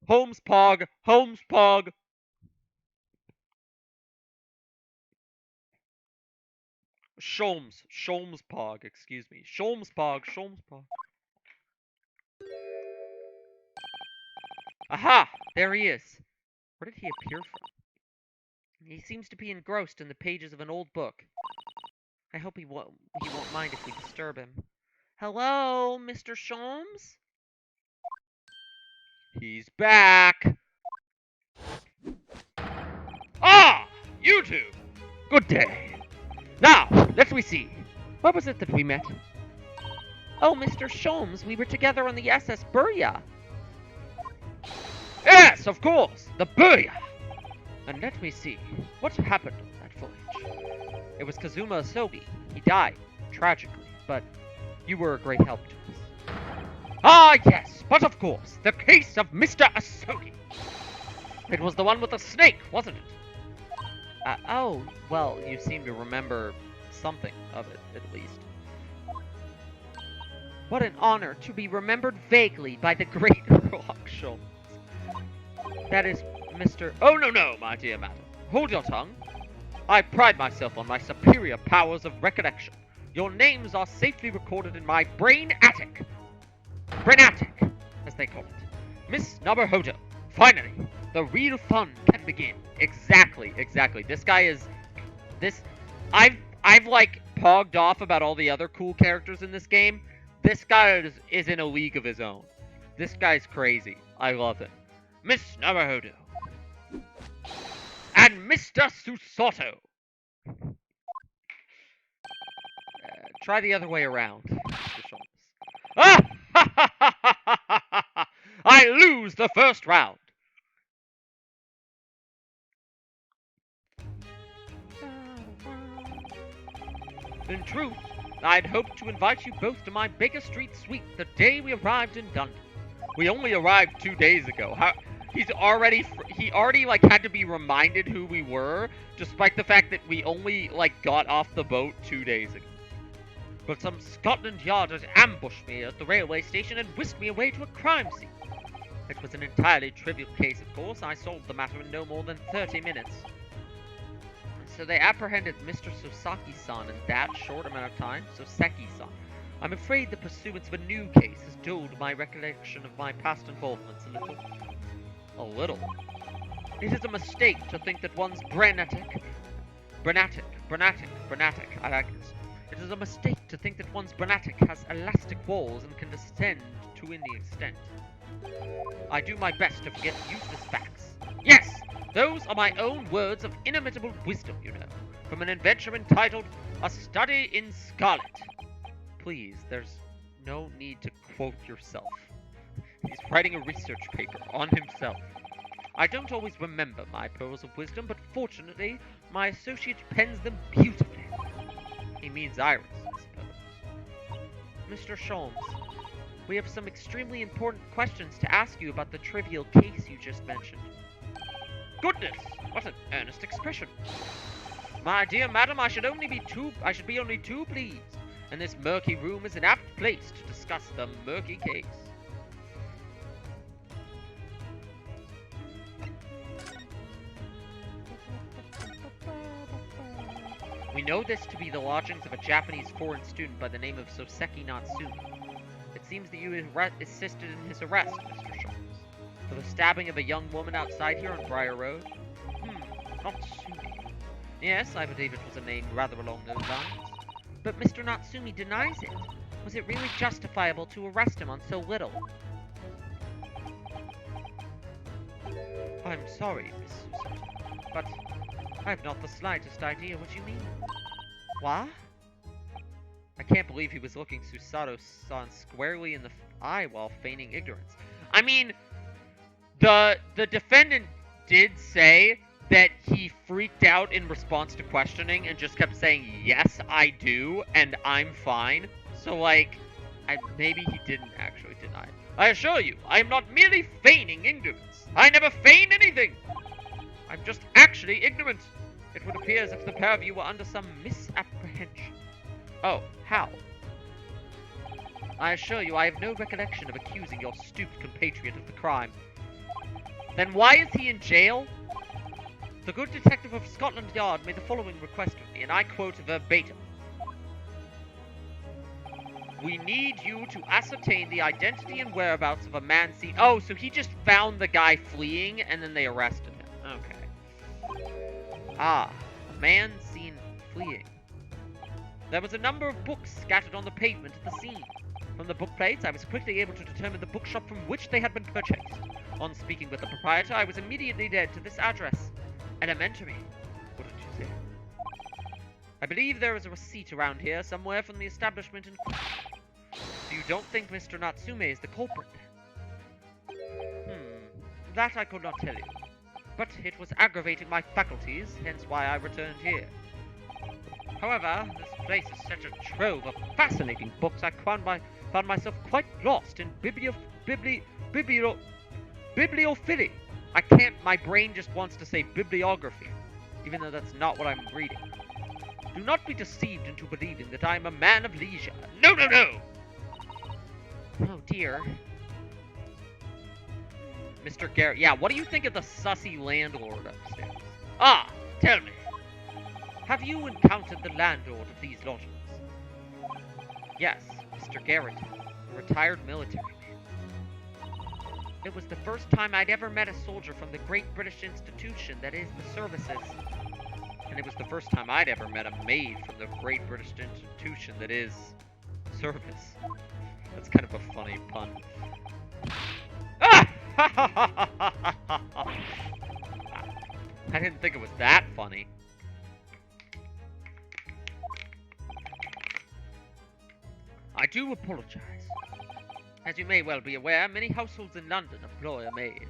Speaker 1: Holmes Pog. Sholmes Pog, excuse me. Sholmes Pog. Aha! There he is. Where did he appear from? He seems to be engrossed in the pages of an old book. I hope he won't mind if we disturb him. Hello, Mr. Sholmes? He's back! Ah! You two! Good day. Now, let me see. What was it that we met? Oh, Mr. Sholmes, we were together on the SS Burya. Yes, of course, the Burya. And let me see. What happened on that voyage? It was Kazuma Asogi. He died, tragically, but you were a great help to us. Ah, yes, but of course, the case of Mr. Asogi. It was the one with the snake, wasn't it? Oh, well, you seem to remember something of it, at least. What an honor to be remembered vaguely by the great Rock Schultz. That is Mr. Oh, no, my dear madam. Hold your tongue. I pride myself on my superior powers of recollection. Your names are safely recorded in my brain attic. Brainatic, as they call it. Miss Naruhodo. Finally, the real fun can begin. Exactly. This guy is... I've like, pogged off about all the other cool characters in this game. This guy is in a league of his own. This guy's crazy. I love him. Miss Naruhodo. And Mr. Susato. Try the other way around, Mr. Schultz. Ah! I lose the first round. In truth, I'd hoped to invite you both to my Baker Street suite the day we arrived in London. We only arrived 2 days ago. He already like had to be reminded who we were, despite the fact that we only like got off the boat 2 days ago. But some Scotland Yarders ambushed me at the railway station and whisked me away to a crime scene. It was an entirely trivial case, of course. I solved the matter in no more than 30 minutes. So they apprehended Mr. Sosaki-san in that short amount of time? Soseki-san. I'm afraid the pursuance of a new case has dulled my recollection of my past involvements a little. A little? It is a mistake to think that one's brainatic, I like this, It is a mistake to think that one's Branatic has elastic walls and can descend to any extent. I do my best to forget useless facts. Yes! Those are my own words of inimitable wisdom, you know, from an adventure entitled A Study in Scarlet. Please, there's no need to quote yourself. He's writing a research paper on himself. I don't always remember my pearls of wisdom, but fortunately, my associate pens them beautifully. He means Iris, I suppose. Mr. Sholmes, we have some extremely important questions to ask you about the trivial case you just mentioned. Goodness, what an earnest expression. My dear madam, I should be only too pleased, and this murky room is an apt place to discuss the murky case. We know this to be the lodgings of a Japanese foreign student by the name of Soseki Natsumi. It seems that you assisted in his arrest, Mr. Sholmes, for the stabbing of a young woman outside here on Briar Road. Natsumi. Yes, I believe it was a name rather along those lines. But Mr. Natsumi denies it. Was it really justifiable to arrest him on so little? I'm sorry, Miss Susan, but I have not the slightest idea what you mean. What? I can't believe he was looking Susato-san squarely in the eye while feigning ignorance. I mean, the defendant did say that he freaked out in response to questioning and just kept saying, yes, I do, and I'm fine. So, like, maybe he didn't actually deny it. I assure you, I am not merely feigning ignorance. I never feign anything. I'm just actually ignorant. It would appear as if the pair of you were under some misapprehension. Oh, how? I assure you I have no recollection of accusing your stupid compatriot of the crime. Then why is he in jail? The good detective of Scotland Yard made the following request of me, and I quote verbatim. We need you to ascertain the identity and whereabouts of a man seen... Oh, so he just found the guy fleeing, and then they arrested him. Okay. Ah, a man seen fleeing. There was a number of books scattered on the pavement at the scene. From the book plates, I was quickly able to determine the bookshop from which they had been purchased. On speaking with the proprietor, I was immediately led to this address. Elementary, wouldn't you say? I believe there is a receipt around here somewhere from the establishment in question. So you don't think Mr. Natsume is the culprit? That I could not tell you. But it was aggravating my faculties, hence why I returned here. However, this place is such a trove of fascinating books, I found myself quite lost in bibliophilia. My brain just wants to say bibliography, even though that's not what I'm reading. Do not be deceived into believing that I am a man of leisure. No, no, no! Oh dear. Mr. Garrett, yeah, what do you think of the sussy landlord upstairs? Ah, tell me. Have you encountered the landlord of these lodgings? Yes, Mr. Garrett, a retired military man. It was the first time I'd ever met a soldier from the great British institution that is the services. And it was the first time I'd ever met a maid from the great British institution that is service. That's kind of a funny pun. Ah! I didn't think it was that funny. I do apologize. As you may well be aware, many households in London employ a maid.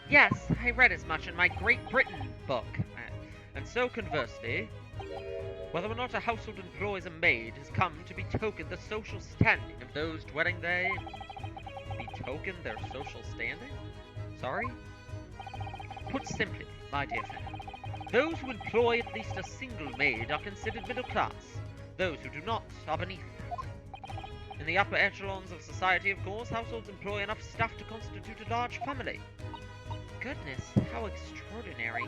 Speaker 1: Yes, I read as much in my Great Britain book. And so conversely, whether or not a household employs a maid has come to betoken the social standing of those dwelling therein. Betoken their social standing? Sorry? Put simply, my dear friend, those who employ at least a single maid are considered middle class. Those who do not are beneath that. In the upper echelons of society, of course, households employ enough staff to constitute a large family. Goodness, how extraordinary.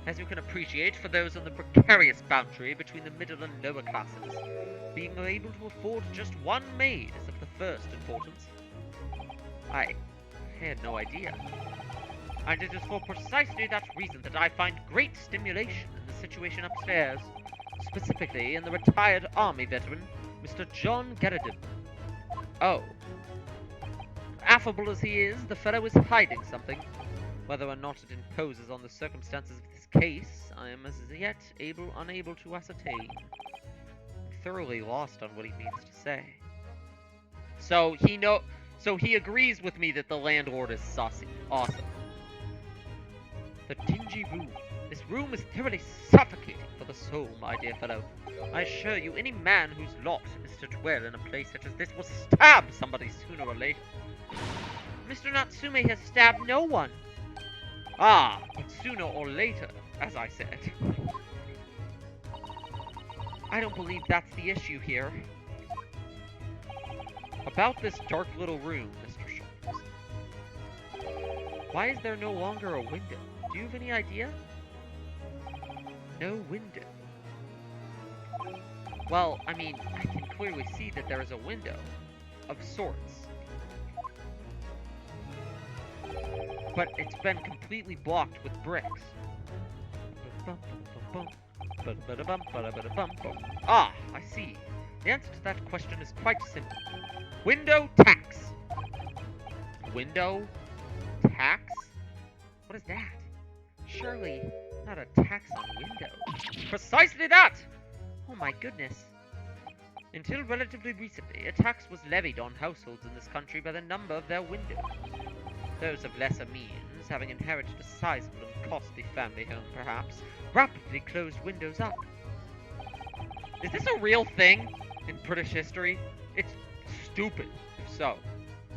Speaker 1: As you can appreciate, for those on the precarious boundary between the middle and lower classes, being able to afford just one maid is of the first importance. I had no idea. And it is for precisely that reason that I find great stimulation in the situation upstairs. specifically in the retired army veteran, Mr. John Garridon. Oh. Affable as he is, the fellow is hiding something. Whether or not it imposes on the circumstances of this case, I am as yet unable to ascertain. I'm thoroughly lost on what he means to say. So he agrees with me that the landlord is saucy. Awesome. The dingy room. This room is thoroughly suffocating for the soul, my dear fellow. I assure you, any man whose lot is to dwell in a place such as this will stab somebody sooner or later. Mr. Natsume has stabbed no one. Ah, but sooner or later, as I said. I don't believe that's the issue here. About this dark little room, Mr. Schultz. Why is there no longer a window? Do you have any idea? No window. Well, I mean, I can clearly see that there is a window. Of sorts. But it's been completely blocked with bricks. Ah, I see. The answer to that question is quite simple. Window tax. Window tax? What is that? Surely not a tax on windows. Precisely that! Oh my goodness. Until relatively recently, a tax was levied on households in this country by the number of their windows. Those of lesser means, having inherited a sizable and costly family home perhaps, rapidly closed windows up. Is this a real thing in British history? It's stupid, if so.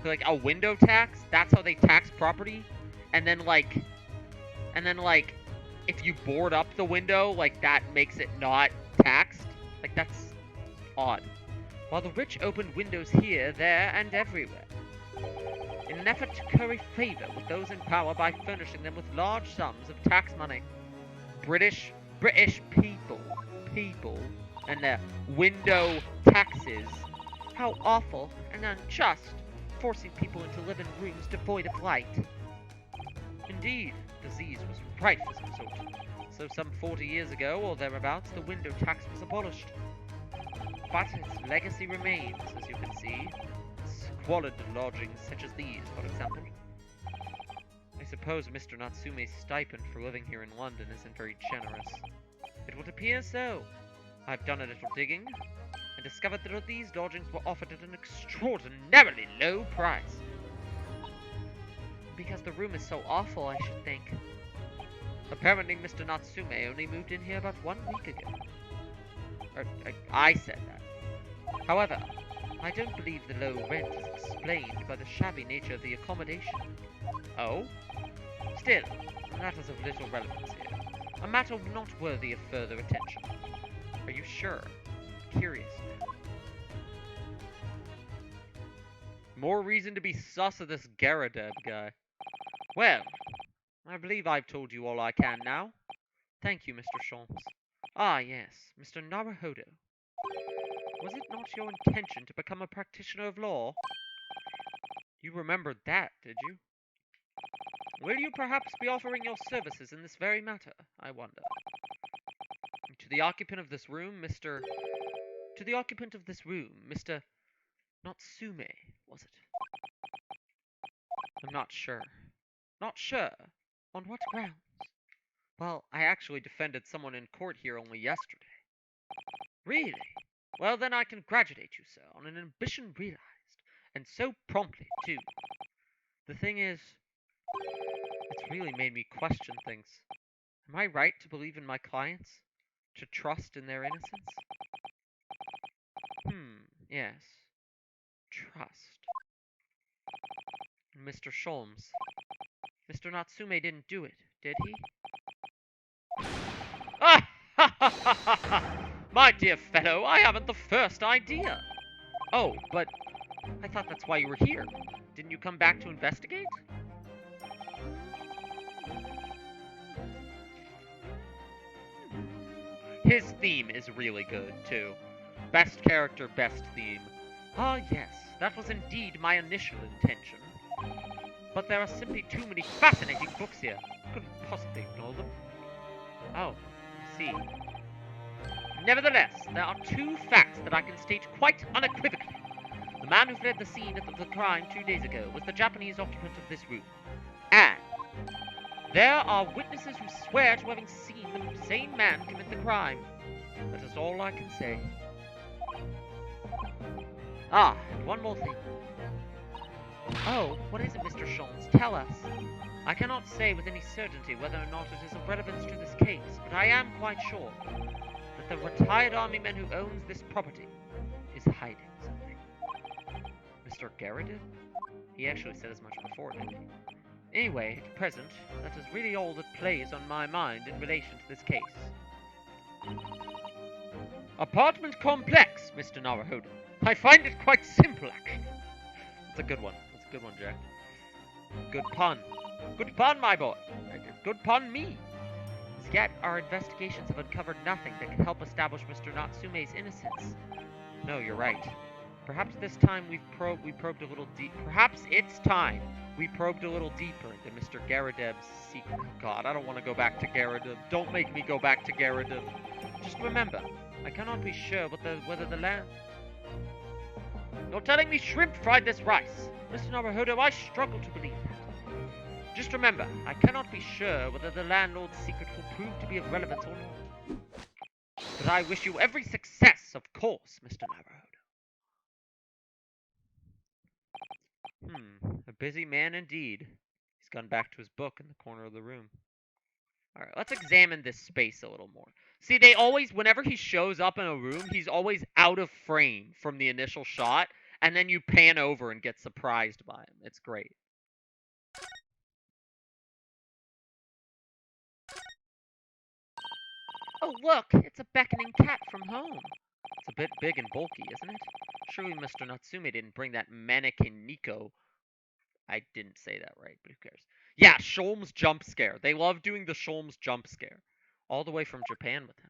Speaker 1: Like, a window tax? That's how they tax property? And then, like, if you board up the window, like, that makes it not taxed? Like, that's odd. While the rich opened windows here, there, and everywhere, in an effort to curry favor with those in power by furnishing them with large sums of tax money. British people, and their window taxes. How awful and unjust, forcing people into living rooms devoid of light. Indeed, disease was rife as a result. So some 40 years ago, or thereabouts, the window tax was abolished. But its legacy remains, as you can see. Squalid lodgings such as these, for example. I suppose Mr. Natsume's stipend for living here in London isn't very generous. It would appear so. I've done a little digging, and discovered that these lodgings were offered at an extraordinarily low price. Because the room is so awful, I should think. Apparently Mr. Natsume only moved in here about 1 week ago. Or, I said that. However, I don't believe the low rent is explained by the shabby nature of the accommodation. Oh? Still, that is of little relevance here. A matter not worthy of further attention. Are you sure? Curious now. More reason to be sus of this Garridon guy. Well, I believe I've told you all I can now. Thank you, Mr. Sholmes. Ah, yes, Mr. Naruhodo. Was it not your intention to become a practitioner of law? You remembered that, did you? Will you perhaps be offering your services in this very matter, I wonder? To the occupant of this room, Mr. Natsume, was it? I'm not sure. Not sure? On what grounds? Well, I actually defended someone in court here only yesterday. Really? Well, then I congratulate you, sir, on an ambition realized. And so promptly, too. The thing is, it's really made me question things. Am I right to believe in my clients? To trust in their innocence? Yes. Trust. Mr. Sholmes. Mr. Natsume didn't do it, did he? Ah! Ha ha ha ha ha! My dear fellow, I haven't the first idea. Oh, but I thought that's why you were here. Didn't you come back to investigate? His theme is really good, too. Best character, best theme. Ah, yes, that was indeed my initial intention. But there are simply too many fascinating books here. Couldn't possibly ignore them. Oh, I see. Nevertheless, there are two facts that I can state quite unequivocally. The man who fled the scene of the crime 2 days ago was the Japanese occupant of this room. And there are witnesses who swear to having seen the same man commit the crime. That is all I can say. Ah, and one more thing. Oh, what is it, Mr. Sholmes? Tell us. I cannot say with any certainty whether or not it is of relevance to this case, but I am quite sure that the retired army man who owns this property is hiding something. Mr. Garrett? He actually said as much before, didn't he? Anyway, at present, that is really all that plays on my mind in relation to this case. Apartment complex, Mr. Naruhodo. I find it quite simple, actually. That's a good one. That's a good one, Jack. Good pun. Good pun, my boy. Good pun, me. As yet, our investigations have uncovered nothing that can help establish Mr. Natsume's innocence. No, you're right. Perhaps this time we probed a little deep. Perhaps it's time we probed a little deeper into Mr. Garadeb's secret. Oh God, I don't want to go back to Garadeb. Don't make me go back to Garadeb. Just remember, I cannot be sure whether the land. You're telling me shrimp fried this rice, Mr. Naruhodo? I struggle to believe that. Just remember, I cannot be sure whether the landlord's secret will prove to be of relevance or not. But I wish you every success, of course, Mr. Naruhodo. A busy man indeed. He's gone back to his book in the corner of the room. Alright, let's examine this space a little more. See, they always, whenever he shows up in a room, he's always out of frame from the initial shot, and then you pan over and get surprised by him. It's great. Oh, look! It's a beckoning cat from home. It's a bit big and bulky, isn't it? Surely Mr. Natsume didn't bring that mannequin Nico. I didn't say that right, but who cares? Yeah, Sholmes jump scare. They love doing the Sholmes jump scare. All the way from Japan with him.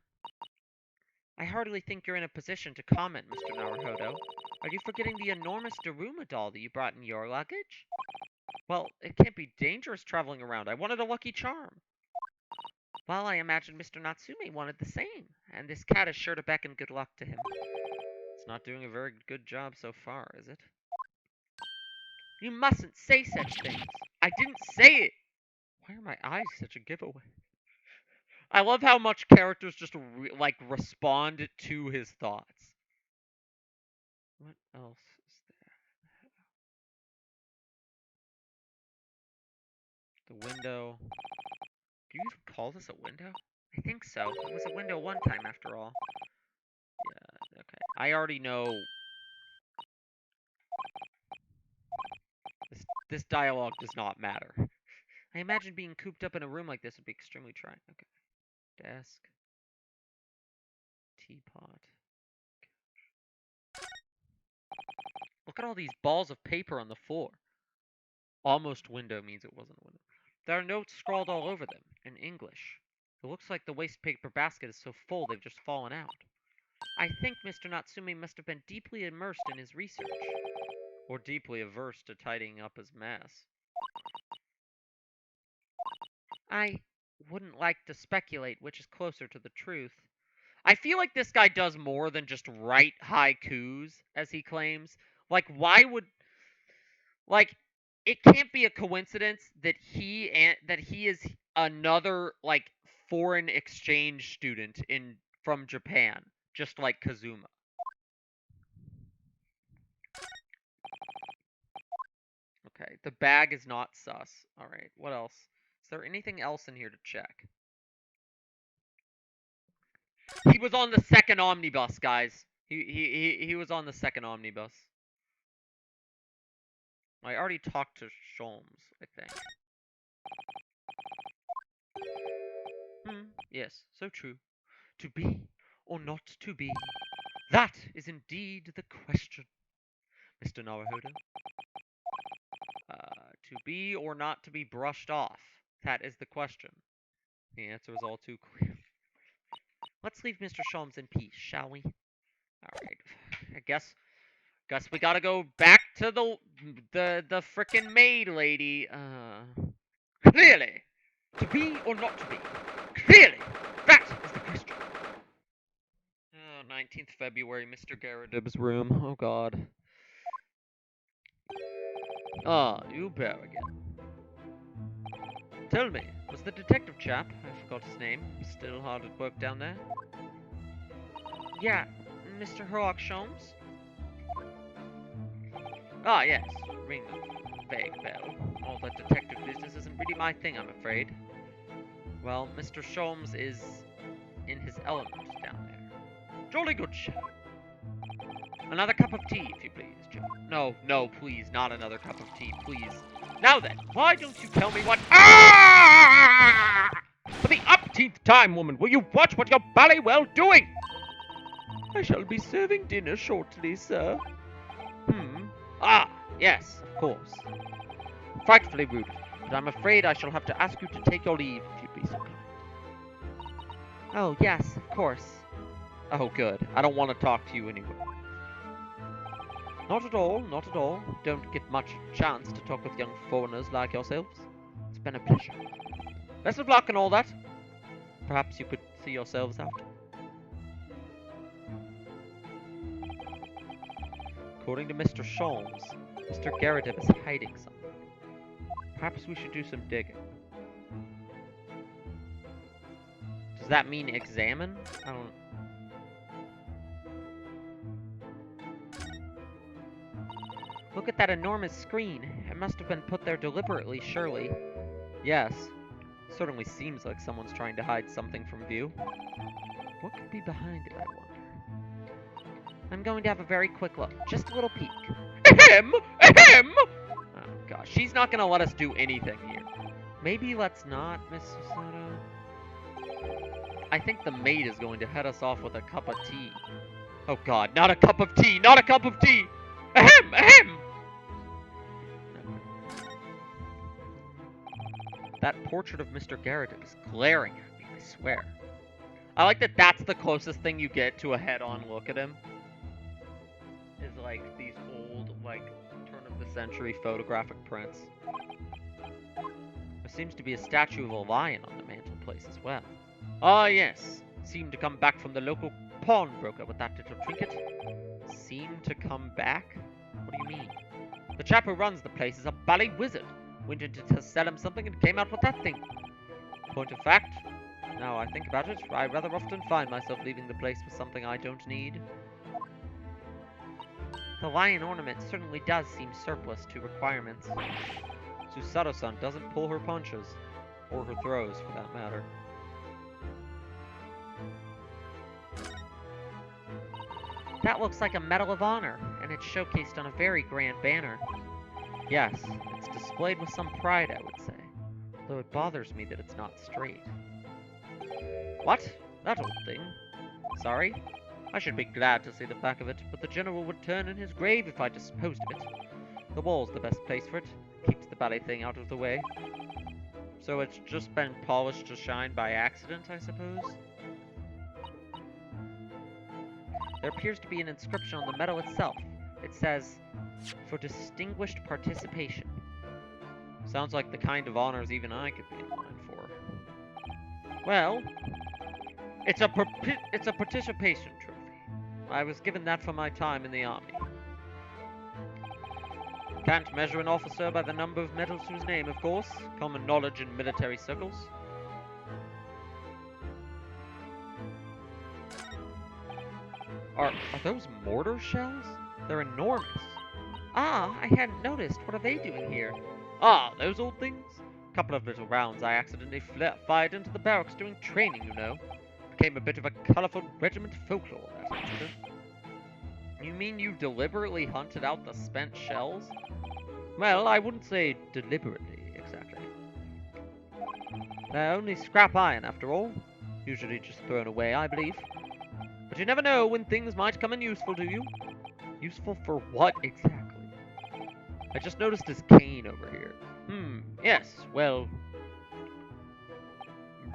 Speaker 1: I hardly think you're in a position to comment, Mr. Naruhodo. Are you forgetting the enormous Daruma doll that you brought in your luggage? Well, it can't be dangerous traveling around. I wanted a lucky charm. Well, I imagine Mr. Natsume wanted the same, and this cat is sure to beckon good luck to him. It's not doing a very good job so far, is it? You mustn't say such things. I didn't say it. Why are my eyes such a giveaway? I love how much characters just respond to his thoughts. What else is there? The window. Do you even call this a window? I think so. It was a window one time after all. Yeah, okay. I already know. This dialogue does not matter. I imagine being cooped up in a room like this would be extremely trying. Okay. Desk. Teapot. Look at all these balls of paper on the floor. Almost window means it wasn't a window. There are notes scrawled all over them, in English. It looks like the waste paper basket is so full they've just fallen out. I think Mr. Natsume must have been deeply immersed in his research. Or deeply averse to tidying up his mess. I wouldn't like to speculate which is closer to the truth. I feel like this guy does more than just write haikus, as he claims. Like, why would... Like, it can't be a coincidence that he is another, like, foreign exchange student from Japan, just like Kazuma. Okay, the bag is not sus. Alright, what else? Is there anything else in here to check? He was on the second omnibus, guys. He was on the second omnibus. I already talked to Sholmes, I think. Yes, so true. To be or not to be? That is indeed the question, Mr. Naruhodo. To be or not to be brushed off? That is the question. The answer is all too clear. Let's leave Mr. Sholmes in peace, shall we? Alright. I guess we gotta go back to the frickin' maid lady. Clearly. To be or not to be? Clearly. That is the question. 19th February, Mr. Garridib's room. Oh god. Ah, you bear again. Tell me, was the detective chap, I forgot his name, still hard at work down there? Yeah, Mr. Herlock Sholmes? Ah, yes, ring a vague bell. All that detective business isn't really my thing, I'm afraid. Well, Mr. Sholmes is in his element down there. Jolly good chap. Another cup of tea, if you please, Jim. No, no, please, not another cup of tea, please. Now then, why don't you tell me what— Ah! For the upteenth time, woman, will you watch what you're bally well doing? I shall be serving dinner shortly, sir. Ah, yes, of course. Frightfully rude, but I'm afraid I shall have to ask you to take your leave, if you'd be so kind. Oh, yes, of course. Oh, good. I don't want to talk to you anyway. Not at all, not at all. Don't get much chance to talk with young foreigners like yourselves. It's been a pleasure. Best of luck and all that. Perhaps you could see yourselves out. According to Mr. Sholmes, Mr. Garridib is hiding something. Perhaps we should do some digging. Does that mean examine? I don't... Look at that enormous screen. It must have been put there deliberately, surely. Yes. Certainly seems like someone's trying to hide something from view. What could be behind it, I wonder? I'm going to have a very quick look. Just a little peek. Ahem! Ahem! Oh, gosh. She's not going to let us do anything here. Maybe let's not, Miss Soto. I think the maid is going to head us off with a cup of tea. Oh, God. Not a cup of tea! Not a cup of tea! Ahem! Ahem! That portrait of Mr. Garridib is glaring at me, I swear. I like that that's the closest thing you get to a head-on look at him. Is like these old, like, turn-of-the-century photographic prints. There seems to be a statue of a lion on the mantelpiece as well. Ah, yes. Seemed to come back from the local pawnbroker with that little trinket. Seemed to come back? What do you mean? The chap who runs the place is a bally wizard. Went in to sell him something and came out with that thing. Point of fact, now I think about it, I rather often find myself leaving the place with something I don't need. The lion ornament certainly does seem surplus to requirements. Susato-san doesn't pull her punches, or her throws for that matter. That looks like a Medal of Honor, and it's showcased on a very grand banner. Yes, it's displayed with some pride, I would say, though it bothers me that it's not straight. What? That old thing? Sorry? I should be glad to see the back of it, but the general would turn in his grave if I disposed of it. The wall's the best place for it. Keeps the bally thing out of the way. So it's just been polished to shine by accident, I suppose? There appears to be an inscription on the medal itself. It says, "For distinguished participation." Sounds like the kind of honors even I could be in line for. Well, it's a participation trophy. I was given that for my time in the army. Can't measure an officer by the number of medals to his name, of course. Common knowledge in military circles. Are those mortar shells? They're enormous. Ah, I hadn't noticed. What are they doing here? Ah, those old things? Couple of little rounds I accidentally fired into the barracks during training, you know. Became a bit of a colourful regiment folklore, that incident. You mean you deliberately hunted out the spent shells? Well, I wouldn't say deliberately, exactly. They're only scrap iron, after all. Usually just thrown away, I believe. But you never know when things might come in useful to you. Useful for what, exactly? I just noticed his cane over here. Yes, well...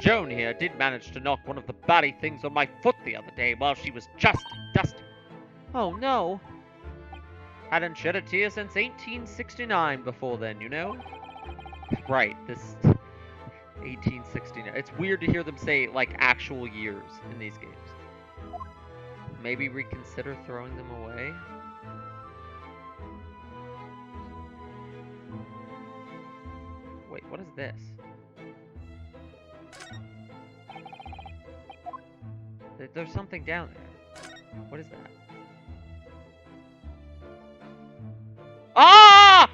Speaker 1: Joan here did manage to knock one of the bally things on my foot the other day while she was just dusting. Oh, no. Hadn't shed a tear since 1869 before then, you know? Right, this... 1869. It's weird to hear them say, like, actual years in these games. Maybe reconsider throwing them away? Wait, what is this? There's something down there. What is that? Ah!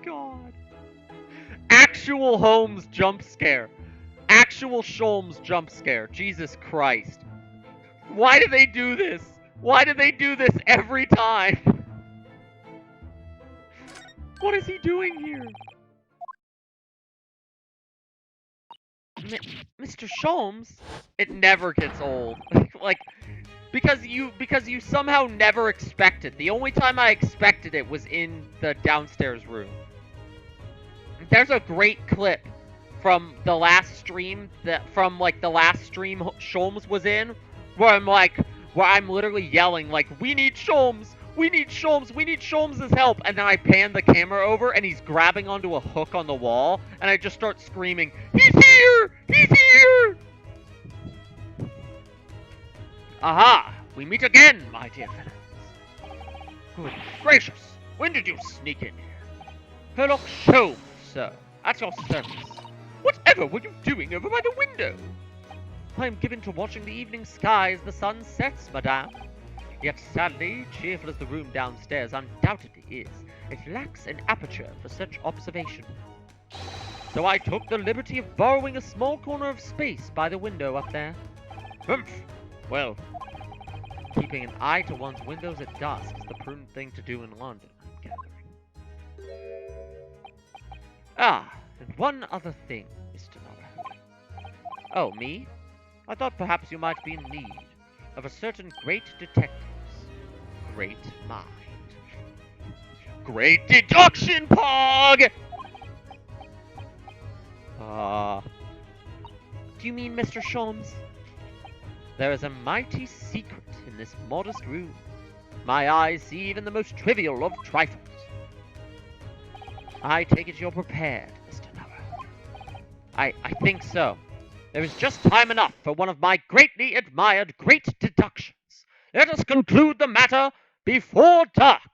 Speaker 1: God. Actual Holmes jump scare. Actual Sholmes jump scare. Jesus Christ. Why do they do this? Why do they do this every time? What is he doing here? Mr. Sholmes? It never gets old. Like, because you somehow never expect it. The only time I expected it was in the downstairs room. There's a great clip from the last stream Sholmes was in, where I'm literally yelling like, "We need Sholmes! We need Sholmes! We need Sholmes' help!" And then I pan the camera over and he's grabbing onto a hook on the wall, and I just start screaming, "He's here! He's here!" Aha! We meet again, my dear fellows. Good gracious! When did you sneak in here? Sherlock Sholmes, sir, at your service. Whatever were you doing over by the window? I am given to watching the evening sky as the sun sets, madame. Yet sadly, cheerful as the room downstairs undoubtedly is, it lacks an aperture for such observation. So I took the liberty of borrowing a small corner of space by the window up there. Humph! Well, keeping an eye to one's windows at dusk is the prudent thing to do in London, I'm gathering. Ah, and one other thing, Mr. Norah. Oh, me? I thought perhaps you might be in need of a certain great detective's great mind. Great deduction, Pog! Do you mean Mr. Sholmes? There is a mighty secret in this modest room. My eyes see even the most trivial of trifles. I take it you're prepared, Mr. Noah. I think so. There is just time enough for one of my greatly admired great deductions. Let us conclude the matter before dark.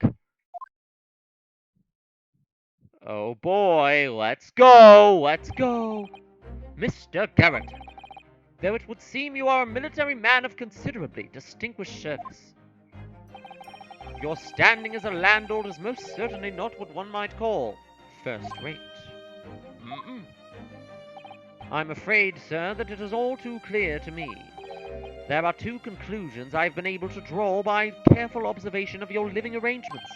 Speaker 1: Oh boy, let's go, let's go. Mr. Garrett, though it would seem you are a military man of considerably distinguished service, your standing as a landlord is most certainly not what one might call first-rate. I'm afraid, sir, that it is all too clear to me. There are two conclusions I've been able to draw by careful observation of your living arrangements.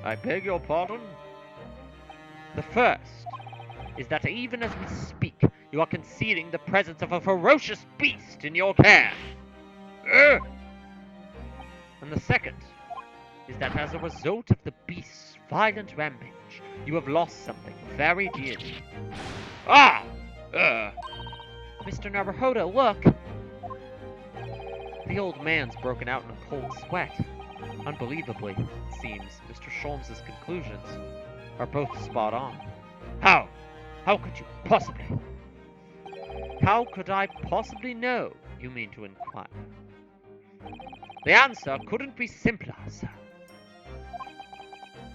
Speaker 1: I beg your pardon? The first is that even as we speak, you are concealing the presence of a ferocious beast in your care. And the second is that as a result of the beast's violent rampage, you have lost something very dear to you. Mr. Naruhodo, look! The old man's broken out in a cold sweat. Unbelievably, it seems, Mr. Sholmes' conclusions are both spot on. How? How could you possibly? How could I possibly know, you mean to inquire? The answer couldn't be simpler, sir.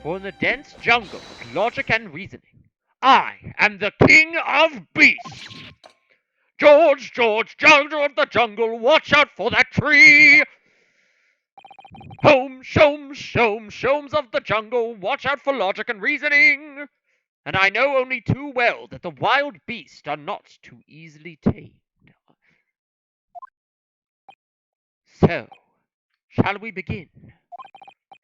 Speaker 1: For in the dense jungle of logic and reasoning, I am the king of beasts! George, Jungle of the jungle, watch out for that tree! Home, Shomes of the jungle, watch out for logic and reasoning! And I know only too well that the wild beasts are not too easily tamed. So, shall we begin?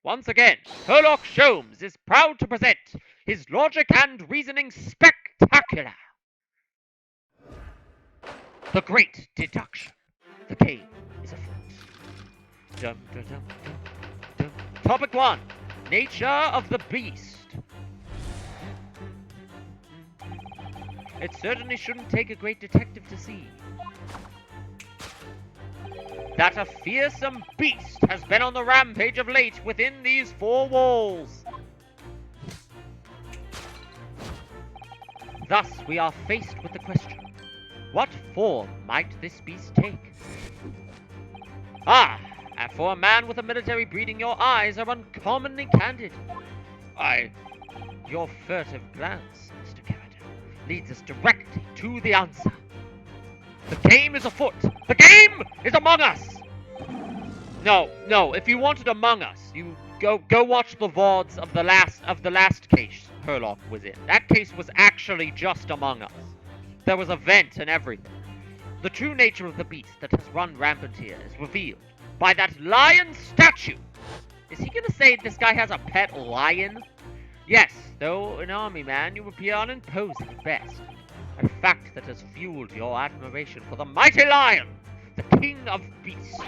Speaker 1: Once again, Sherlock Sholmes is proud to present his logic and reasoning spectacular. The Great Deduction. The game is afoot. Dum, dum, dum, dum, dum. Topic 1. Nature of the beast. It certainly shouldn't take a great detective to see that a fearsome beast has been on the rampage of late within these four walls. Thus, we are faced with the question, what form might this beast take? Ah, and for a man with a military breeding, your eyes are uncommonly candid. Your furtive glance, Mr. Carradine, leads us directly to the answer. The game is afoot. The game is among us. No. If you wanted Among Us, you go watch the VODs of the last case Herlock was in. That case was actually just Among Us. There was a vent and everything. The true nature of the beast that has run rampant here is revealed by that lion statue. Is he gonna say this guy has a pet lion? Yes, though an army man, you appear unimposing at best. A fact that has fueled your admiration for the mighty lion, the king of beasts.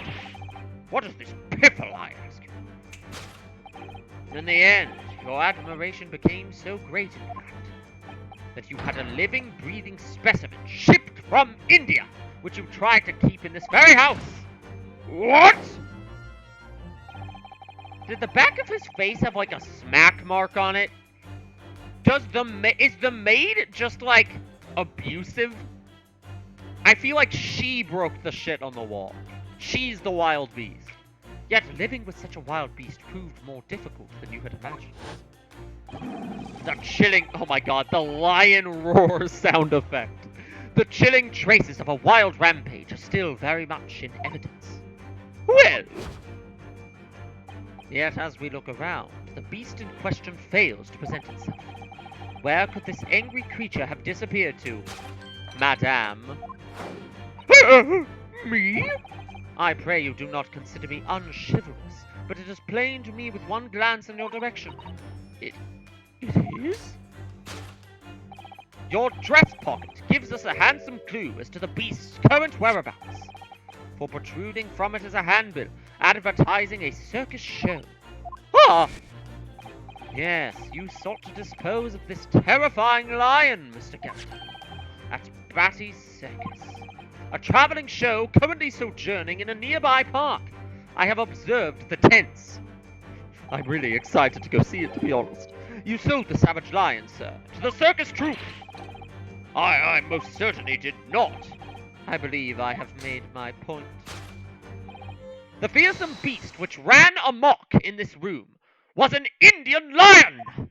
Speaker 1: What is this piffle, I ask you? In the end, your admiration became so great, in fact, that you had a living, breathing specimen shipped from India, which you tried to keep in this very house. What? Did the back of his face have like a smack mark on it? Is the maid just like abusive? I feel like she broke the shit on the wall. She's the wild beast. Yet living with such a wild beast proved more difficult than you had imagined. The chilling, oh my god, the lion roar sound effect. The chilling traces of a wild rampage are still very much in evidence. Well, yet as we look around, the beast in question fails to present itself. Where could this angry creature have disappeared to, Madame? Me? I pray you do not consider me unchivalrous, but it is plain to me with one glance in your direction. It is? Your dress pocket gives us a handsome clue as to the beast's current whereabouts. For protruding from it is a handbill advertising a circus show. Ah! Yes, you sought to dispose of this terrifying lion, Mr. Captain, at Batty's Circus, a traveling show currently sojourning in a nearby park. I have observed the tents. I'm really excited to go see it, to be honest. You sold the savage lion, sir, to the circus troupe. I most certainly did not. I believe I have made my point. The fearsome beast which ran amok in this room was an Indian lion!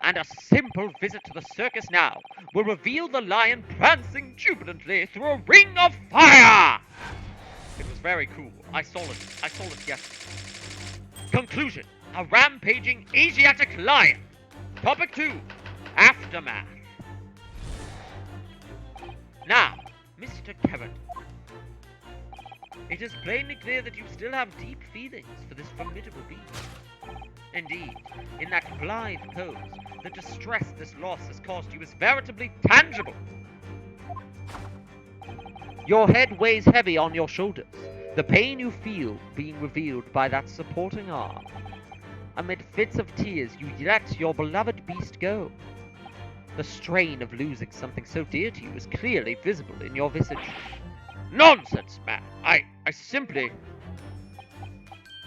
Speaker 1: And a simple visit to the circus now will reveal the lion prancing jubilantly through a ring of fire! It was very cool. I saw it yesterday. Conclusion: a rampaging Asiatic lion. Topic 2: Aftermath. Now, Mr. Kevin, it is plainly clear that you still have deep feelings for this formidable beast. Indeed, in that blithe pose, the distress this loss has caused you is veritably tangible. Your head weighs heavy on your shoulders, the pain you feel being revealed by that supporting arm. Amid fits of tears, you let your beloved beast go. The strain of losing something so dear to you is clearly visible in your visage. Nonsense, man! I simply...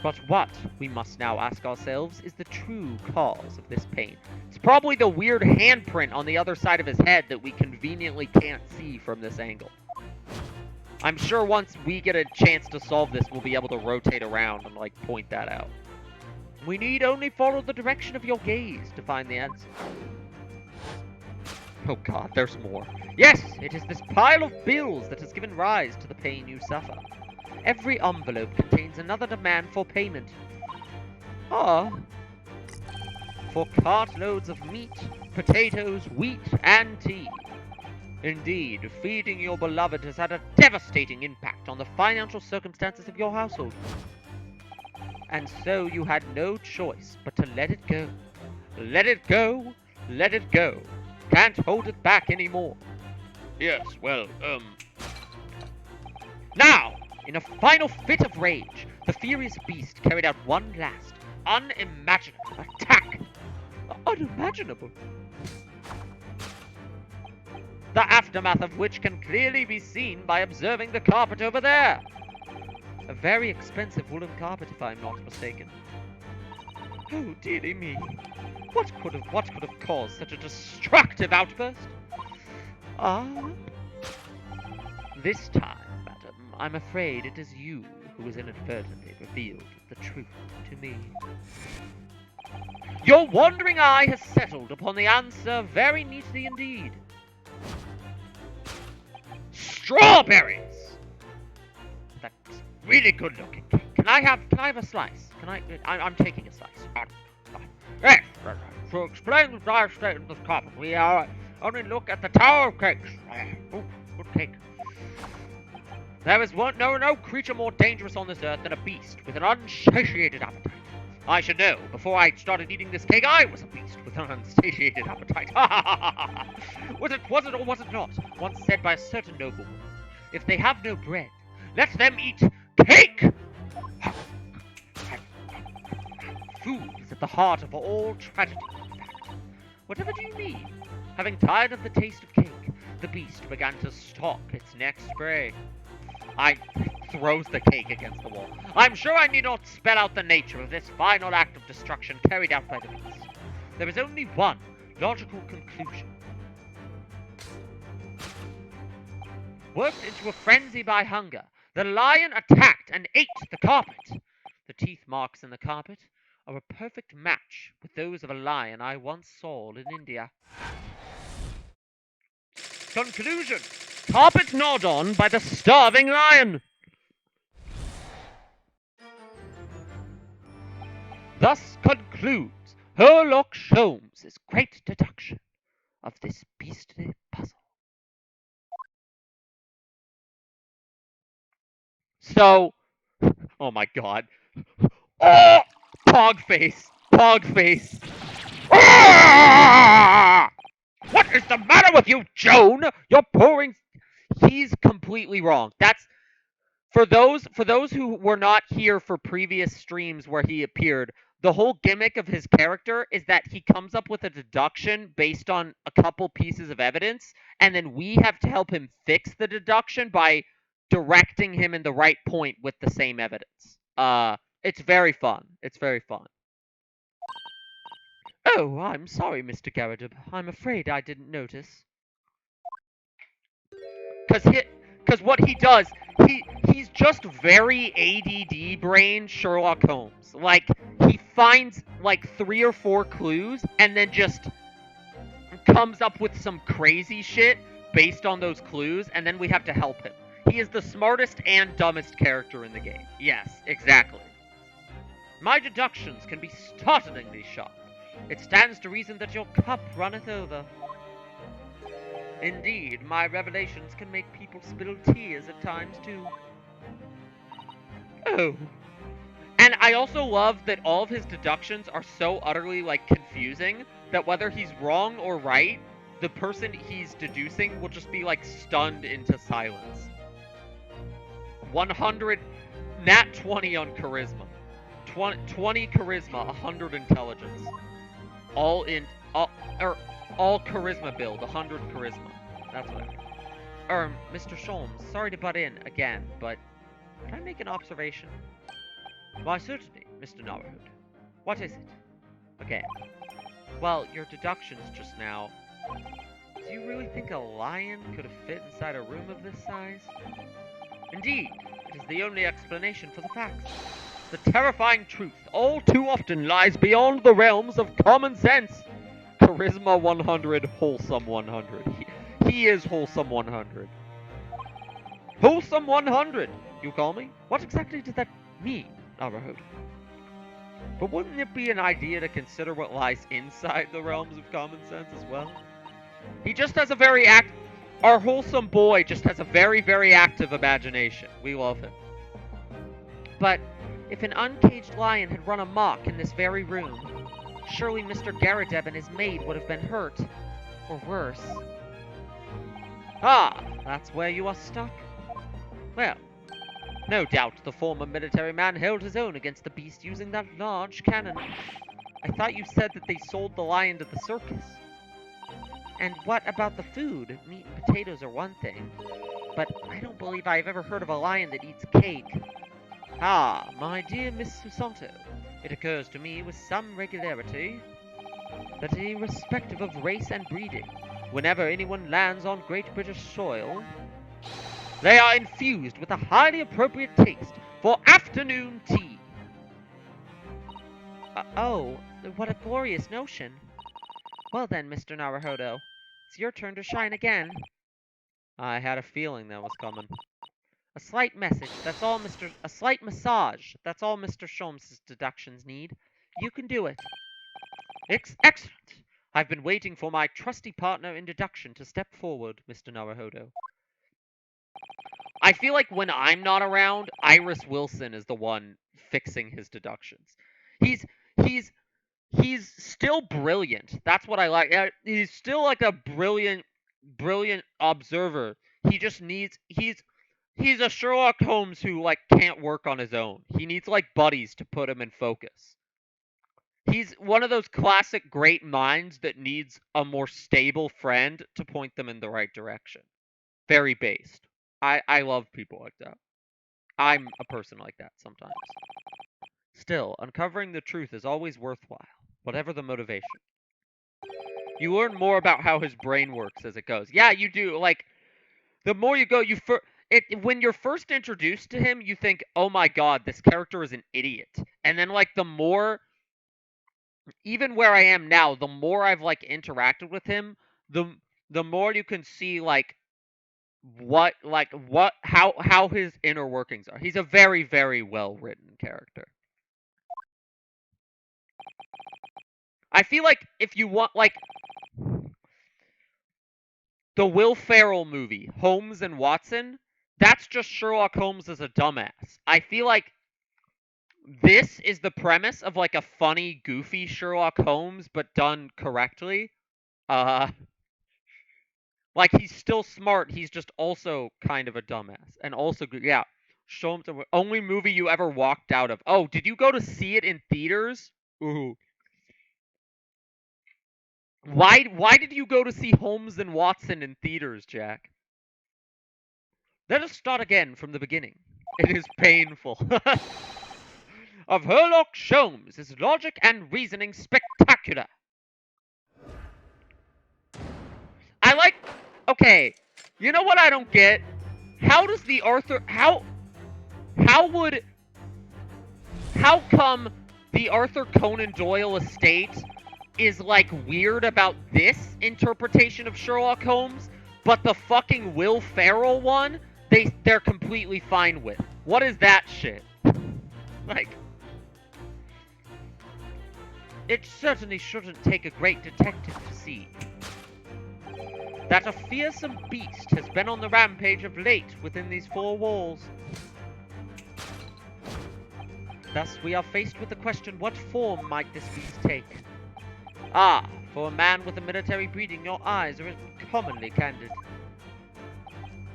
Speaker 1: But what, we must now ask ourselves, is the true cause of this pain? It's probably the weird handprint on the other side of his head that we conveniently can't see from this angle. I'm sure once we get a chance to solve this, we'll be able to rotate around and, like, point that out. We need only follow the direction of your gaze to find the answer. Oh god, there's more. Yes, it is this pile of bills that has given rise to the pain you suffer. Every envelope contains another demand for payment. Ah. For cartloads of meat, potatoes, wheat, and tea. Indeed, feeding your beloved has had a devastating impact on the financial circumstances of your household. And so you had no choice but to let it go. Let it go, let it go. Can't hold it back anymore. Yes, well, Now, in a final fit of rage, the furious beast carried out one last, unimaginable attack. Unimaginable. The aftermath of which can clearly be seen by observing the carpet over there. A very expensive woolen carpet, if I'm not mistaken. Oh, dearie me. What could have caused such a destructive outburst? Ah. This time, madam, I'm afraid it is you who has inadvertently revealed the truth to me. Your wandering eye has settled upon the answer very neatly indeed. Strawberries! That's really good looking. Can I have a slice? I'm taking a slice. Yes, to explain the dire state of this carpet, we only look at the Tower of Cakes. Oh, good cake. There is no creature more dangerous on this earth than a beast with an unsatiated appetite. I should know. Before I started eating this cake, I was a beast with an unsatiated appetite. Was it or was it not? Once said by a certain nobleman, if they have no bread, let them eat cake! Food is at the heart of all tragedy, in fact. Whatever do you mean? Having tired of the taste of cake, the beast began to stalk its next prey. I throws the cake against the wall. I'm sure I need not spell out the nature of this final act of destruction carried out by the beast. There is only one logical conclusion. Worked into a frenzy by hunger, the lion attacked and ate the carpet. The teeth marks in the carpet are a perfect match with those of a lion I once saw in India. Conclusion. Carpet gnawed on by the starving lion. Thus concludes Sherlock Holmes' great deduction of this beastly puzzle. So, oh my god. Oh! Pogface! Pogface! Ah! What is the matter with you, Joan? You're pouring. He's completely wrong. That's for those who were not here for previous streams where he appeared. The whole gimmick of his character is that he comes up with a deduction based on a couple pieces of evidence, and then we have to help him fix the deduction by directing him in the right point with the same evidence. It's very fun. It's very fun. Oh, I'm sorry, Mr. Garrideb. I'm afraid I didn't notice. Because what he does, he's just very ADD brain Sherlock Holmes. Like, he finds like 3 or 4 clues and then just comes up with some crazy shit based on those clues, and then we have to help him. He is the smartest and dumbest character in the game. Yes, exactly. My deductions can be startlingly sharp. It stands to reason that your cup runneth over. Indeed, my revelations can make people spill tears at times, too. Oh. And I also love that all of his deductions are so utterly, like, confusing that whether he's wrong or right, the person he's deducing will just be, like, stunned into silence. 100, nat 20 on charisma. 20 charisma, 100 intelligence. All charisma build, 100 charisma. That's what I mean. Mr. Sholmes, sorry to butt in again, but can I make an observation? Why, certainly, Mr. Narrowhood. What is it? Again. Well, your deductions just now. Do you really think a lion could have fit inside a room of this size? Indeed, it is the only explanation for the facts. The terrifying truth all too often lies beyond the realms of common sense. Charisma 100, wholesome 100. He is wholesome 100. Wholesome 100, you call me? What exactly does that mean, Narrowhood? But wouldn't it be an idea to consider what lies inside the realms of common sense as well? He just has a very Our wholesome boy just has a very, very active imagination. We love him. But if an uncaged lion had run amok in this very room, surely Mr. Garrideb and his maid would have been hurt. Or worse. Ah, that's where you are stuck? Well, no doubt the former military man held his own against the beast using that large cannon. I thought you said that they sold the lion to the circus. And what about the food? Meat and potatoes are one thing. But I don't believe I've ever heard of a lion that eats cake. Ah, my dear Miss Susanto, it occurs to me with some regularity that irrespective of race and breeding, whenever anyone lands on Great British soil, they are infused with a highly appropriate taste for afternoon tea. Oh, what a glorious notion. Well then, Mr. Naruhodo, it's your turn to shine again. I had a feeling that was coming. A slight message, that's all a slight massage, that's all Mr. Sholmes' deductions need. You can do it. Excellent. I've been waiting for my trusty partner in deduction to step forward, Mr. Naruhodo. I feel like when I'm not around, Iris Wilson is the one fixing his deductions. He's he's he's still brilliant. That's what I like. He's still like a brilliant observer. He just needs he's a Sherlock Holmes who like can't work on his own. He needs like buddies to put him in focus. He's one of those classic great minds that needs a more stable friend to point them in the right direction. Very based. I love people like that. I'm a person like that sometimes. Still, uncovering the truth is always worthwhile, whatever the motivation. You learn more about how his brain works as it goes. Yeah, you do. Like, the more you go, when you're first introduced to him, you think, "Oh my god, this character is an idiot." And then like the more even where I am now, the more I've like interacted with him, the the more you can see how his inner workings are. He's a very, very well written character. I feel like if you want like the Will Ferrell movie, Holmes and Watson, that's just Sherlock Holmes as a dumbass. I feel like this is the premise of like a funny, goofy Sherlock Holmes, but done correctly. Uh, like he's still smart. He's just also kind of a dumbass, and also yeah. Sholmes, the only movie you ever walked out of. Oh, did you go to see it in theaters? Ooh. Why did you go to see Holmes and Watson in theaters, Jack? Let us start again from the beginning. It is painful. Of Herlock Sholmes is logic and reasoning spectacular. I like. Okay, you know what I don't get? How does the Arthur? How would? How come the Arthur Conan Doyle estate is like weird about this interpretation of Sherlock Holmes, but the fucking Will Ferrell one they're completely fine with? What is that shit? Like, it certainly shouldn't take a great detective to see that a fearsome beast has been on the rampage of late within these four walls. Thus, we are faced with the question, what form might this beast take? Ah, for a man with a military breeding, your eyes are commonly candid.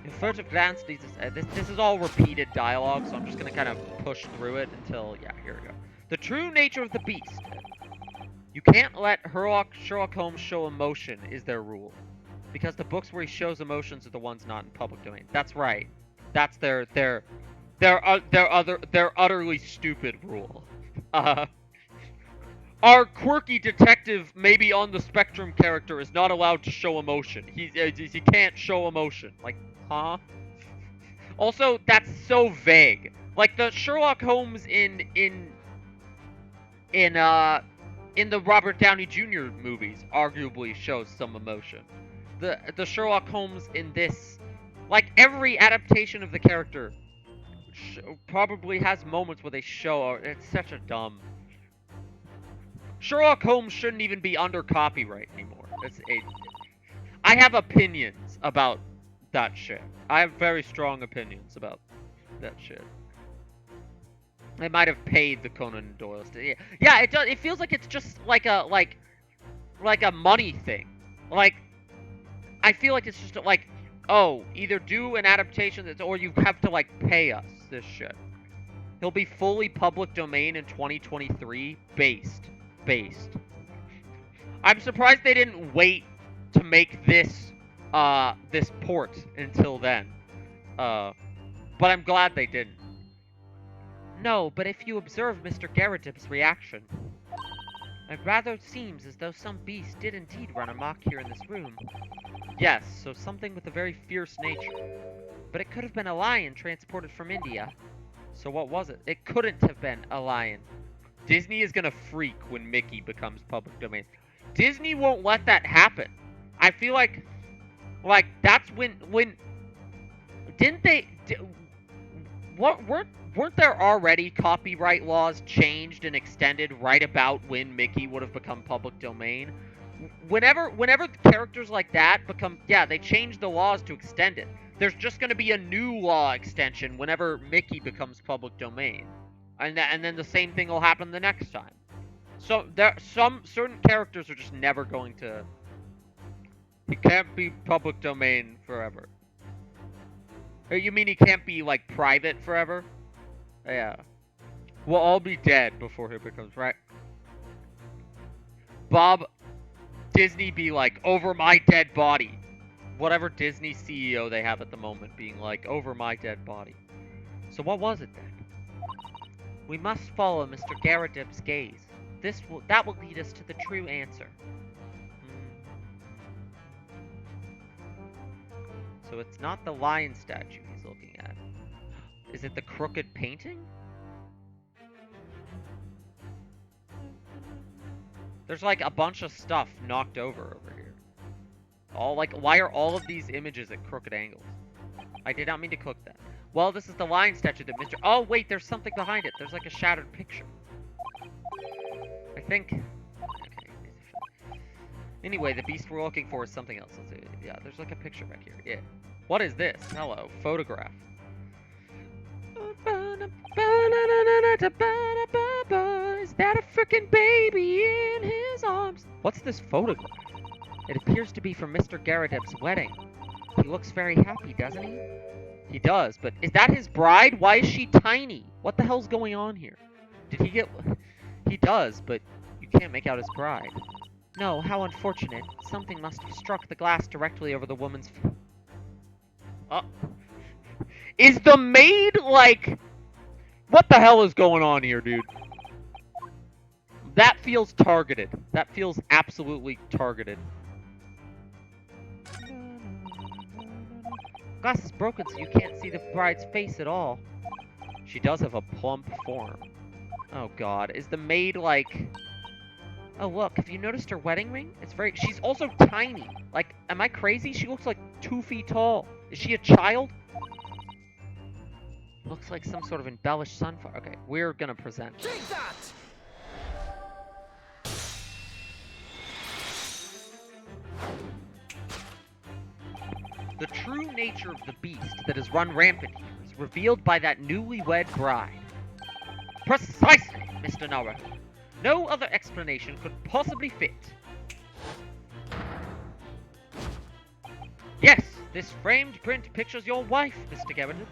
Speaker 1: Your furtive glance leads us... this is all repeated dialogue, so I'm just going to kind of push through it until... Yeah, here we go. The true nature of the beast. You can't let Sherlock Holmes show emotion, is their rule. Because the books where he shows emotions are the ones not in public domain. That's right. That's their utterly stupid rule. Our quirky detective, maybe on the spectrum character, is not allowed to show emotion. He can't show emotion. Like, huh? Also, that's so vague. Like the Sherlock Holmes in the Robert Downey Jr. movies arguably shows some emotion. The Sherlock Holmes in this, like every adaptation of the character, probably has moments where they show. It's such a dumb. Sherlock Holmes shouldn't even be under copyright anymore. I have opinions about that shit. I have very strong opinions about that shit. They might have paid the Conan Doyle. Yeah, it does. It feels like it's just like a money thing. Like, I feel like it's just like, oh, either do an adaptation that's, or you have to like pay us this shit. He'll be fully public domain in 2023. Based. I'm surprised they didn't wait to make this port until then. But I'm glad they didn't. No, but if you observe Mr. Garridib's reaction, it rather seems as though some beast did indeed run amok here in this room. Yes, so something with a very fierce nature. But it could have been a lion transported from India. So what was it? It couldn't have been a lion. Disney is gonna freak when Mickey becomes public domain. Disney won't let that happen. I feel like that's when didn't they? What weren't there already copyright laws changed and extended right about when Mickey would have become public domain? Whenever characters like that become, yeah, they change the laws to extend it. There's just going to be a new law extension whenever Mickey becomes public domain, and then the same thing will happen the next time. So some certain characters are just never going to. He can't be public domain forever. You mean he can't be like private forever? Yeah. We'll all be dead before he becomes right. Bob, Disney be like, over my dead body. Whatever Disney CEO they have at the moment being like, over my dead body. So what was it then? We must follow Mr. Garrideb's gaze. That will lead us to the true answer. So it's not the lion statue he's looking at. Is it the crooked painting? There's like a bunch of stuff knocked over here. Why are all of these images at crooked angles? I did not mean to click that. Well, this is the lion statue that Mr. Oh, wait, there's something behind it. There's like a shattered picture. I think. Okay. Anyway, the beast we're looking for is something else. Let's see. Yeah, there's like a picture back here. Yeah. What is this? Hello, photograph. Is that a freaking baby in his arms? What's this photograph? It appears to be from Mr. Garrideb's wedding. He looks very happy, doesn't he? He does, but is that his bride? Why is she tiny? What the hell's going on here? Did he get... He does, but you can't make out his bride. No, how unfortunate. Something must have struck the glass directly over the woman's... Is the maid, like... What the hell is going on here, dude? That feels targeted. That feels absolutely targeted. Glass is broken, so you can't see the bride's face at all. She does have a plump form. Oh god, is the maid like... Oh look, have you noticed her wedding ring? It's very... She's also tiny. Like, am I crazy? She looks like 2 feet tall. Is she a child? Looks like some sort of embellished sunflower. Okay, we're gonna present.
Speaker 2: Take that!
Speaker 1: The true nature of the beast that has run rampant here is revealed by that newlywed bride. Precisely, Mr. Naruto. No other explanation could possibly fit. Yes, this framed print pictures your wife, Mr. Garrideb.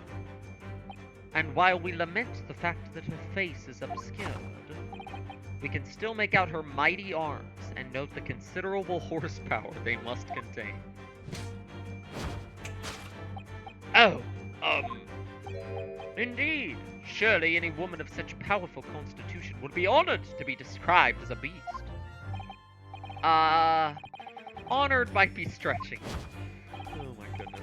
Speaker 1: And while we lament the fact that her face is obscured, we can still make out her mighty arms and note the considerable horsepower they must contain. Oh, indeed. Surely any woman of such powerful constitution would be honored to be described as a beast. Honored might be stretching. Oh my goodness.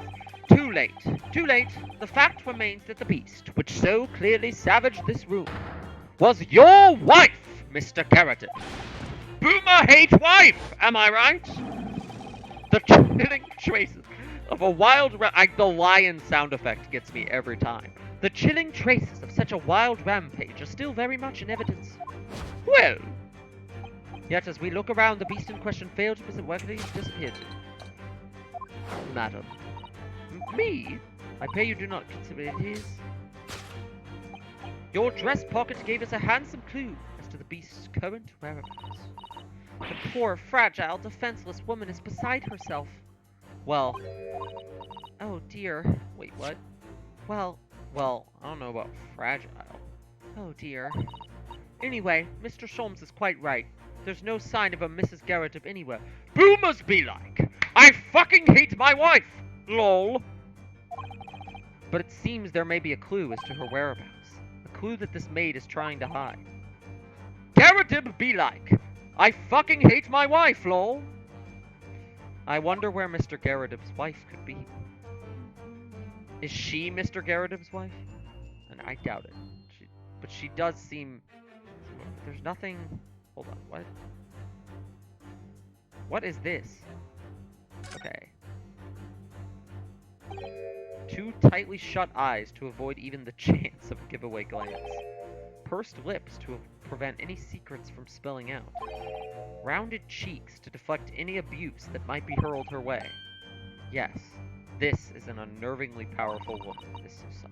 Speaker 1: Too late. Too late. The fact remains that the beast, which so clearly savaged this room, was your wife, Mr. Garrideb. Boomer hate wife, am I right? The chilling traces of a wild... the lion sound effect gets me every time. The chilling traces of such a wild rampage are still very much in evidence. Well... Yet as we look around, the beast in question failed to present where he disappeared to. Madam. Me? I pray you do not consider it his. Your dress pocket gave us a handsome clue as to the beast's current whereabouts. The poor, fragile, defenseless woman is beside herself. Well... Oh dear. Wait, what? Well, I don't know about fragile. Oh dear. Anyway, Mr. Sholmes is quite right. There's no sign of a Mrs. Garrideb anywhere. Boomers be like! I fucking hate my wife! LOL. But it seems there may be a clue as to her whereabouts. A clue that this maid is trying to hide. Garrideb be like! I fucking hate my wife, lol! I wonder where Mr. Garrideb's wife could be. Is she Mr. Garrideb's wife? And I doubt it. but she does seem... There's nothing... Hold on, what? What is this? Okay. 2 tightly shut eyes to avoid even the chance of a giveaway glance. Pursed lips to prevent any secrets from spilling out. Rounded cheeks to deflect any abuse that might be hurled her way. Yes, this is an unnervingly powerful woman, Miss Susai.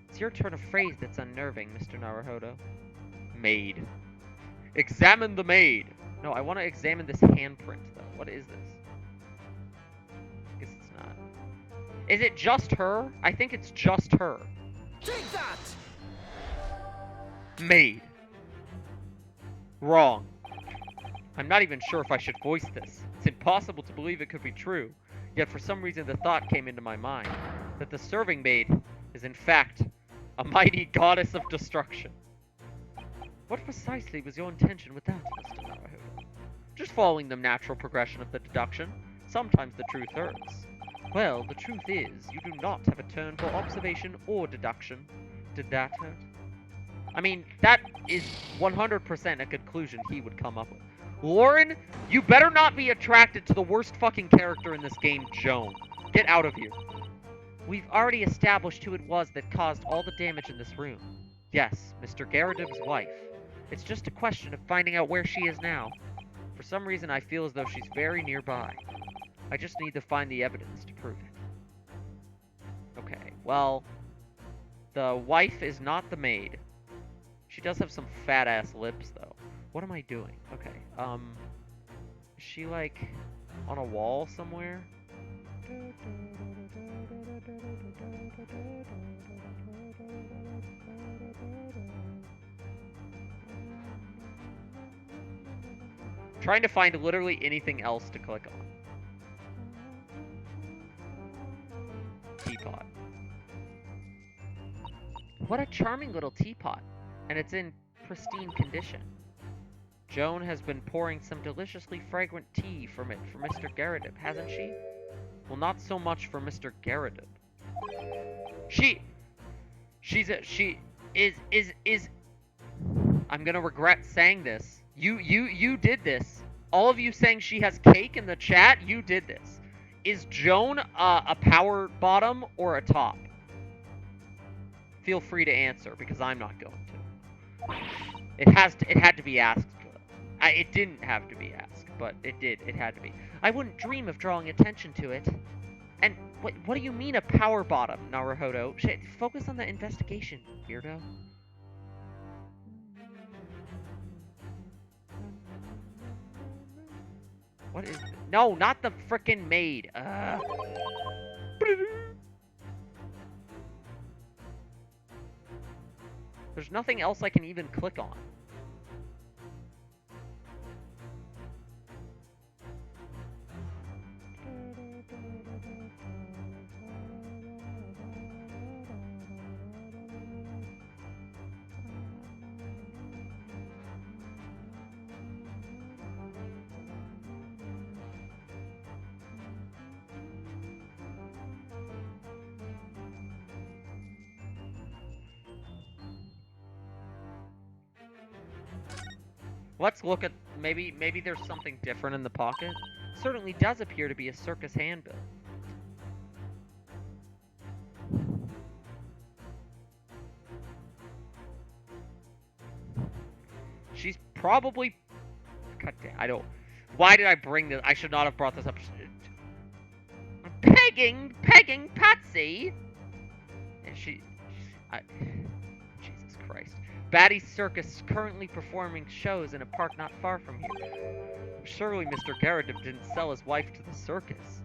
Speaker 1: It's your turn of phrase that's unnerving, Mr. Naruhodo. Maid. Examine the maid! No, I want to examine this handprint, though. What is this? I guess it's not. Is it just her? I think it's just her.
Speaker 2: Take that!
Speaker 1: Maid. Wrong. I'm not even sure if I should voice this. It's impossible to believe it could be true. Yet for some reason the thought came into my mind that the serving maid is in fact a mighty goddess of destruction. What precisely was your intention with that, Mr. Naruhodo? Just following the natural progression of the deduction. Sometimes the truth hurts. Well, the truth is, you do not have a turn for observation or deduction. Did that hurt? I mean, that is 100% a conclusion he would come up with. Lauren, you better not be attracted to the worst fucking character in this game, Joan. Get out of here. We've already established who it was that caused all the damage in this room. Yes, Mr. Garridub's wife. It's just a question of finding out where she is now. For some reason, I feel as though she's very nearby. I just need to find the evidence to prove it. Okay, well, the wife is not the maid. She does have some fat-ass lips, though. What am I doing? Okay, is she, like, on a wall somewhere? Trying to find literally anything else to click on. Teapot. What a charming little teapot. And it's in pristine condition. Joan has been pouring some deliciously fragrant tea from it for Mr. Garridub, hasn't she? Well, not so much for Mr. Garridub. She is I'm gonna regret saying this. You did this. All of you saying she has cake in the chat, you did this. Is Joan a power bottom or a top? Feel free to answer, because I'm not going to. It had to be asked. It didn't have to be asked, but it did. It had to be. I wouldn't dream of drawing attention to it. And what do you mean a power bottom, Naruhodo? Focus on the investigation, weirdo. What is... No, not the frickin' maid. There's nothing else I can even click on. Let's look at... Maybe there's something different in the pocket. Certainly does appear to be a circus handbill. She's probably... God damn, I don't... Why did I bring this? I should not have brought this up. Pegging Patsy! And Jesus Christ. Batty's Circus is currently performing shows in a park not far from here. Surely Mr. Garridub didn't sell his wife to the circus.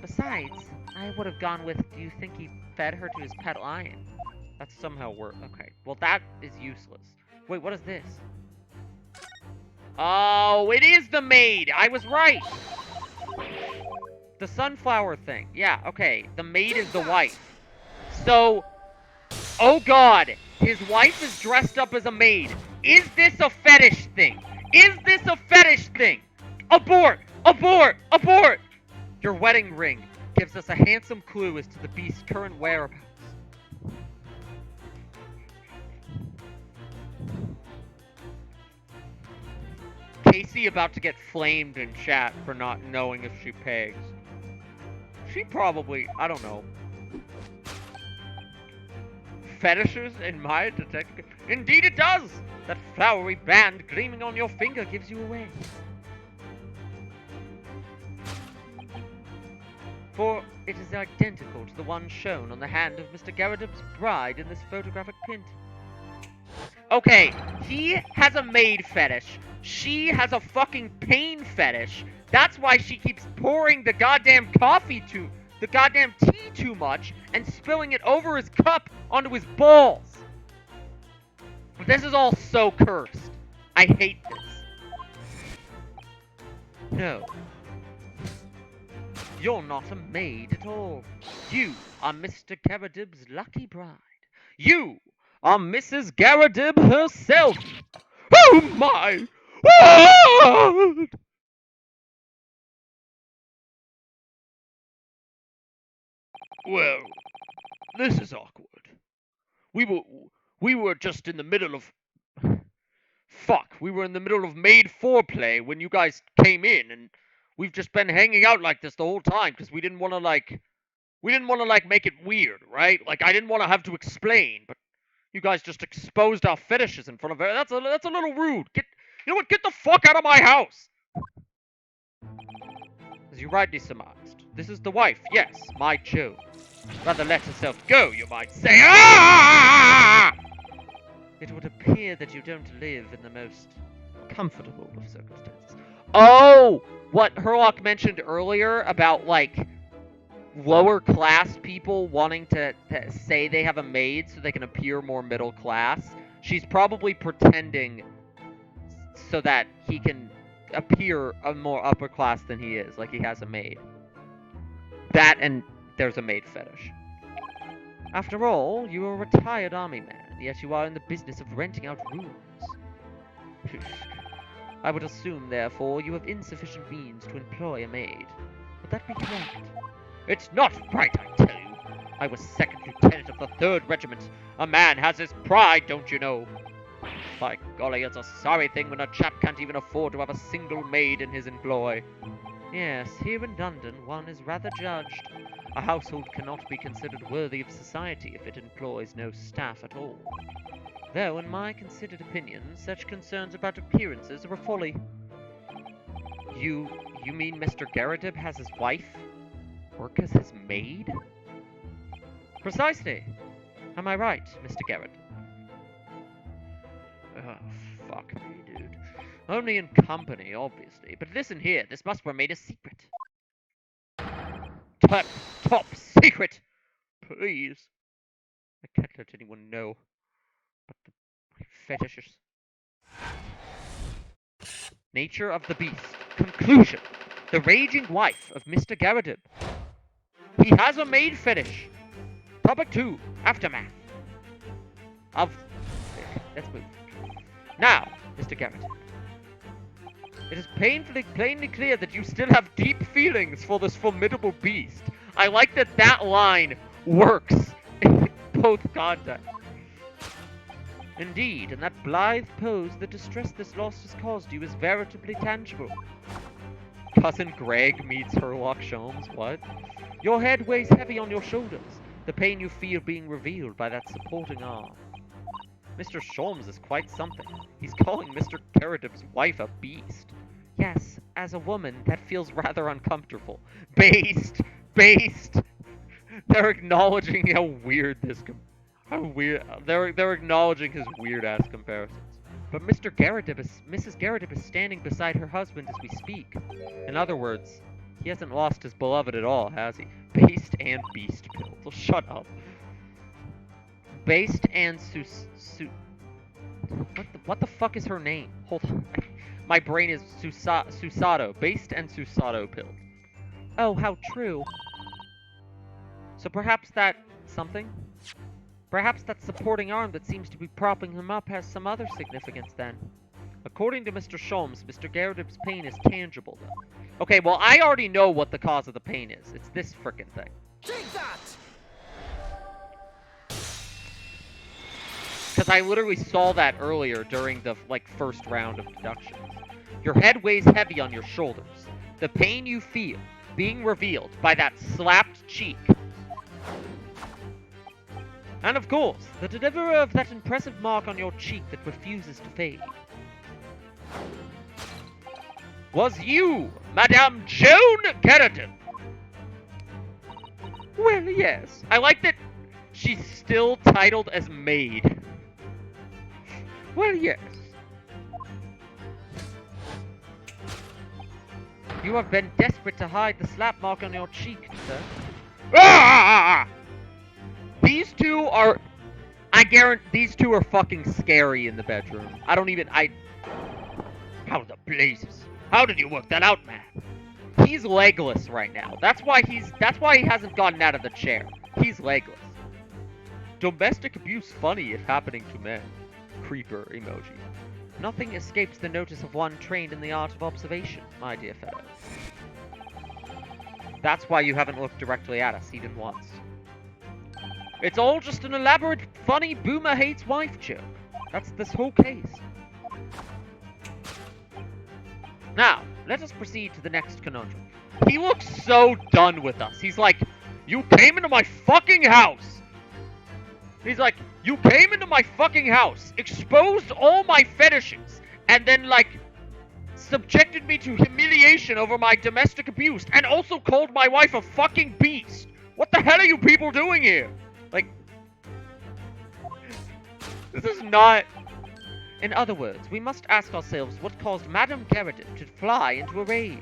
Speaker 1: Besides, I would have gone with, do you think he fed her to his pet lion? That's somehow worse. Okay, well that is useless. Wait, what is this? Oh, it is the maid! I was right! The sunflower thing. Yeah, okay. The maid is the wife. So... Oh god! His wife is dressed up as a maid. Is this a fetish thing? Is this a fetish thing? Abort! Abort! Abort! Your wedding ring gives us a handsome clue as to the beast's current whereabouts. Casey about to get flamed in chat for not knowing if she pegs. She probably, I don't know. Fetishes in my detective? Indeed it does! That flowery band gleaming on your finger gives you away. For it is identical to the one shown on the hand of Mr. Garridub's bride in this photographic print. Okay, he has a maid fetish. She has a fucking pain fetish. That's why she keeps pouring the goddamn the goddamn tea too much and spilling it over his cup onto his balls. This is all so cursed. I hate this. No. You're not a maid at all. You are Mr. Garridub's lucky bride. You are Mrs. Garridub herself. Oh my! God! Well, this is awkward. We were just in the middle of fuck. We were in the middle of maid foreplay when you guys came in, and we've just been hanging out like this the whole time because we didn't want to like make it weird, right? Like I didn't want to have to explain, but you guys just exposed our fetishes in front of her. That's a little rude. You know what? Get the fuck out of my house. As you rightly surmised, this is the wife, yes, my Joe. Rather let herself go, you might say. Ah! It would appear that you don't live in the most comfortable of circumstances. Oh! What Herlock mentioned earlier about, like, lower class people wanting to say they have a maid so they can appear more middle class. She's probably pretending so that he can appear a more upper class than he is, like he has a maid. That and there's a maid fetish. After all, you are a retired army man, yet you are in the business of renting out rooms. I would assume, therefore, you have insufficient means to employ a maid. Would that be correct? It's not right, I tell you. I was second lieutenant of the 3rd Regiment. A man has his pride, don't you know? By golly, it's a sorry thing when a chap can't even afford to have a single maid in his employ. Yes, here in London one is rather judged. A household cannot be considered worthy of society if it employs no staff at all. Though, in my considered opinion, such concerns about appearances are a folly. You mean Mr. Garridub has his wife work as his maid? Precisely. Am I right, Mr. Garridub? Oh, fuck me, dude. Only in company, obviously. But listen here, this must remain a secret. Top secret! Please. I can't let anyone know. But my fetishes. Nature of the beast. Conclusion. The raging wife of Mr. Garridub. He has a maid fetish. Topic 2. Aftermath. Let's move. Now, Mr. Garridub. It is plainly clear that you still have deep feelings for this formidable beast. I like that line works in both contexts. Indeed, and that blithe pose, the distress this loss has caused you is veritably tangible. Cousin Greg meets Herlock Sholmes, what? Your head weighs heavy on your shoulders, the pain you feel being revealed by that supporting arm. Mr. Sholmes is quite something. He's calling Mr. Garridub's wife a beast. Yes, as a woman, that feels rather uncomfortable. Based! They're acknowledging how weird they're acknowledging his weird-ass comparisons. But Mrs. Garridub is standing beside her husband as we speak. In other words, he hasn't lost his beloved at all, has he? Based and beast pilled. Well, shut up. Based and what the fuck is her name? Hold on. My brain is Susato. Based and Susato pilled. Oh, how true. So perhaps that something? Perhaps that supporting arm that seems to be propping him up has some other significance then. According to Mr. Sholmes, Mr. Garridub's pain is tangible though. Okay, well I already know what the cause of the pain is. It's this frickin' thing. Take that! because I literally saw that earlier during the, like, first round of deductions. Your head weighs heavy on your shoulders. The pain you feel being revealed by that slapped cheek. And of course, the deliverer of that impressive mark on your cheek that refuses to fade. Was you, Madame Joan Keratin? Well, yes. I like that she's still titled as maid. Well, yes. You have been desperate to hide the slap mark on your cheek, sir. Ah! These two are... I guarantee these two are fucking scary in the bedroom. How the blazes? How did you work that out, man? He's legless right now. That's why he hasn't gotten out of the chair. He's legless. Domestic abuse funny if happening to men. Creeper emoji. Nothing escapes the notice of one trained in the art of observation, my dear fellow. That's why you haven't looked directly at us even once. It's all just an elaborate, funny boomer hates wife joke. That's this whole case. Now, let us proceed to the next conundrum. He looks so done with us. He's like, you came into my fucking house. He's like, you came into my fucking house, exposed all my fetishes, and then, like, subjected me to humiliation over my domestic abuse, and also called my wife a fucking beast. What the hell are you people doing here? Like, this is not... In other words, we must ask ourselves what caused Madame Gerardin to fly into a rage.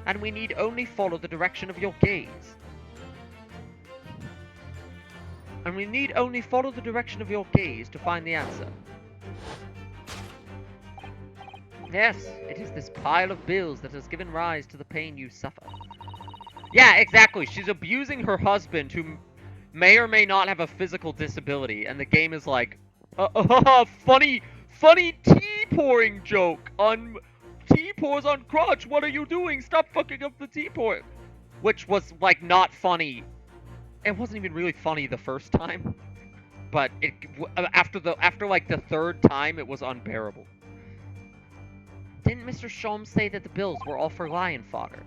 Speaker 1: And we need only follow the direction of your gaze. And we need only follow the direction of your gaze to find the answer. Yes, it is this pile of bills that has given rise to the pain you suffer. Yeah, exactly. She's abusing her husband who may or may not have a physical disability, and the game is like, funny tea pouring joke on tea pours on crotch. What are you doing? Stop fucking up the tea pour. Which was like not funny. It wasn't even really funny the first time, but it after like the third time it was unbearable. Didn't Mr. Sholmes say that the bills were all for lion fodder?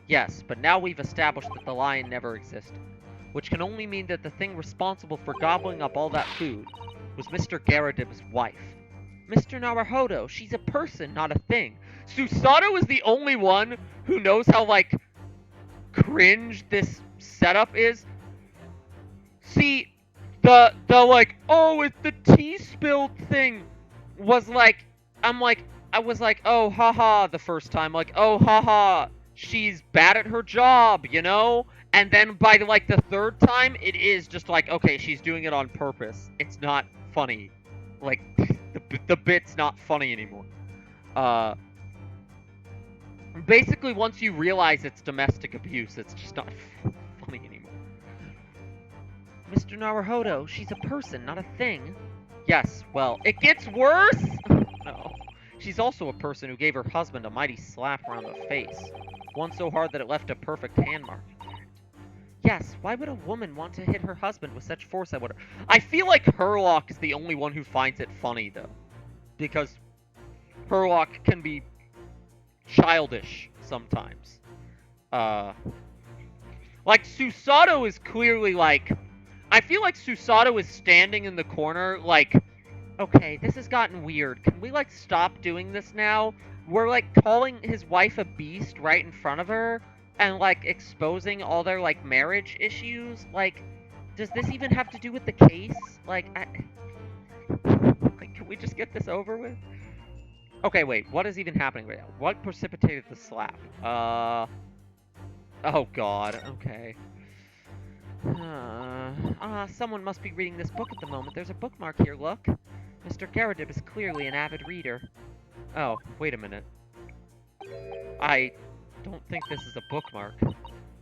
Speaker 1: Yes, but now we've established that the lion never existed, which can only mean that the thing responsible for gobbling up all that food was Mr. Garadib's wife. Mr. Naruhodo, she's a person, not a thing. Susato is the only one who knows how, like, cringe this setup is. See, the like, oh, it's the tea spilled thing was like, I was like, oh, haha, the first time. Like, oh, haha, she's bad at her job, you know? And then by, like, the third time, it is just like, okay, she's doing it on purpose. It's not funny. Like, the bit's not funny anymore. Basically, once you realize it's domestic abuse, it's just not funny anymore. Mr. Naruhodo, she's a person, not a thing. Yes, well, it gets worse? No. She's also a person who gave her husband a mighty slap around the face. One so hard that it left a perfect hand mark. Yes, why would a woman want to hit her husband with such force? I feel like Herlock is the only one who finds it funny, though. Because Herlock can be childish sometimes. Like, Susato is clearly, like... I feel like Susato is standing in the corner, like... Okay, this has gotten weird. Can we, like, stop doing this now? We're, like, calling his wife a beast right in front of her, and, like, exposing all their, like, marriage issues. Like, does this even have to do with the case? Like, like, can we just get this over with? Okay, wait, what is even happening right now? What precipitated the slap? Oh god, okay. Someone must be reading this book at the moment. There's a bookmark here, look. Mr. Garadib is clearly an avid reader. Oh, wait a minute. I don't think this is a bookmark.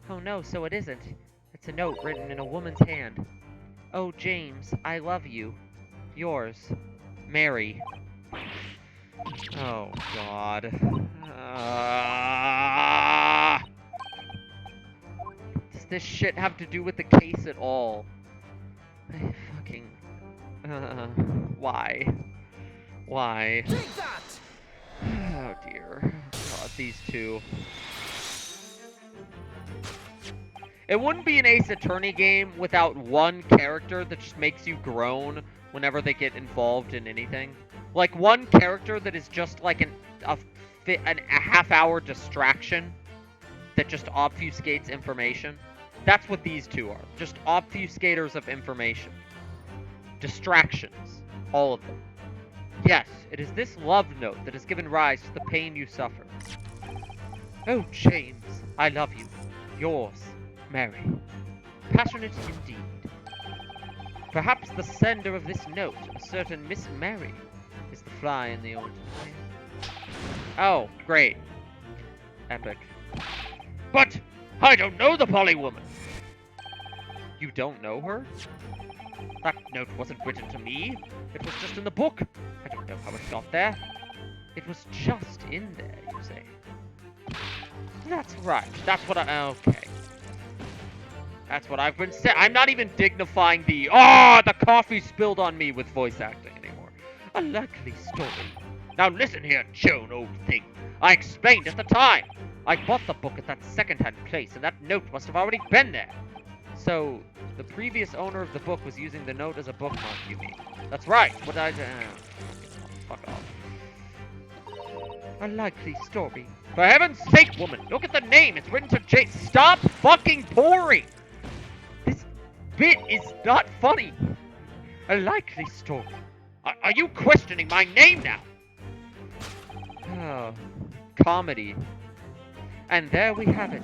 Speaker 1: Oh no, so it isn't. It's a note written in a woman's hand. Oh, James, I love you. Yours, Mary. Oh, God. Does this shit have to do with the case at all? I thinking, why? Why?
Speaker 2: Take that!
Speaker 1: Oh dear. God, these two. It wouldn't be an Ace Attorney game without one character that just makes you groan whenever they get involved in anything. Like one character that is just like a half-hour distraction that just obfuscates information. That's what these two are. Just obfuscators of information. Distractions. All of them. Yes, it is this love note that has given rise to the pain you suffer. Oh, James, I love you. Yours, Mary. Passionate indeed. Perhaps the sender of this note, a certain Miss Mary, is the fly in the ointment. Oh, great. Epic. But I don't know the Polly woman. You don't know her? That note wasn't written to me. It was just in the book. I don't know how it got there. It was just in there, you say. That's right. That's what okay. That's what I've been saying. I'm not even dignifying the, the coffee spilled on me with voice acting anymore. A likely story. Now listen here, Joan, old thing. I explained at the time. I bought the book at that second-hand place, and that note must have already been there. So, the previous owner of the book was using the note as a bookmark, you mean? That's right. What I... fuck off. A likely story. For heaven's sake, woman, look at the name. It's written to J. Stop fucking pouring! This bit is not funny. A likely story. Are you questioning my name now? Oh, comedy. And there we have it.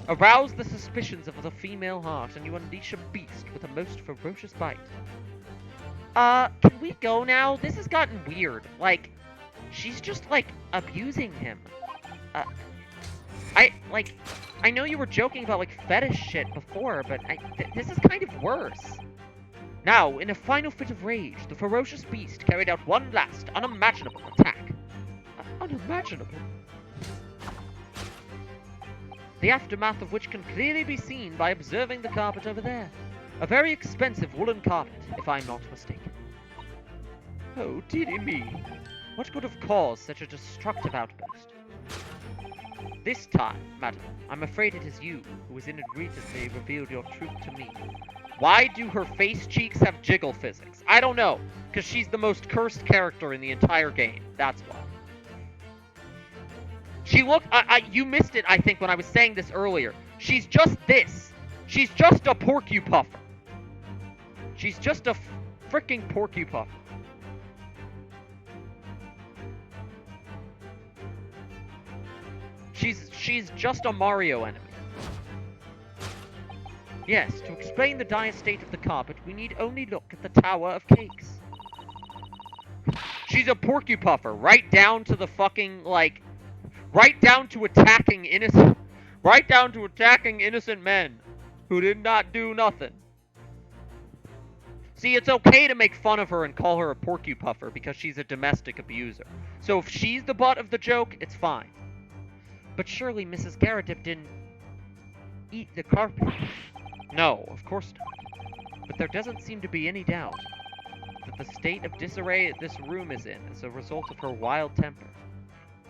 Speaker 1: Arouse the suspicions of the female heart, and you unleash a beast with a most ferocious bite. Can we go now? This has gotten weird. Like, she's just, like, abusing him. I know you were joking about, like, fetish shit before, but this is kind of worse. Now, in a final fit of rage, the ferocious beast carried out one last, unimaginable attack. Unimaginable? The aftermath of which can clearly be seen by observing the carpet over there. A very expensive woolen carpet, if I'm not mistaken. Oh, dearie me. What could have caused such a destructive outburst? This time, madam, I'm afraid it is you who has inadvertently revealed your truth to me. Why do her face cheeks have jiggle physics? I don't know, because she's the most cursed character in the entire game. That's why. She looked, you missed it, I think, when I was saying this earlier. She's just this. She's just a porcupuffer. She's just a freaking porcupuffer. She's just a Mario enemy. Yes, to explain the dire state of the carpet, we need only look at the Tower of Cakes. She's a porcupuffer, right down to the fucking, like... Right down to attacking innocent men who did not do nothing. See, it's okay to make fun of her and call her a porcupuffer because she's a domestic abuser. So if she's the butt of the joke, it's fine. But surely Mrs. Garridip didn't eat the carpet. No, of course not. But there doesn't seem to be any doubt that the state of disarray this room is in is a result of her wild temper.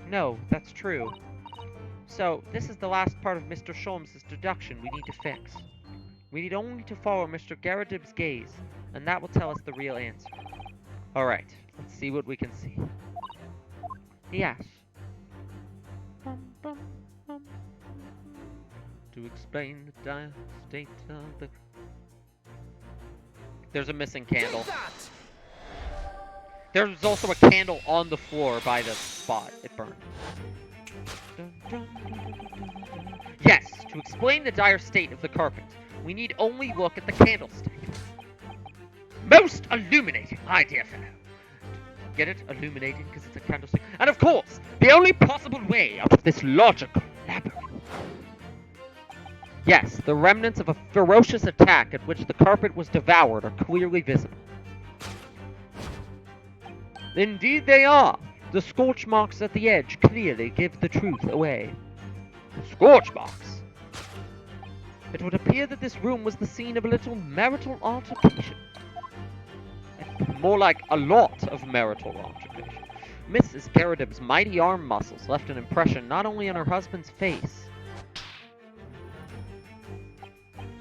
Speaker 1: No, that's true. So, this is the last part of Mr. Sholmes' deduction we need to fix. We need only to follow Mr. Garridip's gaze, and that will tell us the real answer. Alright, let's see what we can see. Yes. To explain the dire state of the... There's a missing candle. There's also a candle on the floor by the spot it burned. Yes, to explain the dire state of the carpet, we need only look at the candlestick. Most illuminating, my dear fellow. Get it? Illuminating because it's a candlestick. And of course, the only possible way out of this logical labyrinth. Yes, the remnants of a ferocious attack at which the carpet was devoured are clearly visible. Indeed they are. The scorch marks at the edge clearly give the truth away. Scorch marks? It would appear that this room was the scene of a little marital altercation. More like a lot of marital occupation. Mrs. Garridib's mighty arm muscles left an impression not only on her husband's face,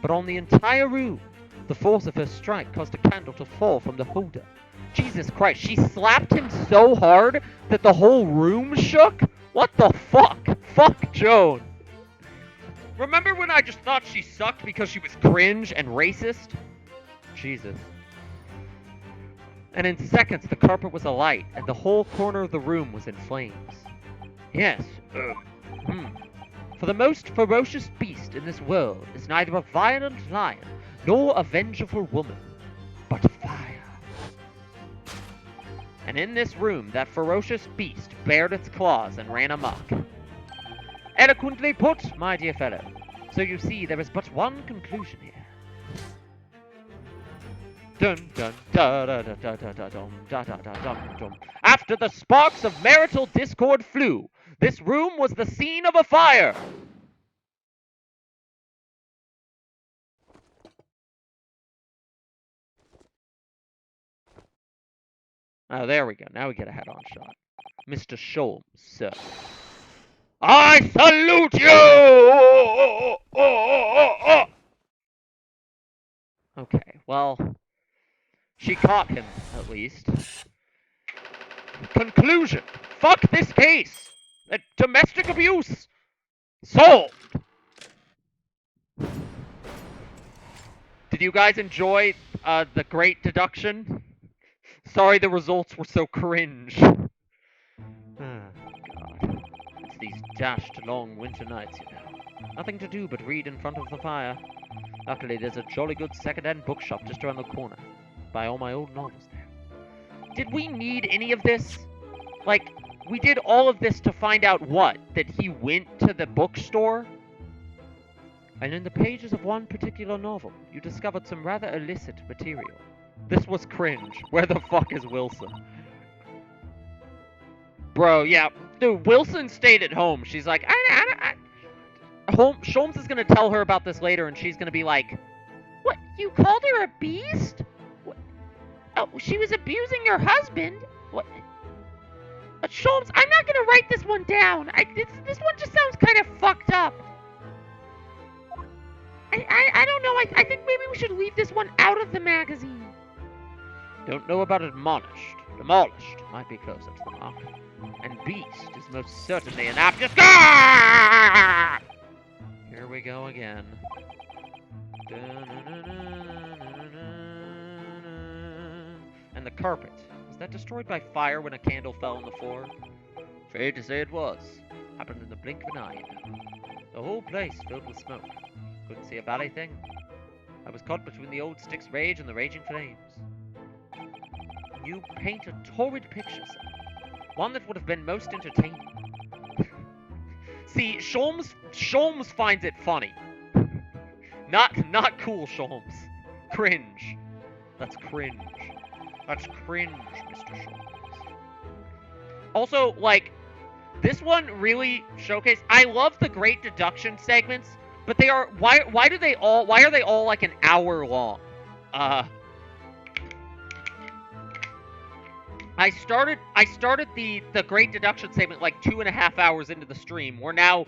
Speaker 1: but on the entire room. The force of her strike caused a candle to fall from the holder. Jesus Christ, she slapped him so hard that the whole room shook? What the fuck? Fuck Joan. Remember when I just thought she sucked because she was cringe and racist? Jesus. And in seconds, the carpet was alight, and the whole corner of the room was in flames. Yes, For the most ferocious beast in this world is neither a violent lion nor a vengeful woman, but fire. And in this room, that ferocious beast bared its claws and ran amok. Eloquently put, my dear fellow. So you see, there is but one conclusion here. Dun dun da da da da da da dum da da da dum dum. After the sparks of marital discord flew, this room was the scene of a fire. Oh, there we go. Now we get a head-on shot. Mr. Sholmes, sir. I salute you! Okay, well, she caught him, at least. Conclusion. Fuck this case. Domestic abuse. Solved. Did you guys enjoy the Great Deduction? Sorry the results were so cringe. God. It's these dashed long winter nights, you know. Nothing to do but read in front of the fire. Luckily, there's a jolly good second-hand bookshop just around the corner. Buy all my old novels there. Did we need any of this? Like, we did all of this to find out what? That he went to the bookstore? And in the pages of one particular novel, you discovered some rather illicit material. This was cringe. Where the fuck is Wilson? Bro, yeah. Dude, Wilson stayed at home. She's like, Sholmes is gonna tell her about this later, and she's gonna be like, what? You called her a beast? What? Oh, she was abusing your husband? What? Sholmes, I'm not gonna write this one down. This one just sounds kind of fucked up. I don't know. I think maybe we should leave this one out of the magazine. Don't know about admonished. Demolished might be closer to the mark. And beast is most certainly an apt disguise! Here we go again. And the carpet. Was that destroyed by fire when a candle fell on the floor? Afraid to say it was. Happened in the blink of an eye, you know. The whole place filled with smoke. Couldn't see about anything. I was caught between the old stick's rage and the raging flames. You paint a torrid picture, sir. One that would have been most entertaining. See, Sholmes finds it funny. Not cool, Sholmes. Cringe. That's cringe. That's cringe, Mr. Sholmes. Also, like, this one really showcased. I love the Great Deduction segments, but they are why are they all like an hour long? I started the Great Deduction segment like 2.5 hours into the stream. We're now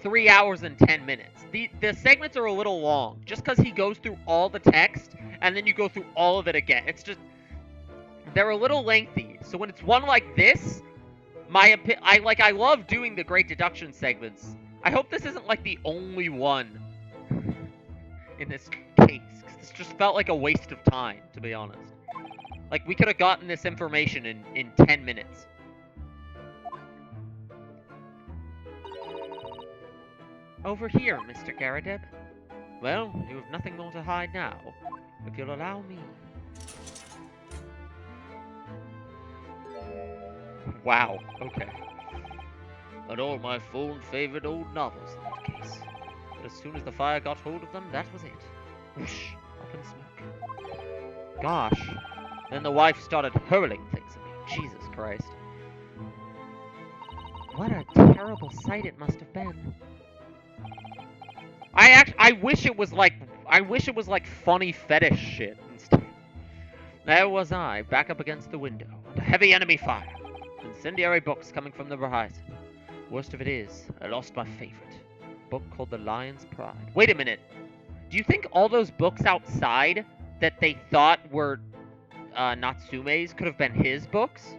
Speaker 1: 3 hours and 10 minutes. The segments are a little long, just because he goes through all the text and then you go through all of it again. It's just they're a little lengthy. So when it's one like this, I love doing the Great Deduction segments. I hope this isn't like the only one in this case, because this just felt like a waste of time, to be honest. Like, we could have gotten this information in 10 minutes. Over here, Mr. Garridib. Well, you have nothing more to hide now, if you'll allow me. Wow, okay. And all my full and favorite old novels in that case. But as soon as the fire got hold of them, that was it. Whoosh, up in smoke. Gosh. Then the wife started hurling things at me. Jesus Christ. What a terrible sight it must have been. I wish it was like funny fetish shit instead. There was I, back up against the window, under heavy enemy fire. Incendiary books coming from the horizon. Worst of it is, I lost my favorite. A book called The Lion's Pride. Wait a minute. Do you think all those books outside that they thought were Natsume's could have been his books?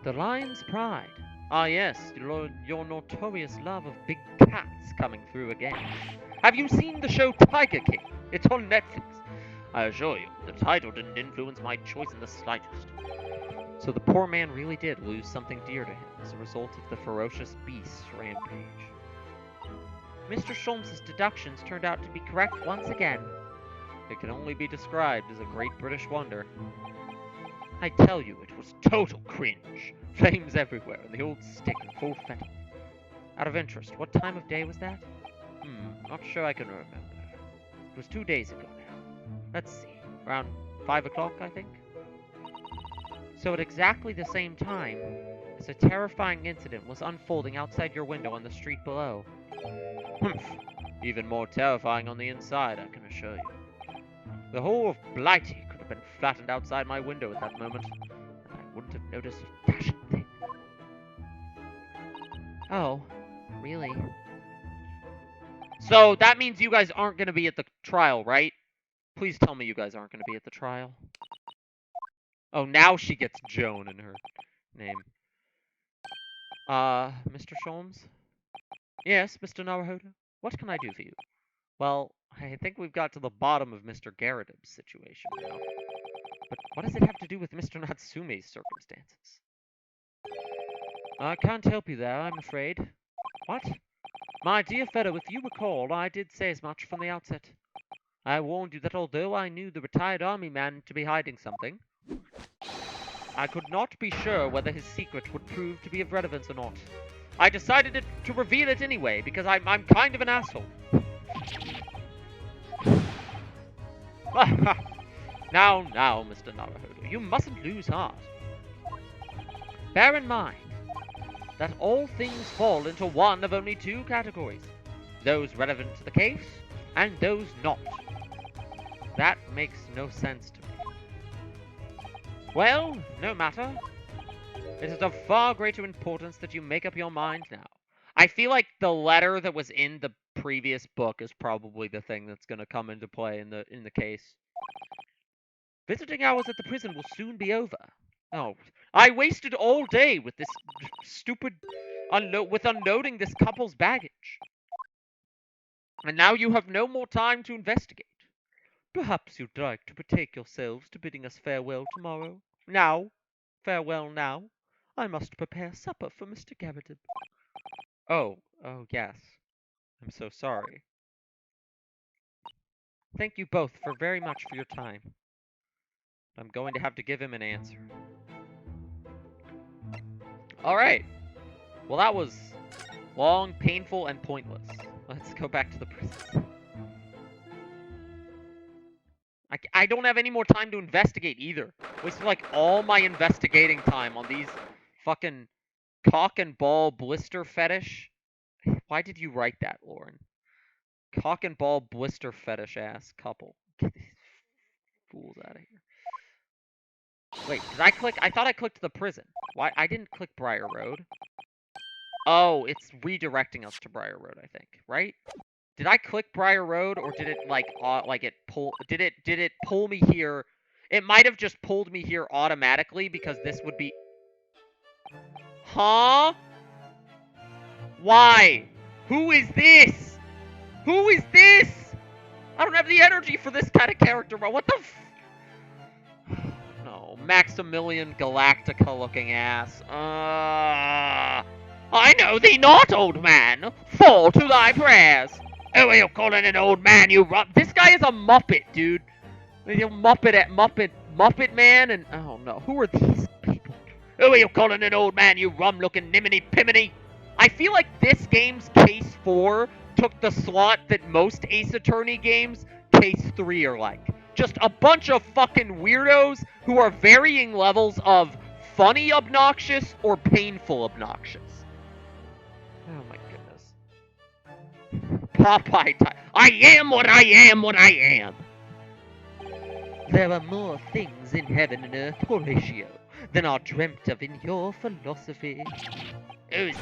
Speaker 1: The Lion's Pride. Ah yes, your notorious love of big cats coming through again. Have you seen the show Tiger King? It's on Netflix. I assure you, the title didn't influence my choice in the slightest. So the poor man really did lose something dear to him as a result of the ferocious beast's rampage. Mr. Sholmes's deductions turned out to be correct once again. It can only be described as a great British wonder. I tell you, it was total cringe. Flames everywhere, and the old stick in full fettle. Out of interest, what time of day was that? Not sure I can remember. It was 2 days ago now. Let's see, around 5 o'clock, I think? So at exactly the same time, as a terrifying incident was unfolding outside your window on the street below. Humph! Even more terrifying on the inside, I can assure you. The whole of Blighty could have been flattened outside my window at that moment, and I wouldn't have noticed a dashing thing. Oh, really? So that means you guys aren't going to be at the trial, right? Please tell me you guys aren't going to be at the trial. Oh, now she gets Joan in her name. Mr. Sholmes? Yes, Mr. Naruhodo? What can I do for you? Well, I think we've got to the bottom of Mr. Garridub's situation now. But what does it have to do with Mr. Natsume's circumstances? I can't help you there, I'm afraid. What? My dear fellow, if you recall, I did say as much from the outset. I warned you that although I knew the retired army man to be hiding something, I could not be sure whether his secret would prove to be of relevance or not. I decided to reveal it anyway, because I'm kind of an asshole. Now, Mr. Naruhodo, you mustn't lose heart. Bear in mind that all things fall into one of only two categories. Those relevant to the case, and those not. That makes no sense to me. Well, no matter. It is of far greater importance that you make up your mind now. I feel like the letter that was in the previous book is probably the thing that's going to come into play in the case. Visiting hours at the prison will soon be over. Oh, I wasted all day with this stupid unloading this couple's baggage. And now you have no more time to investigate. Perhaps you'd like to betake yourselves to bidding us farewell tomorrow. Now, farewell now. I must prepare supper for Mr. Garridub. Oh, yes. I'm so sorry. Thank you both very much for your time. I'm going to have to give him an answer. Alright. Well, that was long, painful, and pointless. Let's go back to the prison. I don't have any more time to investigate either. Wasted like all my investigating time on these fucking cock and ball blister fetish. Why did you write that, Lauren? Cock and ball blister fetish ass couple. Get these fools out of here. Wait, did I click? I thought I clicked the prison. Why? I didn't click Briar Road. Oh, it's redirecting us to Briar Road, I think, right? Did I click Briar Road, or did it did it pull me here? It might have just pulled me here automatically because this would be. Huh? Why? Who is this? Who is this? I don't have the energy for this kind of character, bro. What the No, Maximilian Galactica looking ass. I know thee not, old man. Fall to thy prayers. Oh, are you calling an old man, you This guy is a Muppet, dude. You Muppet man, and oh no, who are these people? Oh, are you calling an old man, you rum-looking niminy-piminy? I feel like this game's Case 4 took the slot that most Ace Attorney games, Case 3 are like. Just a bunch of fucking weirdos who are varying levels of funny obnoxious or painful obnoxious. Oh my goodness. Popeye time. I am what I am what I am. There are more things in heaven and earth, Horatio, than are dreamt of in your philosophy. Who's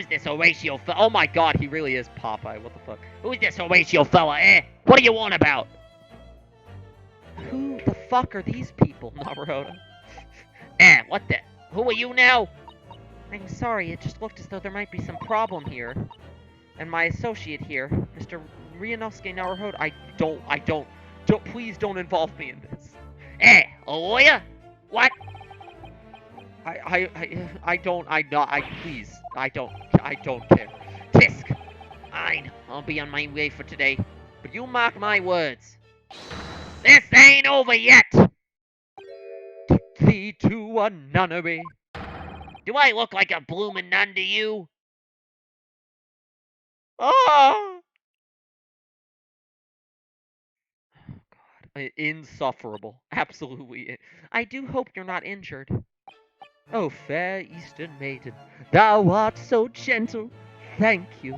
Speaker 1: this Horatio fella? Oh my god, he really is Popeye. What the fuck? Who's this Horatio fella, eh? What do you want about? Who the fuck are these people, Naruto? What the? Who are you now? I'm sorry, it just looked as though there might be some problem here. And my associate here, Mr. Ryunosuke Naruhodo, please don't involve me in this. A lawyer? What? Please, I don't care. Tisk! Fine, I'll be on my way for today. But you mark my words. This ain't over yet! Took thee to a nunnery. Do I look like a bloomin' nun to you? Ah! God. Insufferable. Absolutely. I do hope you're not injured. Oh, fair Eastern maiden, thou art so gentle. Thank you.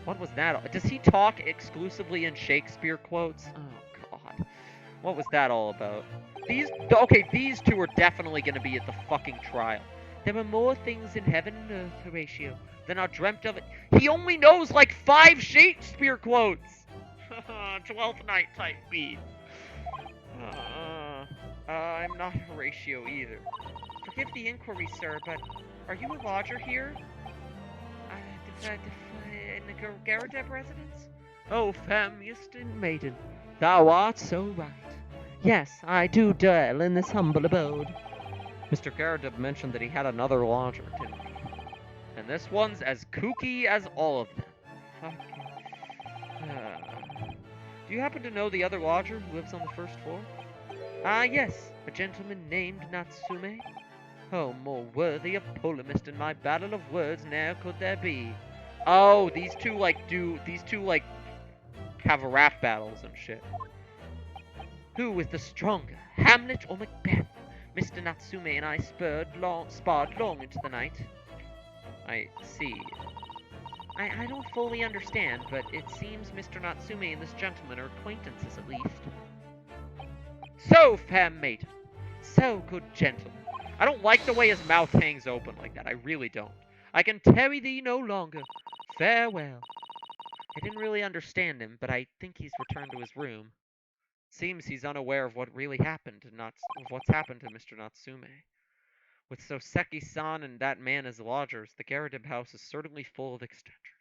Speaker 1: What was that? Does he talk exclusively in Shakespeare quotes? Oh, God. What was that all about? These two are definitely going to be at the fucking trial. There are more things in heaven and earth, Horatio, than are dreamt of. He only knows like 5 Shakespeare quotes. 12th night type beat. I'm not Horatio either. Forgive the inquiry, sir, but are you a lodger here? In the Garadeb residence? Oh, fair Eastern maiden, thou art so right. Yes, I do dwell in this humble abode. Mr. Garadeb mentioned that he had another lodger, didn't he? And this one's as kooky as all of them. Fuck. Do you happen to know the other lodger who lives on the first floor? Ah, yes, a gentleman named Natsume. Oh, more worthy of polemist in my battle of words ne'er could there be. Oh, these two have rap battles and shit. Who is the stronger, Hamlet or Macbeth? Mr. Natsume and I sparred long into the night. I see. I don't fully understand, but it seems Mr. Natsume and this gentleman are acquaintances at least. So, fair maiden. So, good gentleman. I don't like the way his mouth hangs open like that. I really don't. I can tarry thee no longer. Farewell. I didn't really understand him, but I think he's returned to his room. Seems he's unaware of what really happened, of what's happened to Mr. Natsume. With Soseki-san and that man as lodgers, the Garadib house is certainly full of extenders.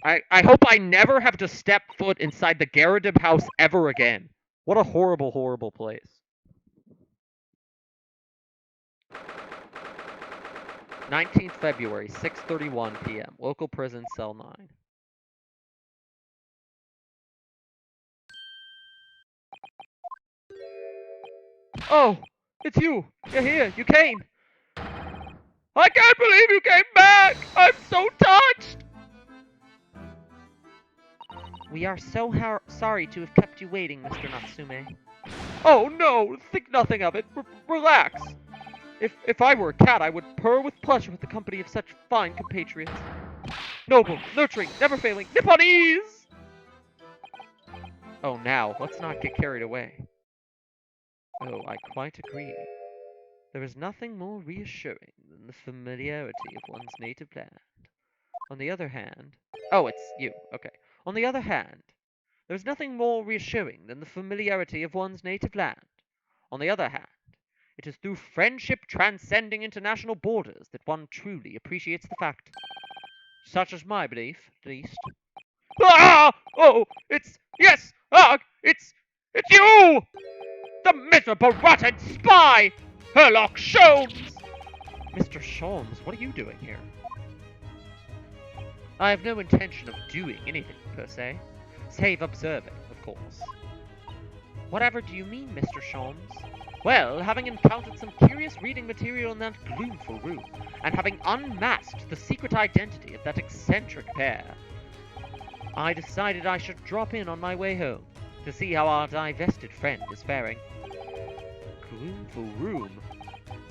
Speaker 1: I hope I never have to step foot inside the Garadib house ever again. What a horrible, horrible place. 19th February, 6:31 p.m. Local prison, cell 9. Oh, it's you. You're here. You came. I can't believe you came back. I'm so touched. We are so sorry to have kept you waiting, Mr. Natsume. Oh no, think nothing of it. Relax. If I were a cat, I would purr with pleasure with the company of such fine compatriots. Noble, nurturing, never failing, Nipponese! Oh, now, let's not get carried away. Oh, I quite agree. There is nothing more reassuring than the familiarity of one's native land. On the other hand... Oh, it's you. Okay. On the other hand, there is nothing more reassuring than the familiarity of one's native land. On the other hand, it is through friendship transcending international borders that one truly appreciates the fact. Such is my belief, at least. Ah! Oh, yes! Ah! It's you! The miserable rotten spy! Herlock Sholmes! Mr. Sholmes, what are you doing here? I have no intention of doing anything, per se. Save observing, of course. Whatever do you mean, Mr. Sholmes? Well, having encountered some curious reading material in that gloomful room, and having unmasked the secret identity of that eccentric pair, I decided I should drop in on my way home to see how our divested friend is faring. Gloomful room?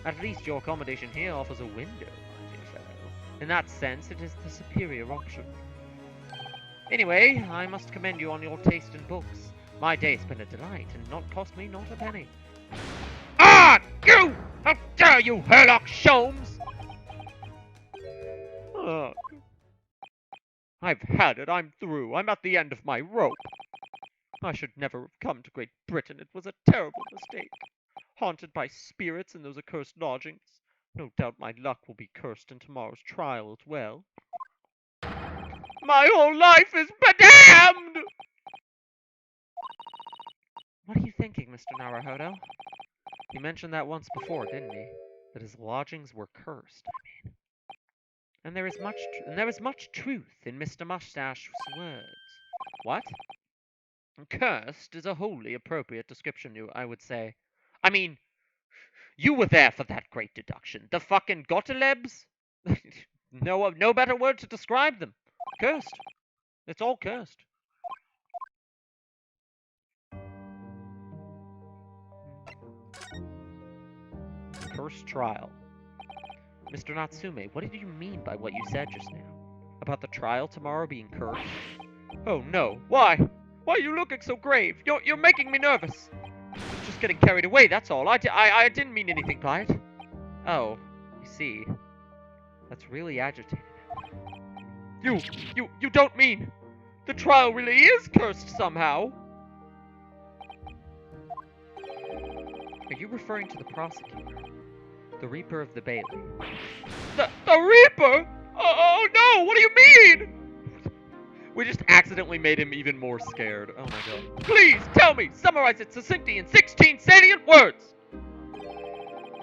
Speaker 1: At least your accommodation here offers a window, my dear fellow. In that sense, it is the superior option. Anyway, I must commend you on your taste in books. My day's been a delight, and not cost me not a penny. Ah! You! How dare you, Herlock Sholmes! Ugh. I've had it. I'm through. I'm at the end of my rope. I should never have come to Great Britain. It was a terrible mistake. Haunted by spirits in those accursed lodgings. No doubt my luck will be cursed in tomorrow's trial as well. My whole life is bedamned! What are you thinking, Mr. Naruhodo? He mentioned that once before, didn't he? That his lodgings were cursed, I mean. And there is much truth in Mr. Mustache's words. What? Cursed is a wholly appropriate description, I would say. I mean, you were there for that great deduction. The fucking Gottliebs? No better word to describe them. Cursed. It's all cursed. Cursed trial. Mr. Natsume, what did you mean by what you said just now? About the trial tomorrow being cursed? Oh no, why? Why are you looking so grave? You're making me nervous. I was just getting carried away, that's all. I didn't mean anything by it. Oh, I see. That's really agitating. You don't mean the trial really is cursed somehow? Are you referring to the prosecutor? The Reaper of the Bailey? The Reaper? Oh no, what do you mean? We just accidentally made him even more scared. Oh my god. Please, tell me! Summarize it succinctly in 16 salient words!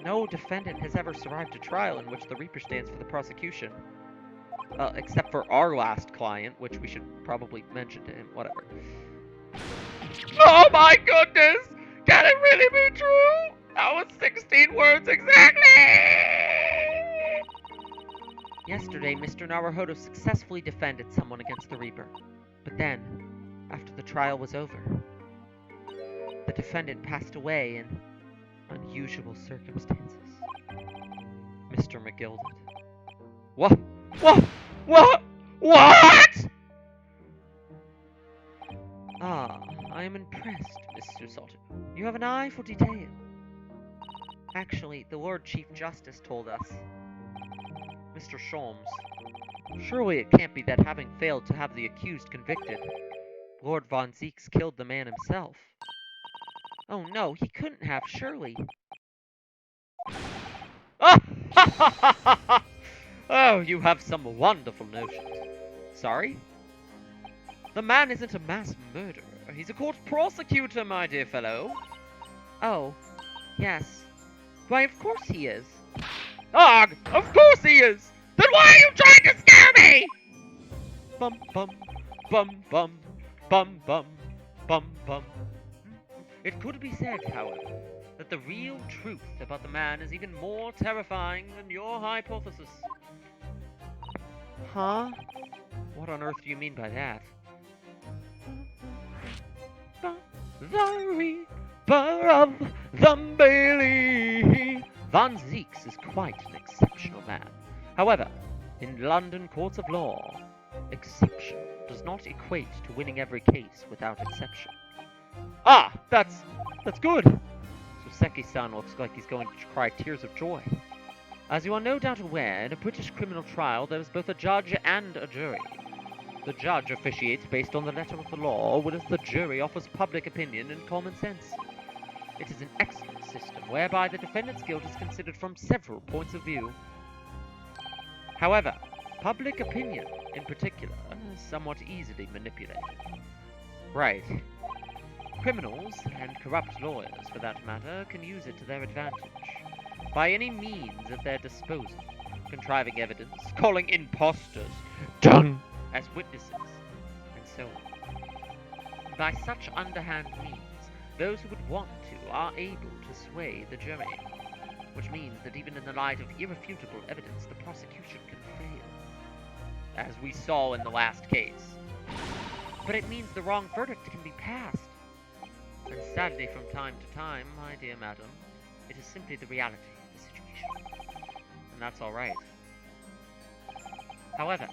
Speaker 1: No defendant has ever survived a trial in which the Reaper stands for the prosecution. Except for our last client, which we should probably mention to him. Whatever. Oh my goodness! Can it really be true? That was 16 words exactly! Yesterday, Mr. Naruhodo successfully defended someone against the Reaper. But then, after the trial was over, the defendant passed away in unusual circumstances. Mr. McGilded. What? What? Ah, I am impressed, Mr. Salter. You have an eye for detail. Actually, the Lord Chief Justice told us. Mr. Sholmes. Surely it can't be that having failed to have the accused convicted, Lord Von Zeeks killed the man himself. Oh no, he couldn't have, surely. Oh, you have some wonderful notions. Sorry? The man isn't a mass murderer. He's a court prosecutor, my dear fellow. Oh, yes. Why, of course he is. Ugh, of course he is! Then why are you trying to scare me? Bum bum, bum bum, bum bum, bum bum. It could be said, however, that the real truth about the man is even more terrifying than your hypothesis. Huh? What on earth do you mean by that? The Reaper of the Bailey. Von Zeeks is quite an exceptional man. However, in London courts of law, exception does not equate to winning every case without exception. Ah, that's good. Soseki-san looks like he's going to cry tears of joy. As you are no doubt aware, in a British criminal trial there is both a judge and a jury. The judge officiates based on the letter of the law, whereas the jury offers public opinion and common sense. It is an excellent system whereby the defendant's guilt is considered from several points of view. However, public opinion, in particular, is somewhat easily manipulated. Right. Criminals, and corrupt lawyers for that matter, can use it to their advantage. By any means at their disposal, contriving evidence, calling impostors done as witnesses, and so on. By such underhand means, those who would want to are able to sway the jury, which means that even in the light of irrefutable evidence, the prosecution can fail, as we saw in the last case. But it means the wrong verdict can be passed. And sadly, from time to time, my dear madam, it is simply the reality of the situation. And that's alright. However,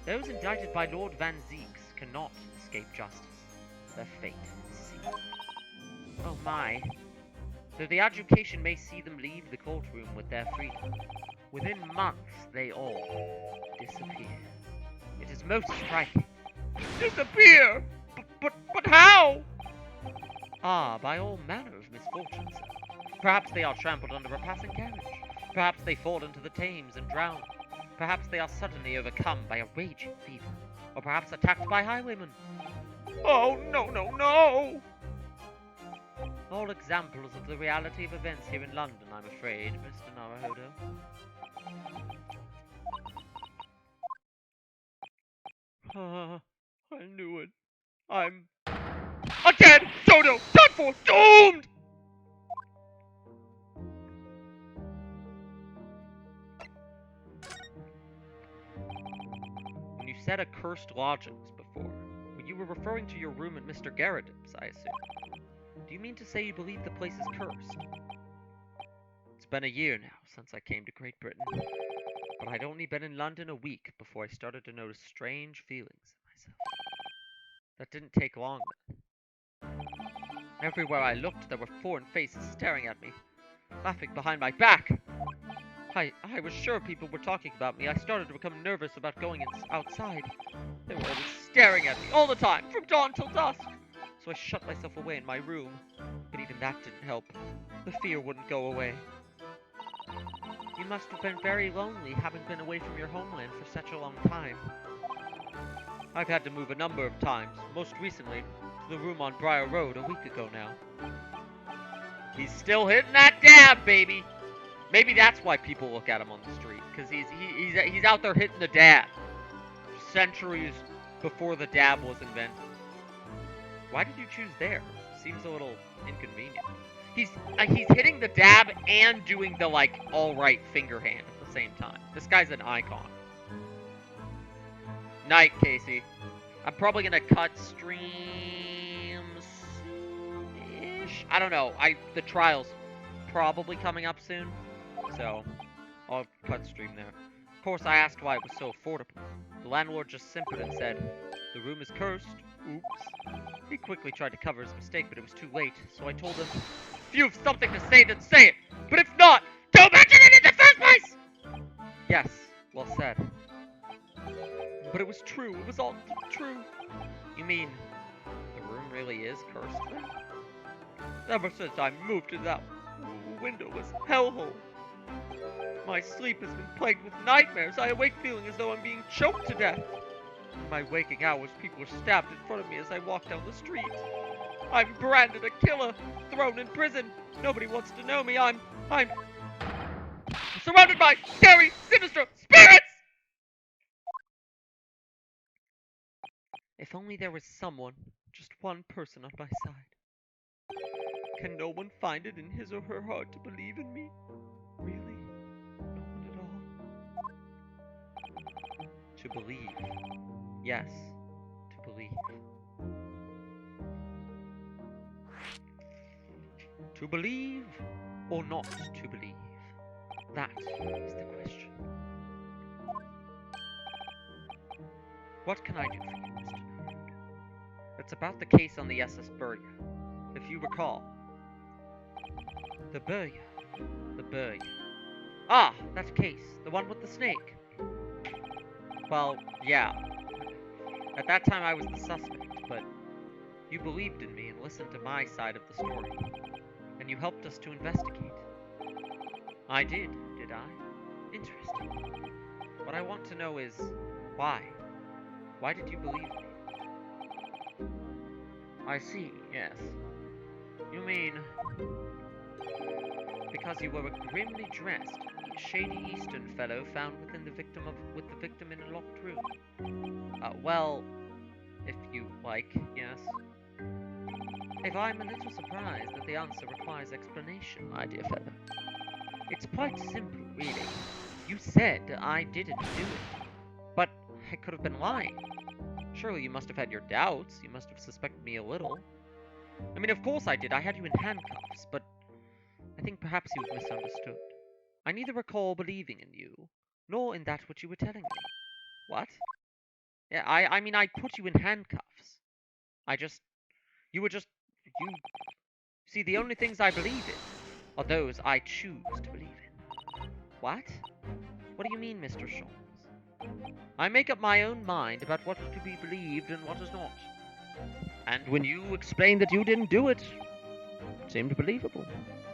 Speaker 1: those indicted by Lord Van Zeeks cannot escape justice. Their fate is sealed. Oh my. Though the education may see them leave the courtroom with their freedom, within months they all disappear. It is most striking. Disappear? But how? Ah, by all manner of misfortunes, sir. Perhaps they are trampled under a passing carriage. Perhaps they fall into the Thames and drown. Perhaps they are suddenly overcome by a raging fever. Or perhaps attacked by highwaymen. Oh, no, no, no! All examples of the reality of events here in London, I'm afraid, Mr. Naruhodo. I knew it. I'm... Again! Dodo! Done for! Doomed! When you said accursed lodgings before, you were referring to your room at Mr. Garridim's, I assume. Do you mean to say you believe the place is cursed? It's been a year now since I came to Great Britain, but I'd only been in London a week before I started to notice strange feelings in myself. That didn't take long, then. Everywhere I looked, there were foreign faces staring at me, laughing behind my back. I was sure people were talking about me. I started to become nervous about going outside. They were always staring at me, all the time, from dawn till dusk. So I shut myself away in my room. But even that didn't help. The fear wouldn't go away. You must have been very lonely, having been away from your homeland for such a long time. I've had to move a number of times, most recently to the room on Briar Road a week ago now. He's still hitting that dab, baby! Maybe that's why people look at him on the street, because he's out there hitting the dab. Centuries before the dab was invented. Why did you choose there? Seems a little inconvenient. He's hitting the dab and doing the, like, all-right finger hand at the same time. This guy's an icon. Night, Casey. I'm probably gonna cut streams soon-ish. I don't know. The trial's probably coming up soon, so I'll cut stream there. Of course, I asked why it was so affordable. The landlord just simpered and said, "The room is cursed." Oops. He quickly tried to cover his mistake, but it was too late, so I told him, "If you have something to say, then say it! But if not, don't mention it in the first place!" Yes, well said. But it was true. It was all true. You mean, the room really is cursed, then? Ever since I moved to that windowless hellhole, my sleep has been plagued with nightmares. I awake feeling as though I'm being choked to death. In my waking hours, people are stabbed in front of me as I walk down the street. I'm branded a killer, thrown in prison. Nobody wants to know me. I'm surrounded by scary, sinister spirits! If only there was someone, just one person on my side. Can no one find it in his or her heart to believe in me? Really? No one at all? To believe. Yes, to believe. To believe or not to believe? That is the question. What can I do for you, Mr. Norwood? It's about the case on the SS Burya. If you recall. The Burya. The Burya. Ah, that case. The one with the snake. Well, yeah. At that time I was the suspect, but you believed in me and listened to my side of the story. And you helped us to investigate. I did I? Interesting. What I want to know is, why? Why did you believe me? I see, yes. You mean, because you were a grimly dressed, shady Eastern fellow found with the victim in a locked room. Well, if you like, yes. If I'm a little surprised that the answer requires explanation, my dear fellow. It's quite simple, really. You said I didn't do it, but I could have been lying. Surely you must have had your doubts. You must have suspected me a little. I mean, of course I did. I had you in handcuffs, but I think perhaps you've misunderstood. I neither recall believing in you, nor in that which you were telling me. What? Yeah, I mean, I put you in handcuffs. You were just, you, see, the only things I believe in are those I choose to believe in. What? What do you mean, Mr. Sholmes? I make up my own mind about what is to be believed and what is not. And when you explained that you didn't do it, it seemed believable.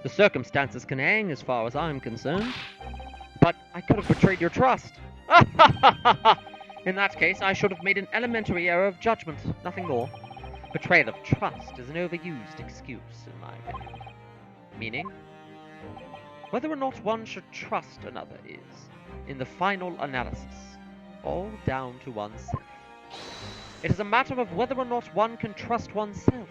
Speaker 1: The circumstances can hang as far as I'm concerned. But I could have betrayed your trust. In that case, I should have made an elementary error of judgment, nothing more. Betrayal of trust is an overused excuse, in my opinion. Meaning, whether or not one should trust another is, in the final analysis, all down to oneself. It is a matter of whether or not one can trust oneself.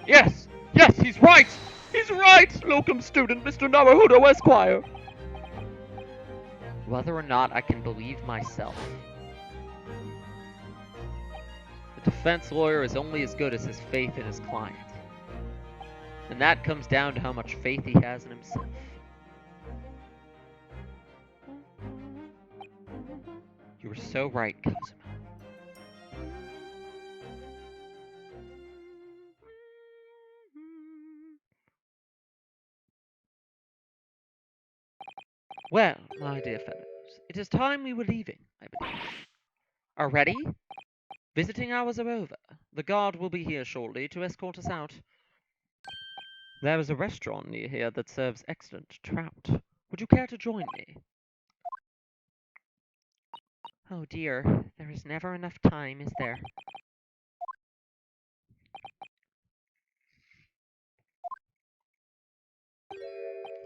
Speaker 1: Yes, yes, he's right! He's right, locum student Mr. Naruhodo Esquire! Whether or not I can believe myself. The defense lawyer is only as good as his faith in his client. And that comes down to how much faith he has in himself. You were so right, Cosimo. Well, my dear fellows, it is time we were leaving, I believe. Are ready? Visiting hours are over. The guard will be here shortly to escort us out. There is a restaurant near here that serves excellent trout. Would you care to join me? Oh dear, there is never enough time, is there?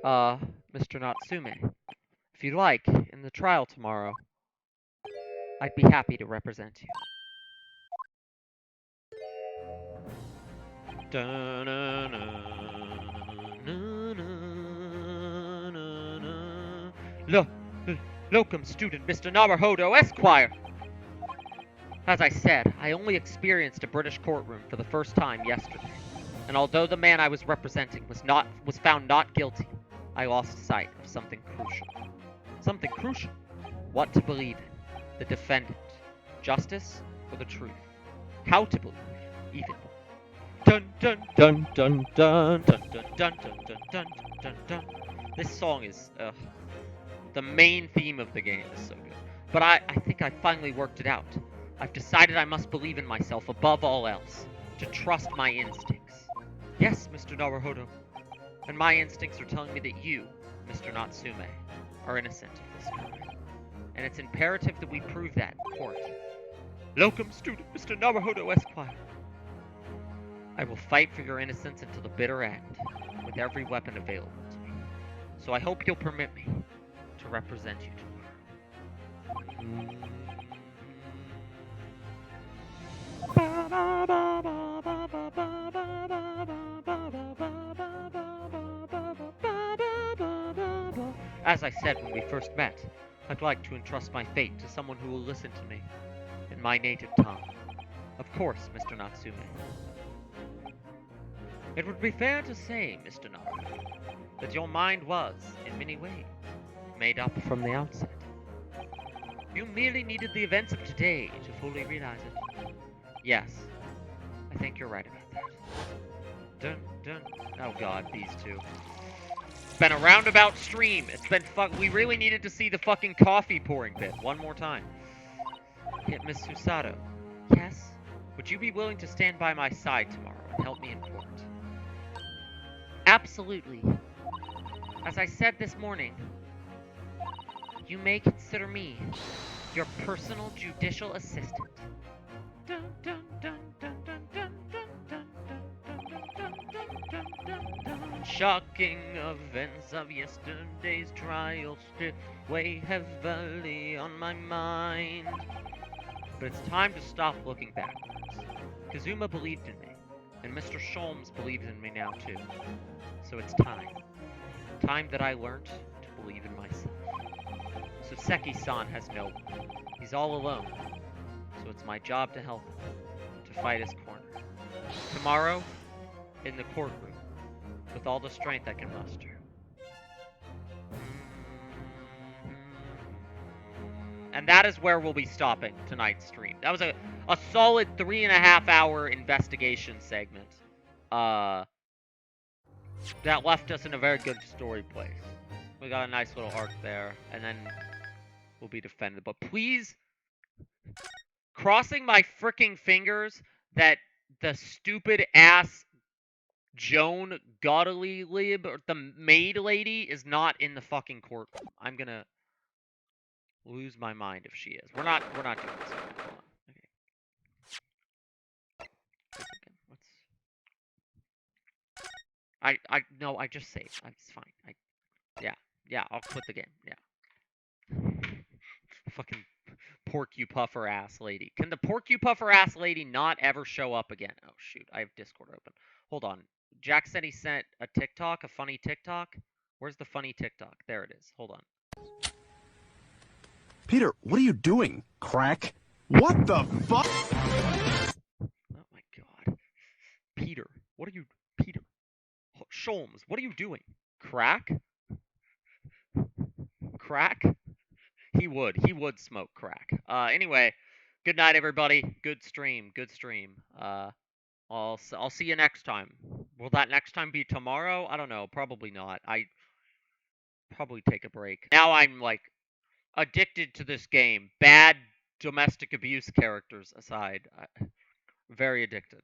Speaker 1: Mr. Natsume, if you like, in the trial tomorrow, I'd be happy to represent you. Lo, locum student Mr. Naruhodo Esquire! As I said, I only experienced a British courtroom for the first time yesterday, and although the man I was representing was found not guilty, I lost sight of something crucial. Something crucial? What to believe in? The defendant, justice, or the truth? How to believe, even more. Dun dun dun dun dun dun dun dun dun dun dun dun dun. This song is the main theme of the game is so good. But I think I finally worked it out. I've decided I must believe in myself above all else, to trust my instincts. Yes, Mr. Naruhodo. And my instincts are telling me that you, Mr. Natsume, are innocent of this crime. And it's imperative that we prove that in court. Locum student Mr. Naruhodo Esquire. I will fight for your innocence until the bitter end, with every weapon available to me. So I hope you'll permit me to represent you tomorrow. As I said when we first met, I'd like to entrust my fate to someone who will listen to me in my native tongue. Of course, Mr. Natsume. It would be fair to say, Mr. Naruto, that your mind was, in many ways, made up from the outset. You merely needed the events of today to fully realize it. Yes, I think you're right about that. Dun dun. Oh god, these two. It's been a roundabout stream. It's been we really needed to see the fucking coffee pouring bit one more time. Hit Miss Susato. Yes? Would you be willing to stand by my side tomorrow and help me in court? Absolutely. As I said this morning, you may consider me your personal judicial assistant. Dun, dun, dun, dun, dun, dun, dun, dun, dun, dun, dun, dun, dun, dun. Shocking events of yesterday's trial still weigh heavily on my mind. But it's time to stop looking backwards. Kazuma believed in me, and Mr. Sholmes believes in me now too. So it's time. Time that I learned to believe in myself. Soseki-san has no one. He's all alone. So it's my job to help him, to fight his corner. Tomorrow, in the courtroom, with all the strength I can muster. And that is where we'll be stopping tonight's stream. That was a solid 3.5-hour investigation segment. That left us in a very good story place. We got a nice little arc there, and then we'll be defended. But please, crossing my freaking fingers that the stupid ass Joan Gottlieb, or the maid lady, is not in the fucking courtroom. I'm gonna lose my mind if she is. We're not doing this. Hold on. Okay. No, I just saved. It's fine. Yeah, I'll quit the game. Yeah. Fucking PORCUPUFFER ass lady. Can the PORCUPUFFER ass lady not ever show up again? Oh shoot, I have Discord open. Hold on. Jack said he sent a TikTok, a funny TikTok. Where's the funny TikTok? There it is. Hold on.
Speaker 3: Peter, what are you doing? Crack? What the fuck?
Speaker 1: Oh my god. Peter, what are you... Peter. Sholmes, what are you doing? Crack? Crack? He would smoke crack. Anyway, good night, everybody. Good stream. I'll see you next time. Will that next time be tomorrow? I don't know. Probably not. I probably take a break. Now I'm like addicted to this game. Bad domestic abuse characters aside, very addicted.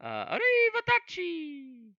Speaker 1: Arrivederci.